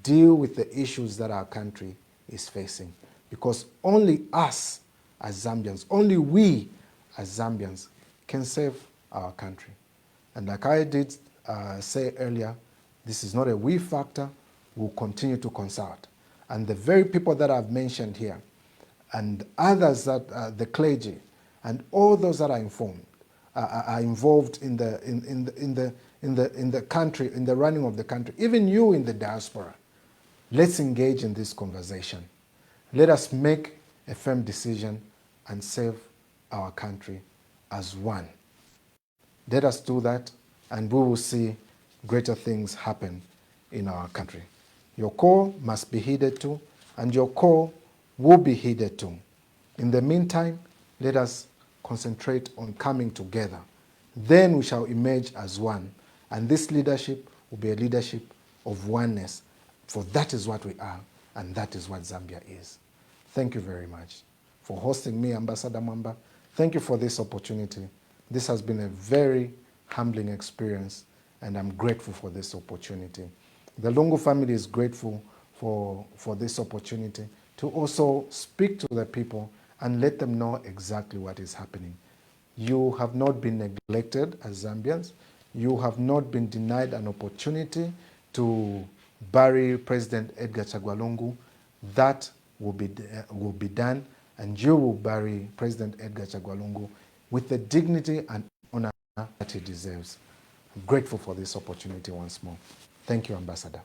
deal with the issues that our country is facing. Because only us as Zambians, only we as Zambians can save our country. And like I did say earlier, this is not a we factor. We'll continue to consult. And the very people that I've mentioned here, and others that the clergy, and all those that are informed, are involved in the country, in the running of the country, even you in the diaspora, let's engage in this conversation. Let us make a firm decision and save our country as one. Let us do that, and we will see greater things happen in our country. Your call must be heeded to, and your call will be heeded to. In the meantime, let us concentrate on coming together. Then we shall emerge as one, and this leadership will be a leadership of oneness, for that is what we are, and that is what Zambia is. Thank you very much for hosting me, Ambassador Mwamba. Thank you for this opportunity. This has been a very humbling experience, and I'm grateful for this opportunity. The Lungu family is grateful for this opportunity to also speak to the people and let them know exactly what is happening. You have not been neglected as Zambians. You have not been denied an opportunity to bury President Edgar Chagwa Lungu. That will be done, and you will bury President Edgar Chagwa Lungu with the dignity and honor that he deserves. I'm grateful for this opportunity once more. Thank you, Ambassador.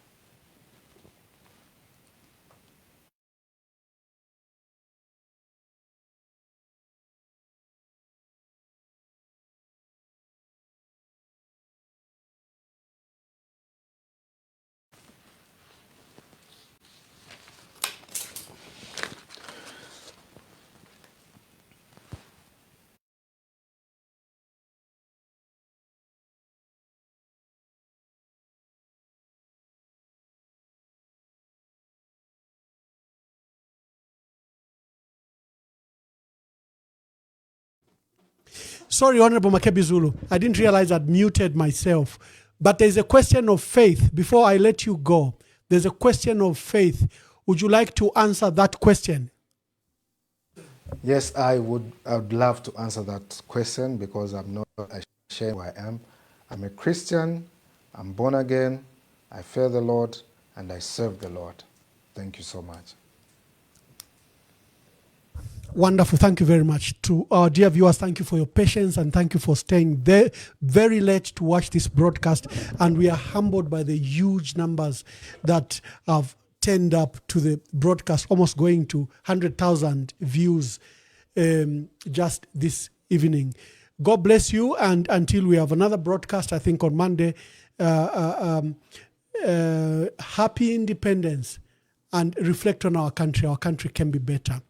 Sorry, Honorable Makebi Zulu. I didn't realize I'd muted myself. But there's a question of faith. Before I let you go, there's a question of faith. Would you like to answer that question? Yes, I would love to answer that question because I'm not ashamed who I am. I'm a Christian, I'm born again, I fear the Lord, and I serve the Lord. Thank you so much. Wonderful. Thank you very much. To our dear viewers, thank you for your patience and thank you for staying there very late to watch this broadcast. And we are humbled by the huge numbers that have turned up to the broadcast, almost going to 100,000 views just this evening. God bless you. And until we have another broadcast, I think on Monday, happy independence and reflect on our country. Our country can be better.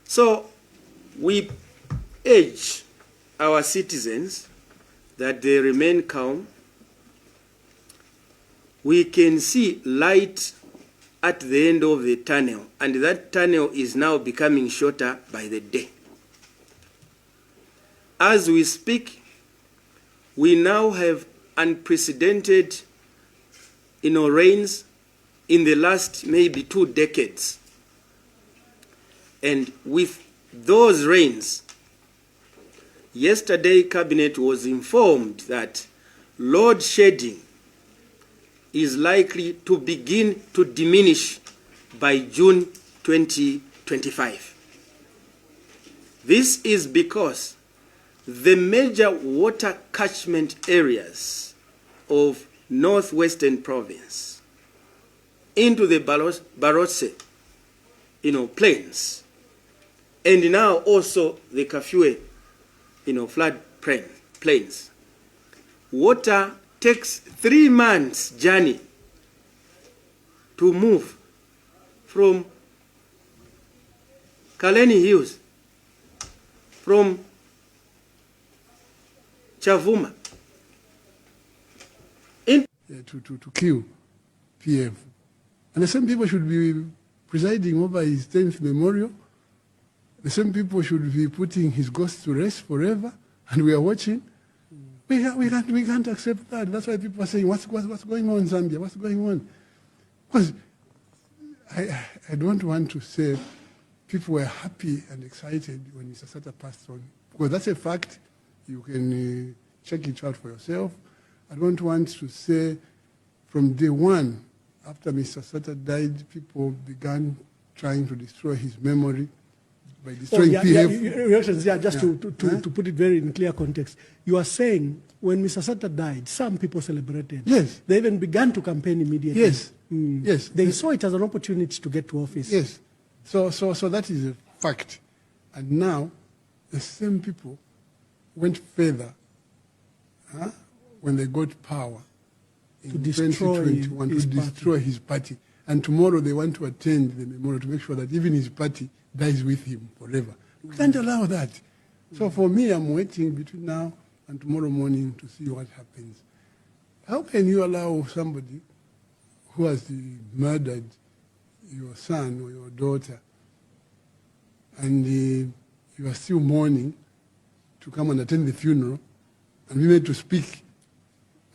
So we urge our citizens that they remain calm. We can see light at the end of the tunnel, and that tunnel is now becoming shorter by the day. As we speak, we now have unprecedented rains in the last maybe 2 decades. And with those rains, yesterday Cabinet was informed that load shedding is likely to begin to diminish by June 2025. This is because the major water catchment areas of northwestern province into the Barotse, plains, and now also the Kafue, flood plains. Water takes 3 months journey to move from Kaleni Hills, from Chavuma, to kill PF. And the same people should be presiding over his 10th memorial. The same people should be putting his ghost to rest forever, and we are watching. We can't accept that. That's why people are saying, what's going on in Zambia? What's going on? Because I don't want to say people were happy and excited when Mr. Sata passed on, because that's a fact. You can check it out for yourself. I don't want to say from day one, after Mr. Sata died, people began trying to destroy his memory by destroying PF. To put it very in clear context, you are saying when Mr. Sata died, some people celebrated. Yes. They even began to campaign immediately. Yes. Yes. They saw it as an opportunity to get to office. Yes. So that is a fact. And now, the same people went further when they got power in 2021 to destroy his party. And tomorrow they want to attend the memorial to make sure that even his party dies with him forever. We can't allow that. So for me, I'm waiting between now and tomorrow morning to see what happens. How can you allow somebody who has murdered your son or your daughter and you are still mourning to come and attend the funeral and be made to speak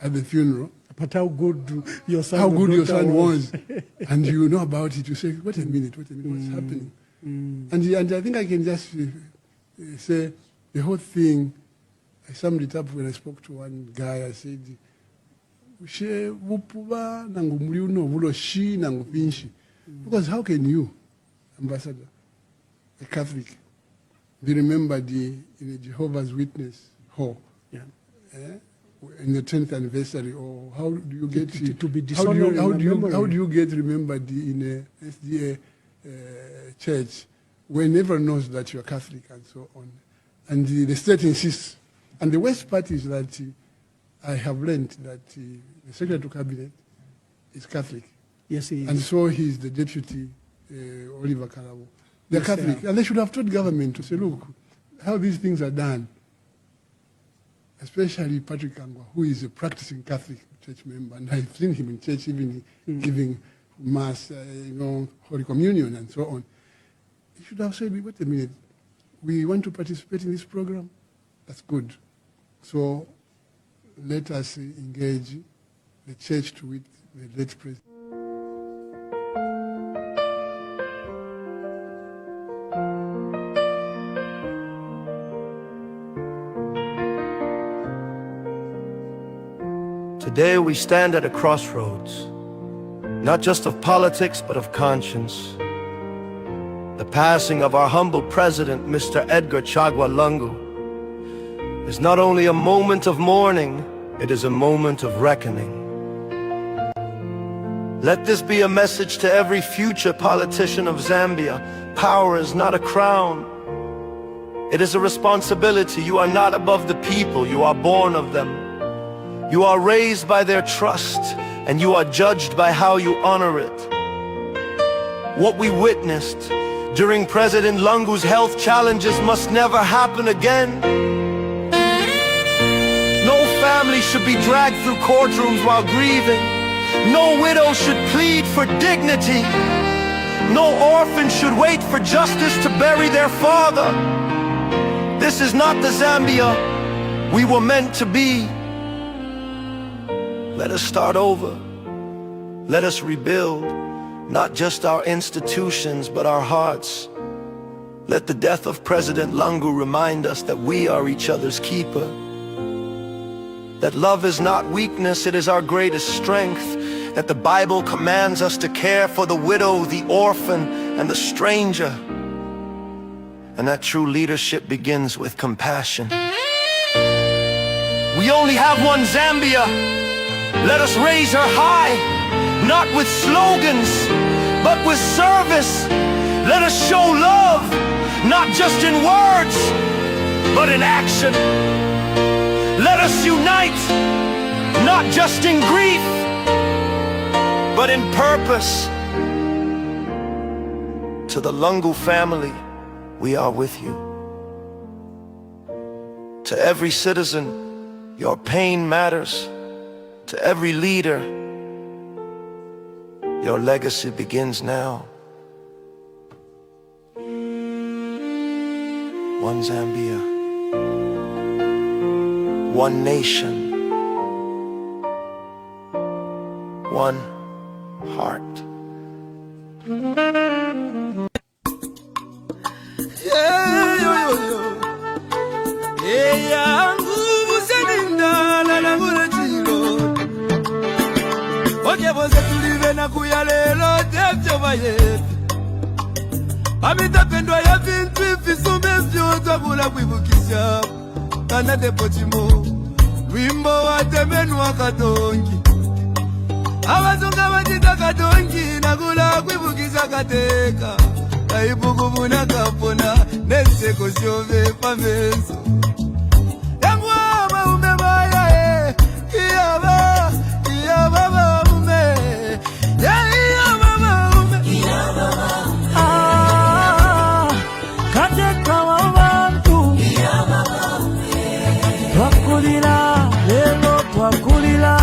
at the funeral? But how good your son was. And you know about it, you say, wait a minute, what's happening? And I think I can just say the whole thing, I summed it up when I spoke to one guy. I said, because how can you, Ambassador, a Catholic, be remembered in a Jehovah's Witness hall? Yeah. In the 10th anniversary, or how do you get to be how dishonored? do you get remembered in a SDA church when everyone knows that you are Catholic and so on? And the state insists. And the worst part is that I have learned that the Secretary to Cabinet is Catholic. Yes, he is. And so he is the Deputy Oliver Karabo. They're Catholic. And they should have told government to say, look, how these things are done. Especially Patrick Angwa, who is a practicing Catholic church member, and I've seen him in church even giving mass, Holy Communion and so on. He should have said, wait a minute, we want to participate in this program. That's good. So let us engage the church to it, the late president. Today we stand at a crossroads, not just of politics, but of conscience. The passing of our humble president, Mr. Edgar Chagwa Lungu, is not only a moment of mourning, it is a moment of reckoning. Let this be a message to every future politician of Zambia. Power is not a crown. It is a responsibility. You are not above the people, you are born of them. You are raised by their trust, and you are judged by how you honor it. What we witnessed during President Lungu's health challenges must never happen again. No family should be dragged through courtrooms while grieving. No widow should plead for dignity. No orphan should wait for justice to bury their father. This is not the Zambia we were meant to be. Let us start over. Let us rebuild, not just our institutions, but our hearts. Let the death of President Lungu remind us that we are each other's keeper. That love is not weakness, it is our greatest strength. That the Bible commands us to care for the widow, the orphan, and the stranger. And that true leadership begins with compassion. We only have one Zambia. Let us raise her high, not with slogans, but with service. Let us show love, not just in words, but in action. Let us unite, not just in grief, but in purpose. To the Lungu family, we are with you. To every citizen, your pain matters. To every leader, your legacy begins now. One Zambia, one nation, one heart. Amitapendwa ya vintu ifisume vyote kula kuibukisha Kanate pochimo Wimbo wa temenu wa katongi Awazunga wajita katongi Nakula kuibukisha kateka Kaibuku na kapona Neseko siove pameso Yangu ama umebaya Iyaba Iyaba ume Iyaba ume Iyaba Kateka wa bantu Twakulila, lelo twakulila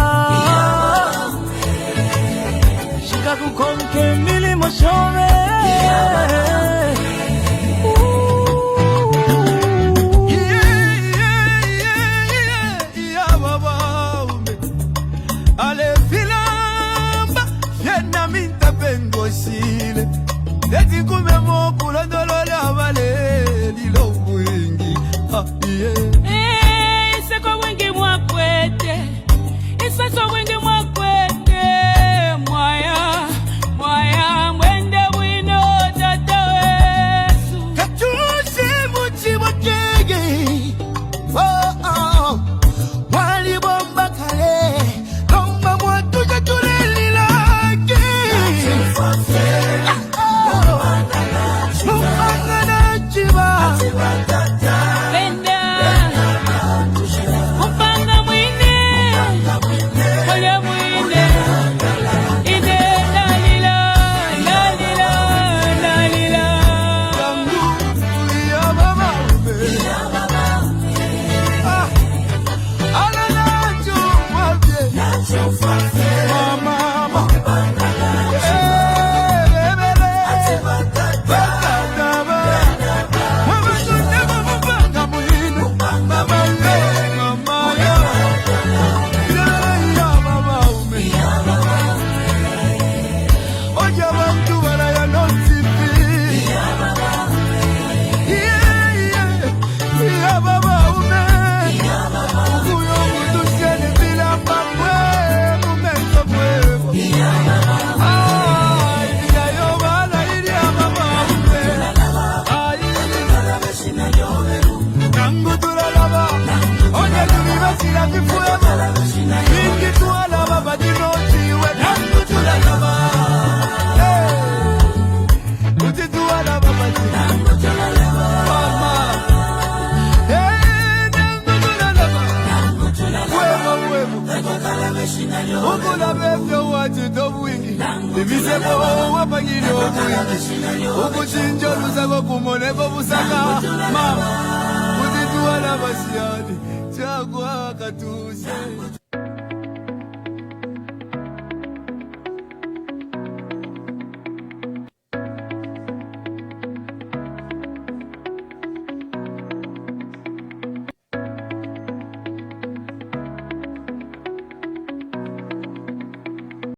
ibiseko wapangile obwingi okuchinja oluzago kumoneko busaka mama kutituwala basiyani chagwa katu